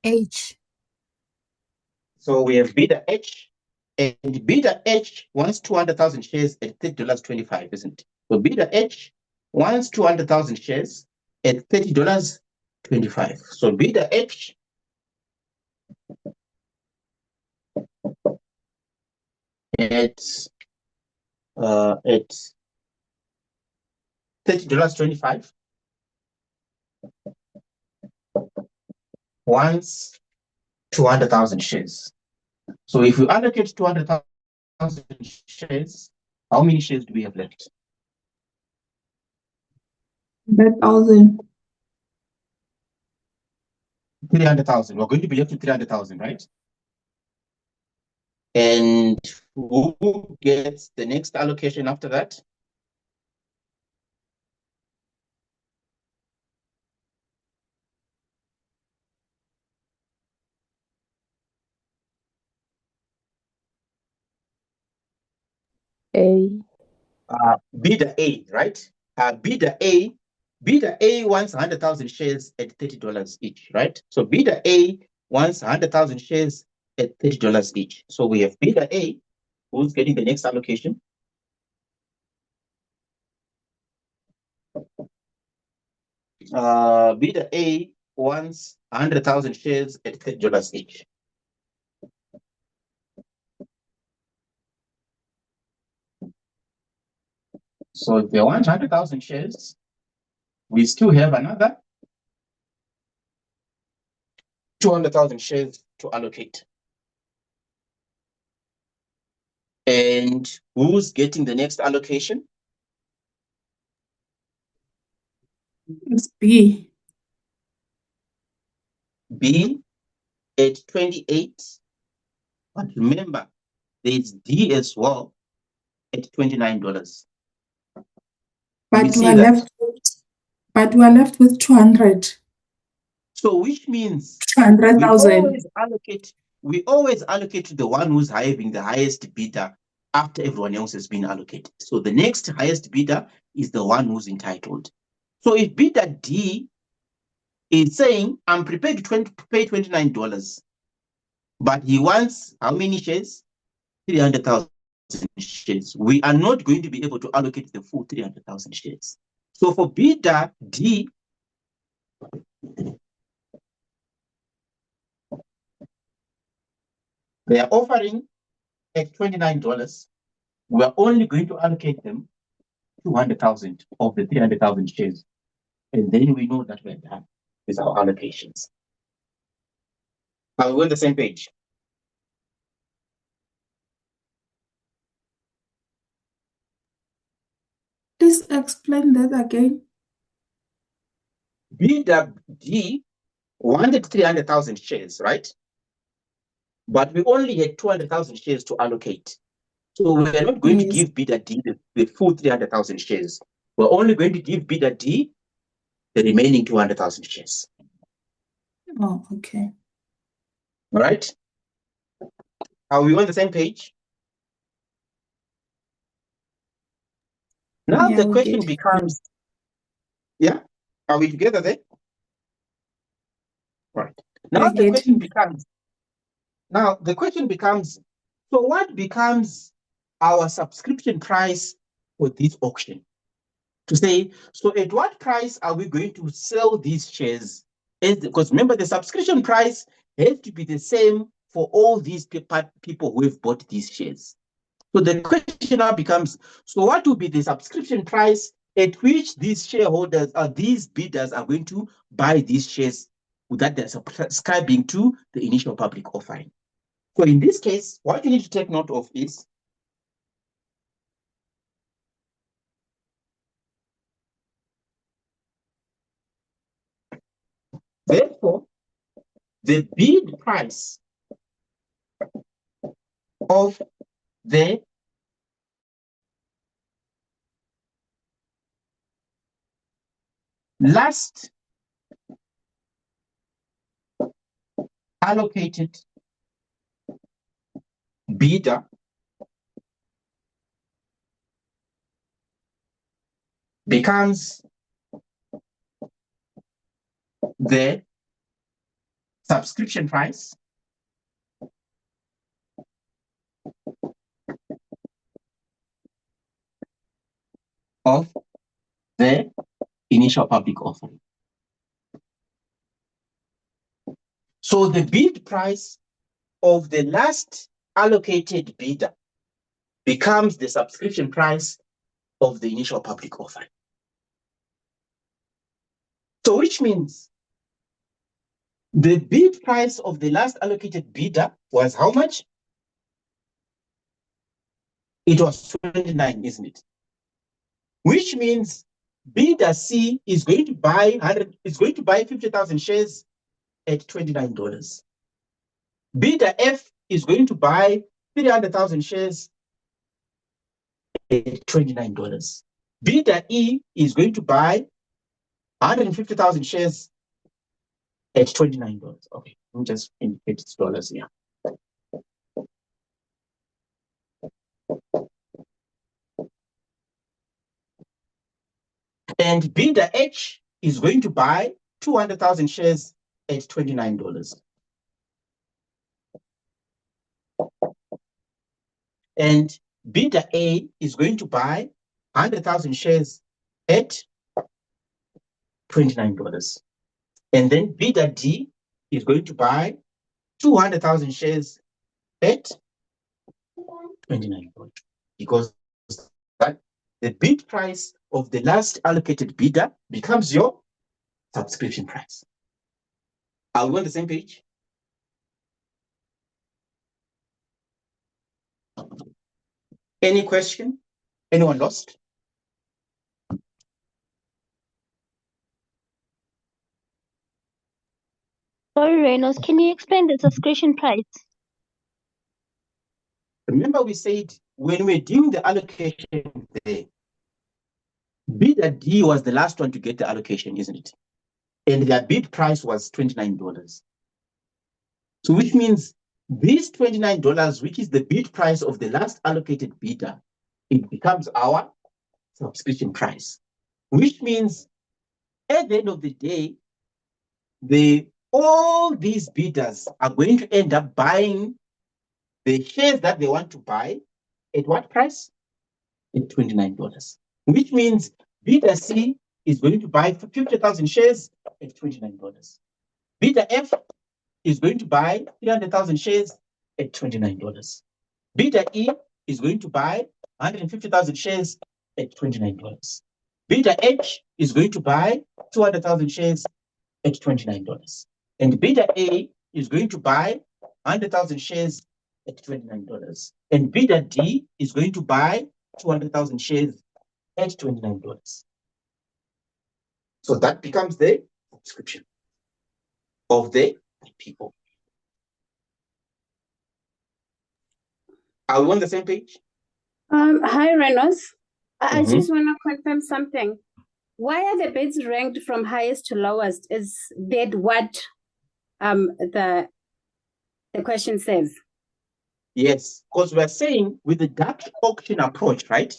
H. So we have bidder H, and bidder H wants 200,000 shares at $30.25, isn't it? So bidder H wants 200,000 shares at $30.25. So bidder H at $30.25 wants 200,000 shares. So if we allocate 200,000 shares, how many shares do we have left? 100,000. 300,000. We're going to be left with 300,000, right? And who gets the next allocation after that? A. Bidder A, right? Bidder A wants 100,000 shares at $30 each, right? So bidder A wants 100,000 shares at $30 each. So we have bidder A, who's getting the next allocation. Bidder A wants 100,000 shares at $30 each. So if they want 100,000 shares, we still have another 200,000 shares to allocate. And who's getting the next allocation? It's B. B at 28. But remember, there's D as well at $29. But we are left with 200. So which means 200,000. we always allocate to the one who's having the highest bidder after everyone else has been allocated. So the next highest bidder is the one who's entitled. So if bidder D is saying, I'm prepared to pay $29, but he wants how many shares? 300,000 shares. We are not going to be able to allocate the full 300,000 shares. So for bidder D, they are offering at $29. We're only going to allocate them 200,000 of the 300,000 shares. And then we know that we're done with our allocations. Are we on the same page? Please explain that again. Bidder D wanted 300,000 shares, right? But we only had 200,000 shares to allocate. So we're not going to give bidder D the full 300,000 shares. We're only going to give bidder D the remaining 200,000 shares. Oh, okay. All right. Are we on the same page? Now the question becomes, yeah, are we together there? Right. Now the question becomes, so what becomes our subscription price for this auction. To say, so at what price are we going to sell these shares? Because remember, the subscription price has to be the same for all these people who have bought these shares. So the question now becomes, so what will be the subscription price at which these shareholders or these bidders are going to buy these shares that they're subscribing to the initial public offering? So in this case, what you need to take note of is therefore, the bid price of the last allocated bidder becomes the subscription price of the initial public offering. So the bid price of the last allocated bidder becomes the subscription price of the initial public offering. So which means the bid price of the last allocated bidder was how much? It was 29, isn't it? Which means bidder C is going to buy 50,000 shares at $29. Bidder F is going to buy 300,000 shares at $29. Bidder E is going to buy 150,000 shares at $29. Okay, let me just indicate it's dollars here. And bidder H is going to buy 200,000 shares at $29. And bidder A is going to buy 100,000 shares at $29. And then bidder D is going to buy 200,000 shares at $29. Because that the bid price of the last allocated bidder becomes your subscription price. Are we on the same page? Any question? Anyone lost? Sorry, Reynolds, can you explain the subscription price? Remember we said when we're doing the allocation there, bidder D was the last one to get the allocation, isn't it? And their bid price was $29. So which means this $29, which is the bid price of the last allocated bidder, it becomes our subscription price. Which means at the end of the day, all these bidders are going to end up buying the shares that they want to buy at what price? At $29. Which means bidder C is going to buy 50,000 shares at $29. Bidder F is going to buy 300,000 shares at $29. Bidder E is going to buy 150,000 shares at $29. Bidder H is going to buy 200,000 shares at $29. And bidder A is going to buy 100,000 shares at $29. And bidder D is going to buy 200,000 shares at $29. So that becomes the subscription of the people. Are we on the same page? Hi, Reynolds. I just want to confirm something. Why are the bids ranked from highest to lowest? Is that what the question says? Yes, because we're saying with the Dutch auction approach, right?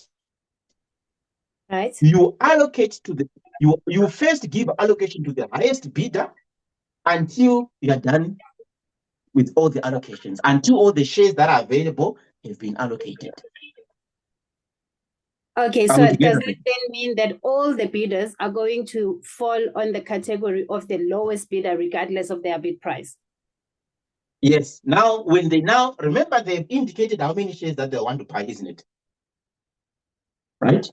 Right. You allocate to the you first give allocation to the highest bidder until you are done with all the allocations, until all the shares that are available have been allocated. Okay, so does that then mean that all the bidders are going to fall on the category of the lowest bidder regardless of their bid price? Yes. Now, when they remember, they've indicated how many shares that they want to buy, isn't it? Right?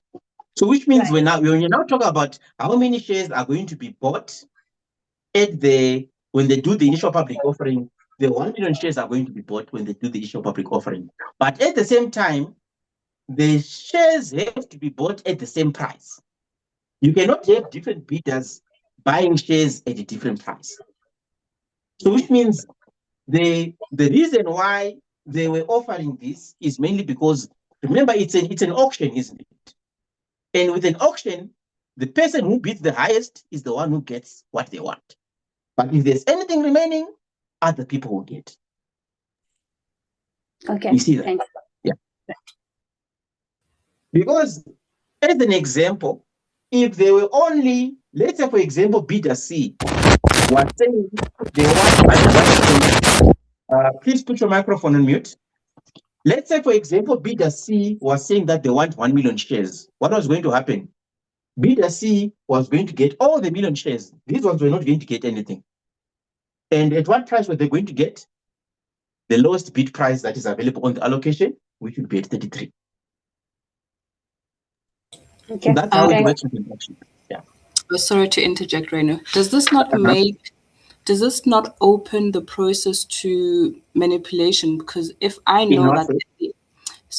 So which means when you now talk about how many shares are going to be bought when they do the initial public offering, the 1 million shares are going to be bought when they do the initial public offering. But at the same time, the shares have to be bought at the same price. You cannot have different bidders buying shares at a different price. So which means the reason why they were offering this is mainly because, remember, it's an auction, isn't it? And with an auction, the person who bids the highest is the one who gets what they want. But if there's anything remaining, other people will get. Okay. You see that? Thanks. Yeah. Because, as an example, if they were only, let's say, for example, bidder C was saying they want, please put your microphone on mute. Let's say, for example, bidder C was saying that they want 1 million shares. What was going to happen? Bidder C was going to get all the million shares. These ones were not going to get anything. And at what price were they going to get? The lowest bid price that is available on the allocation, which would be at 33. Okay. So that's how it works with the auction. Yeah. Sorry to interject, Reno. Does this not open the process to manipulation? Because if I know that,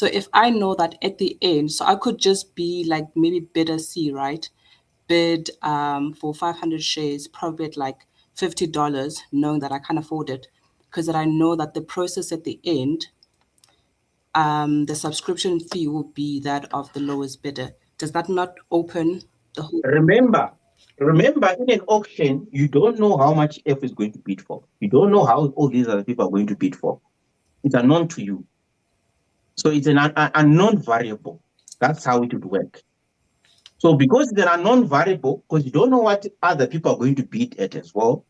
if I know that at the end, so I could just be like maybe bidder C, right? Bid for 500 shares, probably at like $50, knowing that I can't afford it, because I know that the process at the end, the subscription fee will be that of the lowest bidder. Does that not open the whole? Remember, in an auction, you don't know how much F is going to bid for. You don't know how all these other people are going to bid for. It's unknown to you. So it's an unknown variable. That's how it would work. So because it's an unknown variable, because you don't know what other people are going to bid at as well,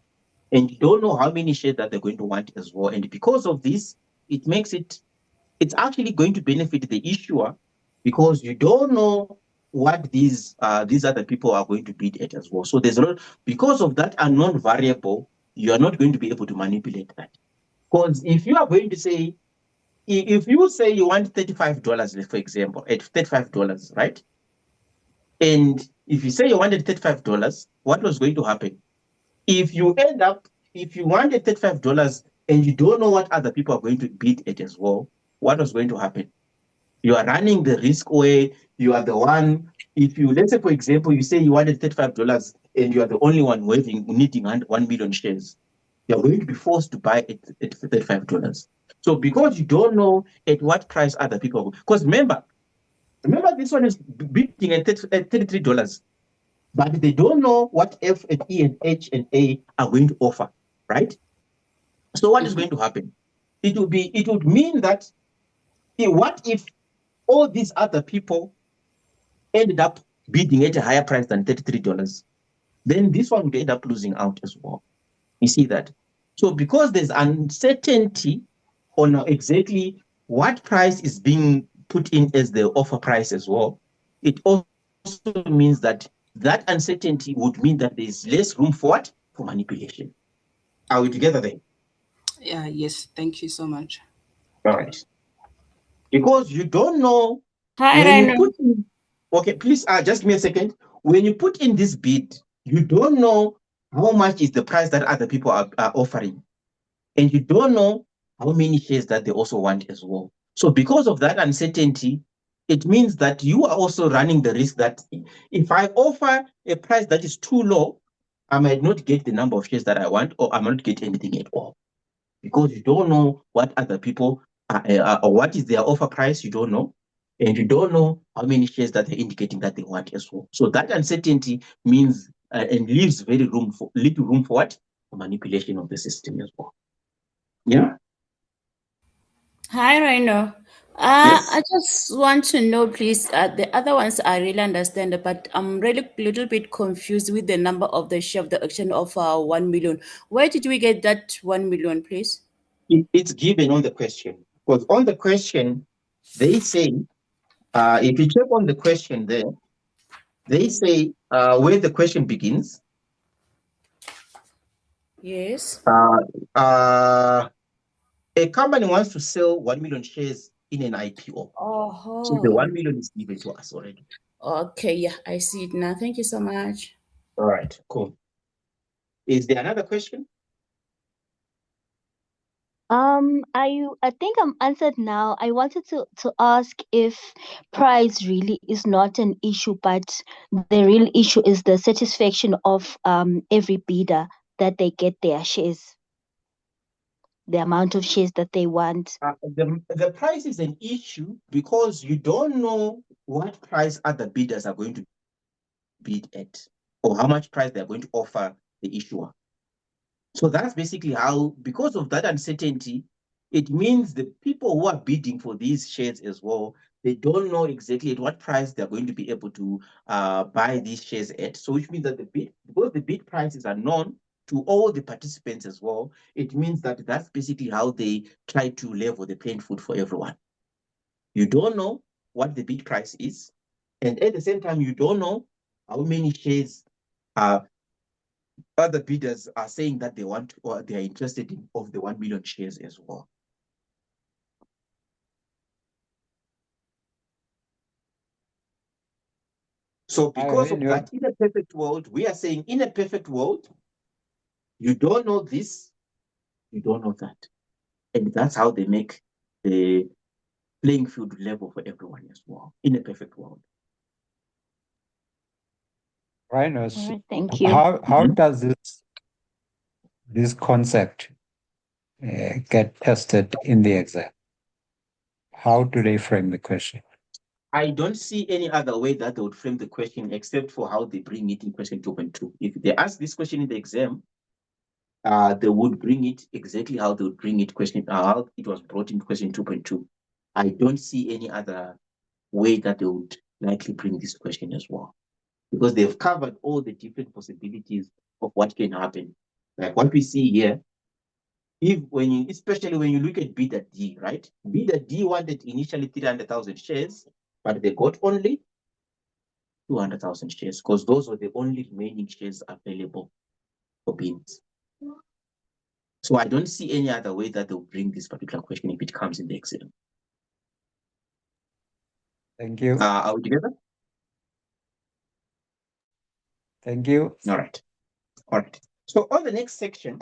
and you don't know how many shares that they're going to want as well. And because of this, it makes it's actually going to benefit the issuer, because you don't know what these other people are going to bid at as well. So there's a lot, because of that unknown variable, you are not going to be able to manipulate that. Because if you are going to say, if you say you want $35, for example, at $35, right? And if you say you wanted $35, what was going to happen? If you wanted $35 and you don't know what other people are going to bid at as well, what was going to happen? You are running the risk where you are the one. If you, let's say, for example, you say you wanted $35 and you are the only one needing 1 million shares, you're going to be forced to buy at $35. So because you don't know at what price other people, because remember, this one is bidding at $33, but they don't know what F and E and H and A are going to offer, right? So what is going to happen? It would mean that, what if all these other people ended up bidding at a higher price than $33? Then this one would end up losing out as well. You see that? So because there's uncertainty on exactly what price is being put in as the offer price as well, it also means that uncertainty would mean that there's less room for what? For manipulation. Are we together there? Yeah, yes. Thank you so much. All right. Because you don't know okay, please just give me a second. When you put in this bid, you don't know how much is the price that other people are offering. And you don't know how many shares that they also want as well. So because of that uncertainty, it means that you are also running the risk that if I offer a price that is too low, I might not get the number of shares that I want, or I might not get anything at all. Because you don't know what other people or what is their offer price, you don't know. And you don't know how many shares that they're indicating that they want as well. So that uncertainty means and leaves little room for what? For manipulation of the system as well. Yeah. Hi, Rhino. Yes. I just want to know, please. The other ones I really understand, but I'm really a little bit confused with the number of the share of the auction of 1 million. Where did we get that 1 million, please? It's given on the question. Because on the question, they say If you check on the question there, they say where the question begins. Yes. A company wants to sell 1 million shares in an IPO. So the 1 million is given to us already. Okay, yeah, I see it now. Thank you so much. All right, cool. Is there another question? I think I'm answered now. I wanted to ask if price really is not an issue, but the real issue is the satisfaction of every bidder that they get their shares, the amount of shares that they want. The price is an issue because you don't know what price other bidders are going to bid at or how much price they're going to offer the issuer. So that's basically how, because of that uncertainty, it means the people who are bidding for these shares as well, they don't know exactly at what price they're going to be able to buy these shares at. So which means that because the bid prices are known to all the participants as well, it means that that's basically how they try to level the playing field for everyone. You don't know what the bid price is, and at the same time, you don't know how many shares other bidders are saying that they want or they are interested in of the 1 million shares as well. So because of that, in a perfect world, we are saying in a perfect world, you don't know this, you don't know that. And that's how they make the playing field level for everyone as well, in a perfect world. All right, thank you. How does this concept get tested in the exam? How do they frame the question? I don't see any other way that they would frame the question except for how they bring it in question 2.2. If they ask this question in the exam, they would bring it exactly how they would bring it how it was brought in question 2.2. I don't see any other way that they would likely bring this question as well, because they've covered all the different possibilities of what can happen. Like what we see here, especially when you look at bidder D, right? Bidder D wanted initially 300,000 shares, but they got only 200,000 shares because those were the only remaining shares available for bids. So I don't see any other way that they'll bring this particular question if it comes in the exam. Thank you. Are we together? Thank you. All right. All right. So on the next section,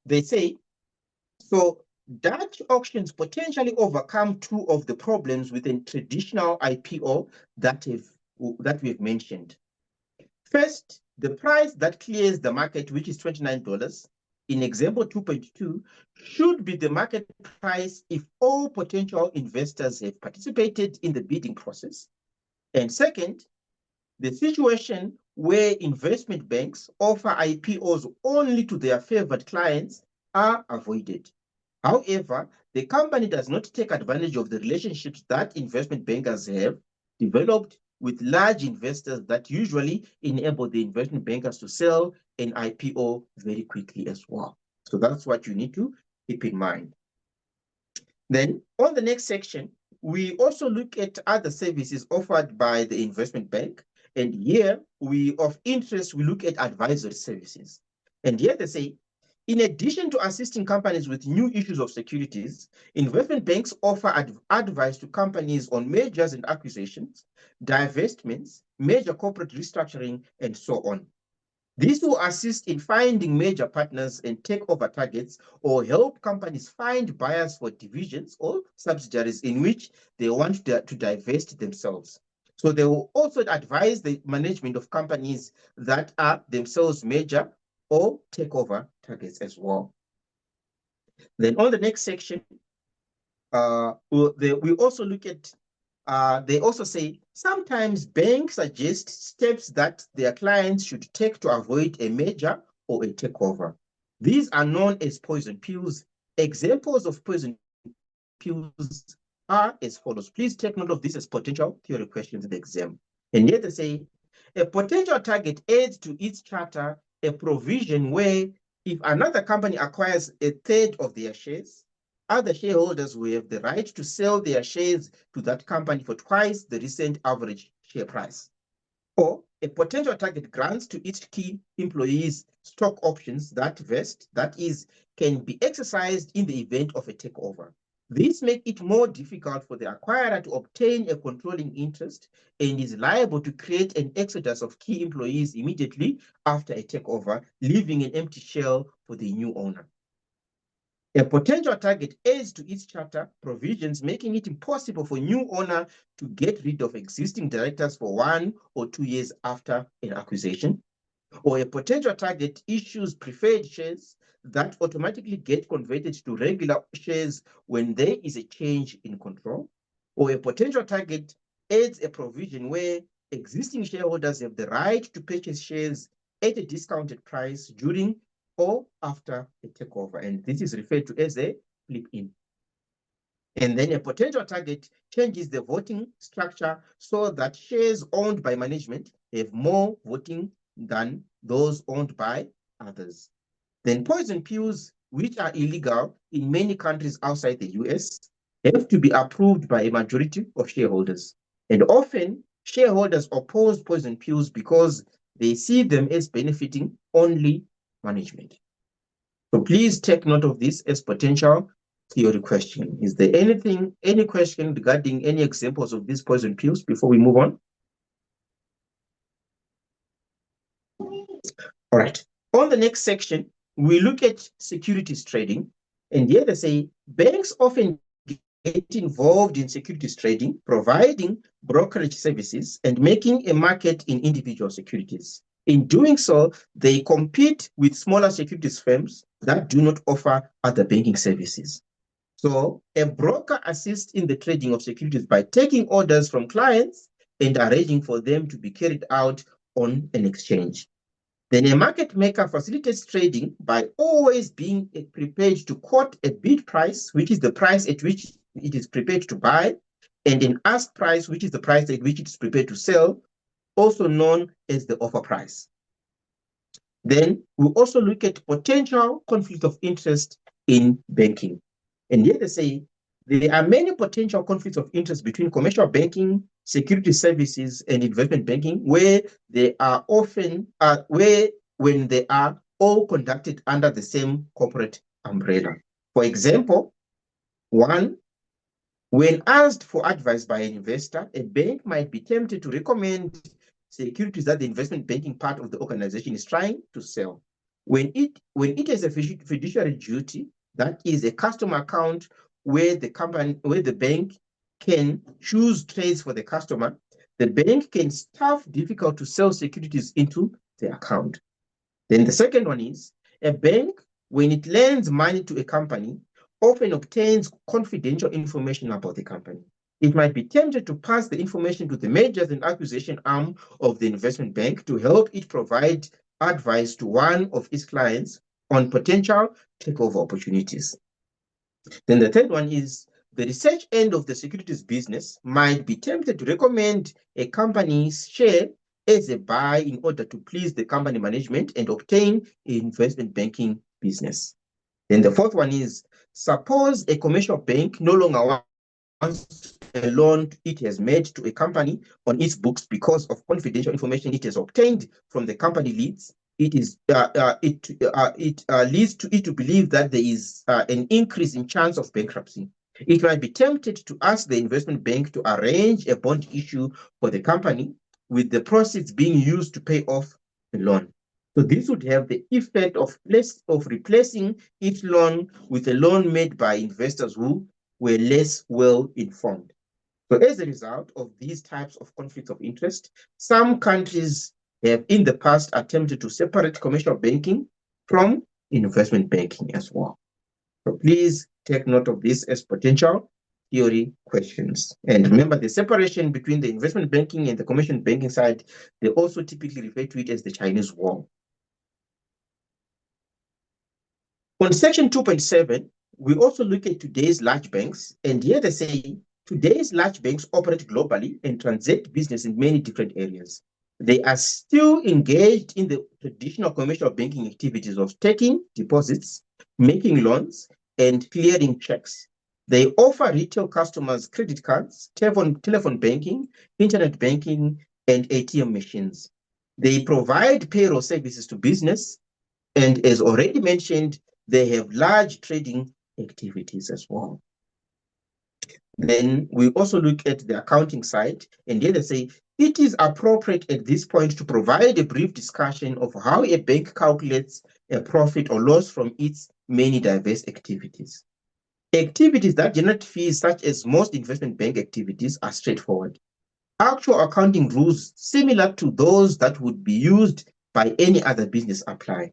they say, so Dutch auctions potentially overcome two of the problems with a traditional IPO that we've mentioned. First, the price that clears the market, which is $29, in example 2.2, should be the market price if all potential investors have participated in the bidding process. And second, the situation where investment banks offer IPOs only to their favored clients are avoided. However, the company does not take advantage of the relationships that investment bankers have developed with large investors that usually enable the investment bankers to sell an IPO very quickly as well. So that's what you need to keep in mind. Then on the next section, we also look at other services offered by the investment bank. And here, of interest, we look at advisory services. And here they say, in addition to assisting companies with new issues of securities, investment banks offer advice to companies on mergers and acquisitions, divestments, major corporate restructuring, and so on. This will assist in finding major partners and takeover targets, or help companies find buyers for divisions or subsidiaries in which they want to divest themselves. So they will also advise the management of companies that are themselves major or takeover targets as well. Then on the next section, we also look at, they also say, sometimes banks suggest steps that their clients should take to avoid a merger or a takeover. These are known as poison pills. Examples of poison pills are as follows. Please take note of this as potential theory questions in the exam. And yet they say, a potential target adds to its charter a provision where if another company acquires a third of their shares, other shareholders will have the right to sell their shares to that company for twice the recent average share price. Or a potential target grants to its key employees stock options that vest, that is, can be exercised in the event of a takeover. This makes it more difficult for the acquirer to obtain a controlling interest and is liable to create an exodus of key employees immediately after a takeover, leaving an empty shell for the new owner. A potential target adds to its charter provisions, making it impossible for new owner to get rid of existing directors for 1 or 2 years after an acquisition. Or a potential target issues preferred shares that automatically get converted to regular shares when there is a change in control. Or a potential target adds a provision where existing shareholders have the right to purchase shares at a discounted price during or after a takeover, and this is referred to as a flip-in. And then a potential target changes the voting structure so that shares owned by management have more voting than those owned by others. Then poison pills, which are illegal in many countries outside the US, have to be approved by a majority of shareholders. And often, shareholders oppose poison pills because they see them as benefiting only management. So please take note of this as potential theory question. Is there any question regarding any examples of these poison pills before we move on? All right. On the next section, we look at securities trading. And here they say banks often get involved in securities trading, providing brokerage services and making a market in individual securities. In doing so, they compete with smaller securities firms that do not offer other banking services. So a broker assists in the trading of securities by taking orders from clients and arranging for them to be carried out on an exchange. Then a market maker facilitates trading by always being prepared to quote a bid price, which is the price at which it is prepared to buy, and an ask price, which is the price at which it is prepared to sell, also known as the offer price. Then we also look at potential conflict of interest in banking. And here they say there are many potential conflicts of interest between commercial banking, security services, and investment banking, where they are often when they are all conducted under the same corporate umbrella. For example, one, when asked for advice by an investor, a bank might be tempted to recommend securities that the investment banking part of the organization is trying to sell. When it has a fiduciary duty, that is a customer account where the bank can choose trades for the customer, the bank can staff difficult to sell securities into the account. Then the second one is a bank, when it lends money to a company, often obtains confidential information about the company. It might be tempted to pass the information to the mergers and acquisition arm of the investment bank to help it provide advice to one of its clients on potential takeover opportunities. Then the third one is the research end of the securities business might be tempted to recommend a company's share as a buy in order to please the company management and obtain investment banking business. Then the fourth one is, suppose a commercial bank no longer wants a loan it has made to a company on its books because of confidential information it has obtained from the company leads. It leads to it to believe that there is an increase in chance of bankruptcy. It might be tempted to ask the investment bank to arrange a bond issue for the company, with the proceeds being used to pay off the loan. So this would have the effect of replacing its loan with a loan made by investors who were less well informed. So as a result of these types of conflicts of interest, some countries have in the past attempted to separate commercial banking from investment banking as well. So please take note of this as potential theory questions. And remember the separation between the investment banking and the commercial banking side, they also typically refer to it as the Chinese wall. On section 2.7, we also look at today's large banks, and here they say today's large banks operate globally and transact business in many different areas. They are still engaged in the traditional commercial banking activities of taking deposits, making loans, and clearing checks. They offer retail customers credit cards, telephone banking, internet banking, and ATM machines. They provide payroll services to business, and as already mentioned, they have large trading activities as well. Then we also look at the accounting side, and here they say, it is appropriate at this point to provide a brief discussion of how a bank calculates a profit or loss from its many diverse activities. Activities that generate fees, such as most investment bank activities, are straightforward. Actual accounting rules similar to those that would be used by any other business apply.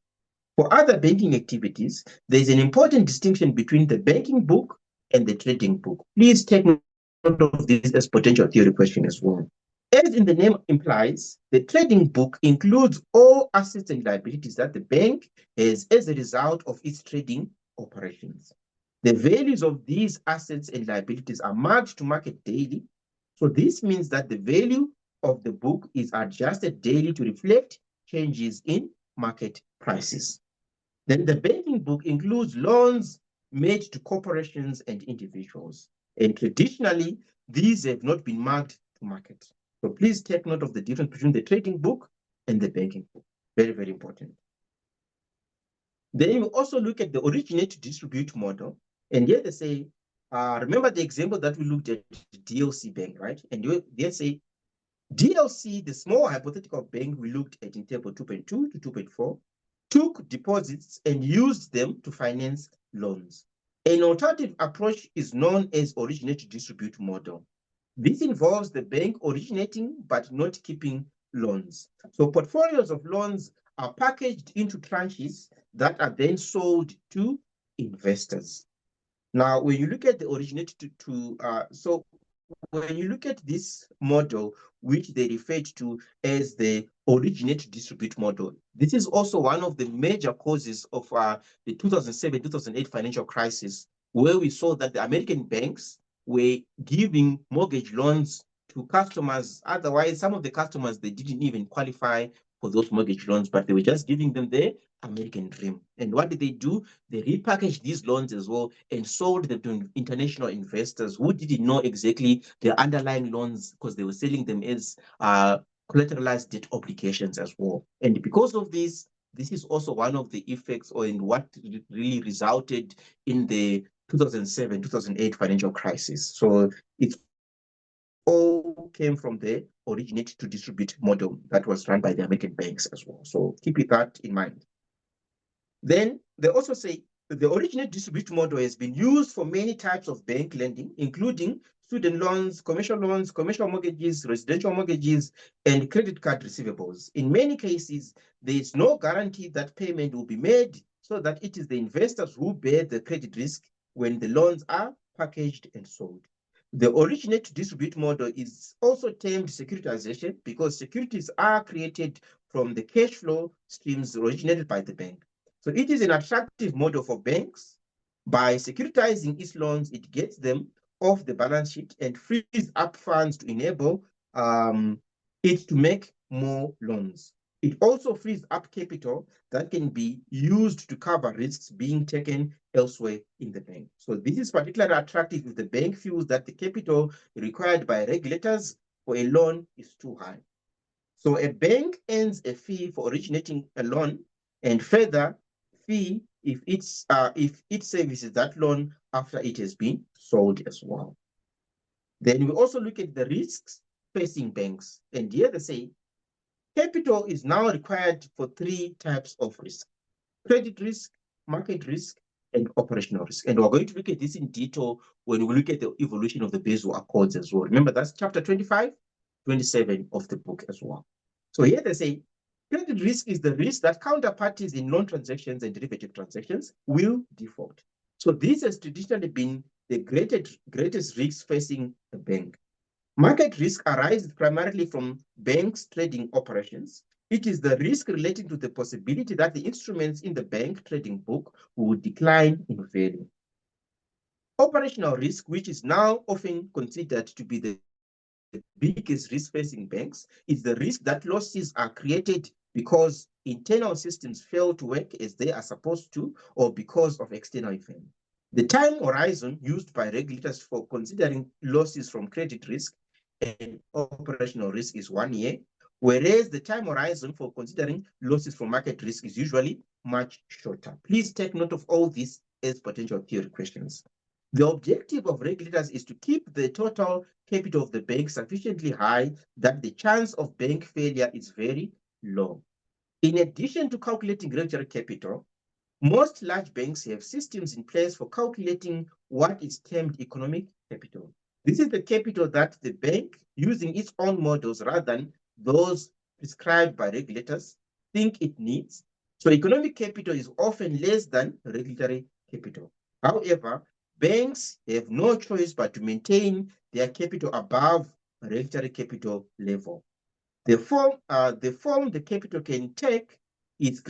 For other banking activities, there is an important distinction between the banking book and the trading book. Please take note of this as potential theory question as well. As in the name implies, the trading book includes all assets and liabilities that the bank has as a result of its trading operations. The values of these assets and liabilities are marked to market daily. So this means that the value of the book is adjusted daily to reflect changes in market prices. Then the banking book includes loans made to corporations and individuals. And traditionally, these have not been marked to market. So please take note of the difference between the trading book and the banking book. Very, very important. Then you also look at the originate to distribute model. And here they say, remember the example that we looked at, DLC Bank, right? And they say, DLC, the small hypothetical bank we looked at in table 2.2 to 2.4, took deposits and used them to finance loans. An alternative approach is known as originate to distribute model. This involves the bank originating but not keeping loans. So portfolios of loans are packaged into tranches that are then sold to investors. Now, when you look at the originate so when you look at this model, which they referred to as the originate to distribute model, this is also one of the major causes of the 2007-2008 financial crisis, where we saw that the American banks were giving mortgage loans to customers. Otherwise, some of the customers, they didn't even qualify for those mortgage loans, but they were just giving them the American dream. And what did they do? They repackaged these loans as well and sold them to international investors who didn't know exactly the underlying loans, because they were selling them as collateralized debt obligations as well. And because of this is also one of the effects, or in what really resulted in the 2007-2008 financial crisis. So it's all came from the originate to distribute model that was run by the American banks as well. So keep that in mind. Then they also say the originate distribute model has been used for many types of bank lending, including student loans, commercial mortgages, residential mortgages, and credit card receivables. In many cases, there is no guarantee that payment will be made, so that it is the investors who bear the credit risk when the loans are packaged and sold. The originate to distribute model is also termed securitization, because securities are created from the cash flow streams originated by the bank. So it is an attractive model for banks. By securitizing its loans, it gets them off the balance sheet and frees up funds to enable it to make more loans. It also frees up capital that can be used to cover risks being taken elsewhere in the bank. So this is particularly attractive if the bank feels that the capital required by regulators for a loan is too high. So a bank earns a fee for originating a loan, and further fee if it services that loan after it has been sold as well. Then we also look at the risks facing banks, and here they say capital is now required for 3 types of risk: credit risk, market risk, and operational risk. And we're going to look at this in detail when we look at the evolution of the Basel Accords as well. Remember, that's chapter 25, 27 of the book as well. So here they say credit risk is the risk that counterparties in loan transactions and derivative transactions will default. So this has traditionally been the greatest risk facing the bank. Market risk arises primarily from banks' trading operations. It is the risk relating to the possibility that the instruments in the bank trading book will decline in value. Operational risk, which is now often considered to be the biggest risk facing banks is the risk that losses are created because internal systems fail to work as they are supposed to, or because of external events. The time horizon used by regulators for considering losses from credit risk and operational risk is 1 year, whereas the time horizon for considering losses from market risk is usually much shorter. Please take note of all this as potential theory questions. The objective of regulators is to keep the total capital of the bank sufficiently high that the chance of bank failure is very low. In addition to calculating regulatory capital, most large banks have systems in place for calculating what is termed economic capital. This is the capital that the bank, using its own models rather than those prescribed by regulators, think it needs. So economic capital is often less than regulatory capital. However, banks have no choice but to maintain their capital above regulatory capital level. The form the capital can take is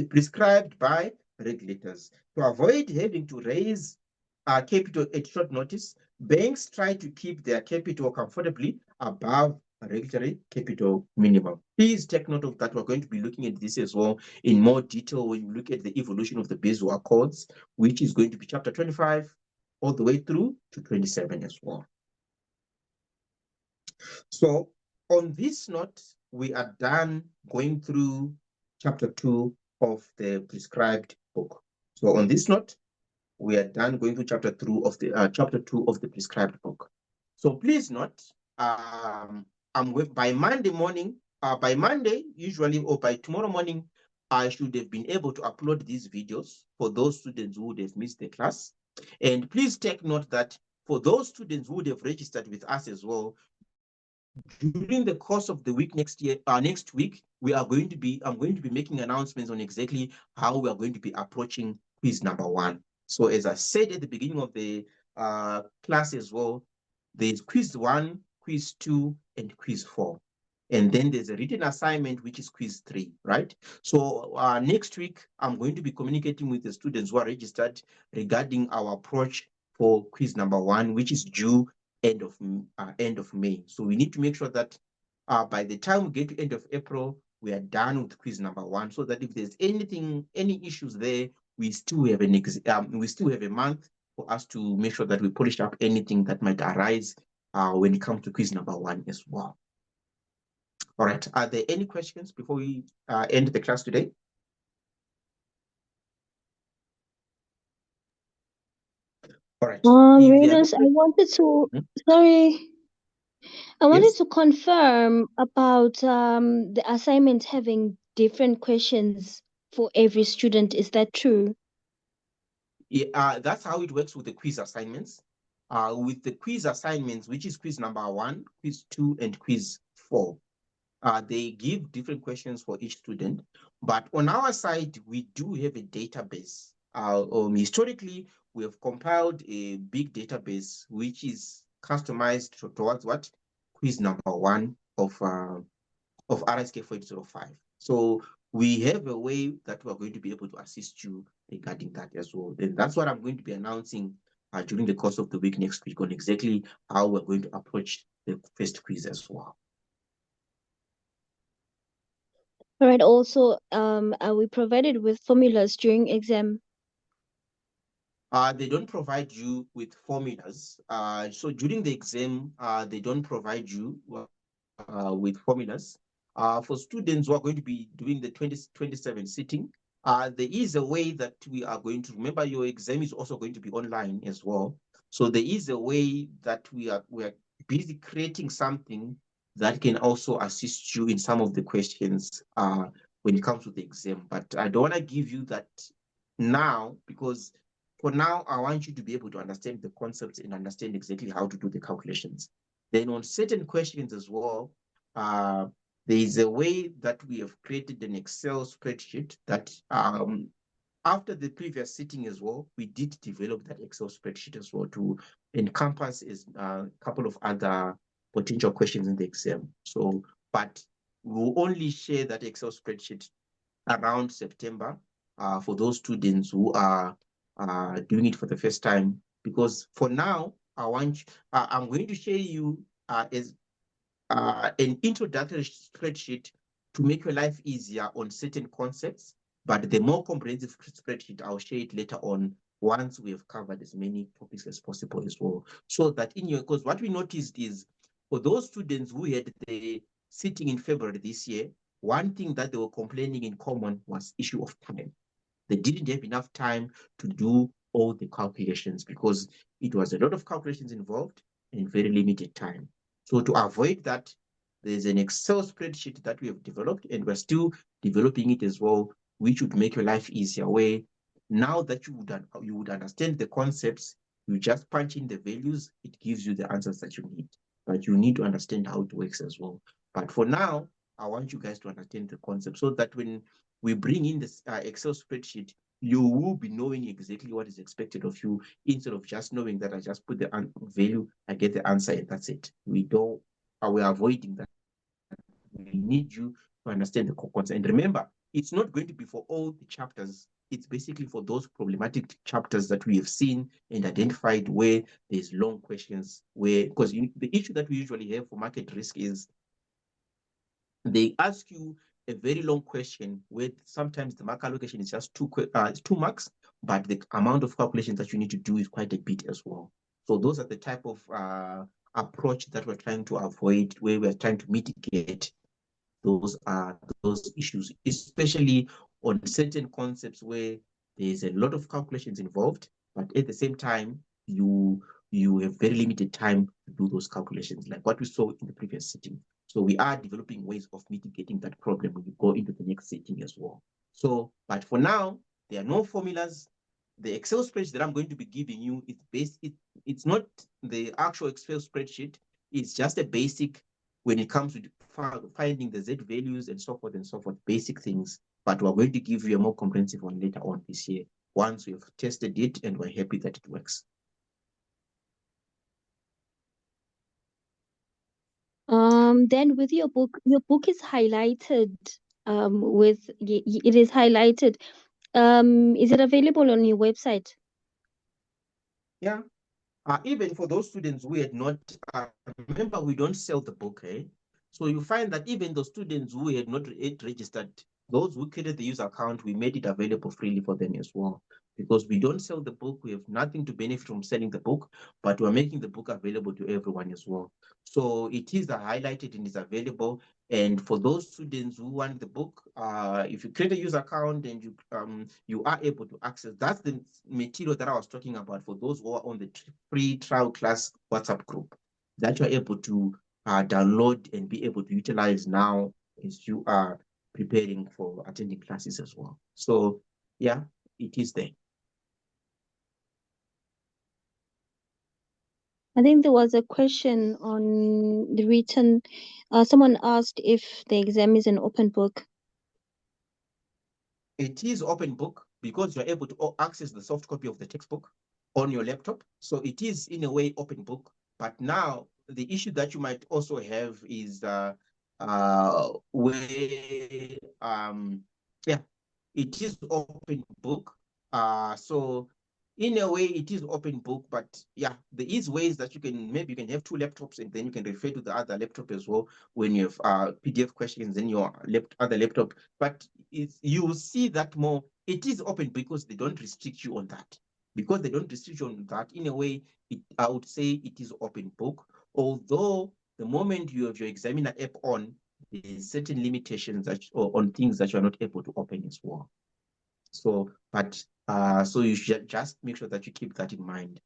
prescribed by regulators. To avoid having to raise capital at short notice, banks try to keep their capital comfortably above regulatory capital minimum. Please take note of that. We're going to be looking at this as well in more detail when you look at the evolution of the Basel Accords, which is going to be chapter 25 all the way through to 27 as well. So on this note, we are done going through chapter 2 of the prescribed book. So on this note, we are done going through chapter 2 of the prescribed book. So please note, by Monday morning, usually, or by tomorrow morning, I should have been able to upload these videos for those students who would have missed the class. And please take note that for those students who would have registered with us as well, during the course of the week next week, I'm going to be making announcements on exactly how we are going to be approaching quiz number 1. So as I said at the beginning of the class as well, there's quiz 1, quiz 2, and quiz 4. And then there's a written assignment, which is quiz 3, right? So next week, I'm going to be communicating with the students who are registered regarding our approach for quiz number 1, which is due end of May. So we need to make sure that by the time we get to end of April, we are done with quiz number 1, so that if there's any issues there, we still have a month for us to make sure that we polish up anything that might arise when it comes to quiz number 1 as well. All right. Are there any questions before we end the class today? All right. Reynolds, I wanted to, I wanted to confirm about the assignment having different questions for every student. Is that true? Yeah, that's how it works with the quiz assignments. With the quiz assignments, which is quiz number 1, quiz 2, and quiz 4, they give different questions for each student. But on our side, we do have a database. Historically, we have compiled a big database which is customized towards what? Quiz number 1 of Rsk4805. So we have a way that we're going to be able to assist you regarding that as well. And that's what I'm going to be announcing during the course of the week next week on exactly how we're going to approach the first quiz as well. All right. Also, are we provided with formulas during exam? They don't provide you with formulas. So during the exam, they don't provide you with formulas. For students who are going to be doing the 2027 sitting, there is a way that we are going to, remember your exam is also going to be online as well. So there is a way that we are busy creating something that can also assist you in some of the questions when it comes to the exam. But I don't want to give you that now, because for now, I want you to be able to understand the concepts and understand exactly how to do the calculations. Then on certain questions as well, there is a way that we have created an Excel spreadsheet that after the previous sitting as well, we did develop that Excel spreadsheet as well to encompass a couple of other potential questions in the exam. So, but we'll only share that Excel spreadsheet around September for those students who are doing it for the first time, because for now, I'm going to share you as an introductory spreadsheet to make your life easier on certain concepts, but the more comprehensive spreadsheet, I'll share it later on once we have covered as many topics as possible as well. So that in your, because what we noticed is for those students who had the sitting in February this year, one thing that they were complaining in common was issue of time. They didn't have enough time to do all the calculations because it was a lot of calculations involved and very limited time. So to avoid that, there's an Excel spreadsheet that we have developed, and we're still developing it as well, which would make your life easier, where now that you would understand the concepts, you just punch in the values, it gives you the answers that you need. But you need to understand how it works as well. But for now, I want you guys to understand the concept so that when we bring in this Excel spreadsheet, you will be knowing exactly what is expected of you instead of just knowing that I just put the value, I get the answer, and that's it. We're avoiding that. We need you to understand the concept. And remember, it's not going to be for all the chapters. It's basically for those problematic chapters that we have seen and identified where there's long questions, where, because the issue that we usually have for market risk is they ask you a very long question where sometimes the mark allocation is just 2 marks, but the amount of calculations that you need to do is quite a bit as well. So those are the type of approach that we're trying to avoid, where we're trying to mitigate those issues, especially on certain concepts where there's a lot of calculations involved, but at the same time, you have very limited time to do those calculations, like what we saw in the previous sitting. So we are developing ways of mitigating that problem when you go into the next sitting as well. So, but for now, there are no formulas. The Excel spreadsheet that I'm going to be giving you is it's not the actual Excel spreadsheet. It's just a basic when it comes to finding the Z values and so forth, basic things. But we're going to give you a more comprehensive one later on this year, once we've tested it and we're happy that it works. Then with your book is highlighted. It is highlighted. Is it available on your website? Yeah. Even for those students who had not, remember, we don't sell the book, eh? So you find that even the students who had not yet registered, those who created the user account, we made it available freely for them as well. Because we don't sell the book, we have nothing to benefit from selling the book, but we're making the book available to everyone as well. So it is highlighted and is available. And for those students who want the book, if you create a user account and you are able to access, that's the material that I was talking about for those who are on the free trial class WhatsApp group that you're able to download and be able to utilize now as you are preparing for attending classes as well. So yeah, it is there. I think there was a question on the written. Someone asked if the exam is an open book. It is open book because you're able to access the soft copy of the textbook on your laptop. So it is in a way open book. But now the issue that you might also have is where yeah, it is open book. So in a way it is open book, but yeah, there is ways that you can have 2 laptops and then you can refer to the other laptop as well when you have PDF questions in your other laptop. But you will see that more. It is open because they don't restrict you on that. Because they don't restrict you on that, in a way, I would say it is open book. Although the moment you have your examiner app on, there's certain limitations on things that you are not able to open as well. So, but so you should just make sure that you keep that in mind.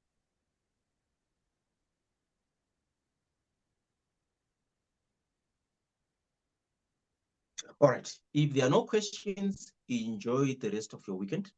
All right. If there are no questions, enjoy the rest of your weekend.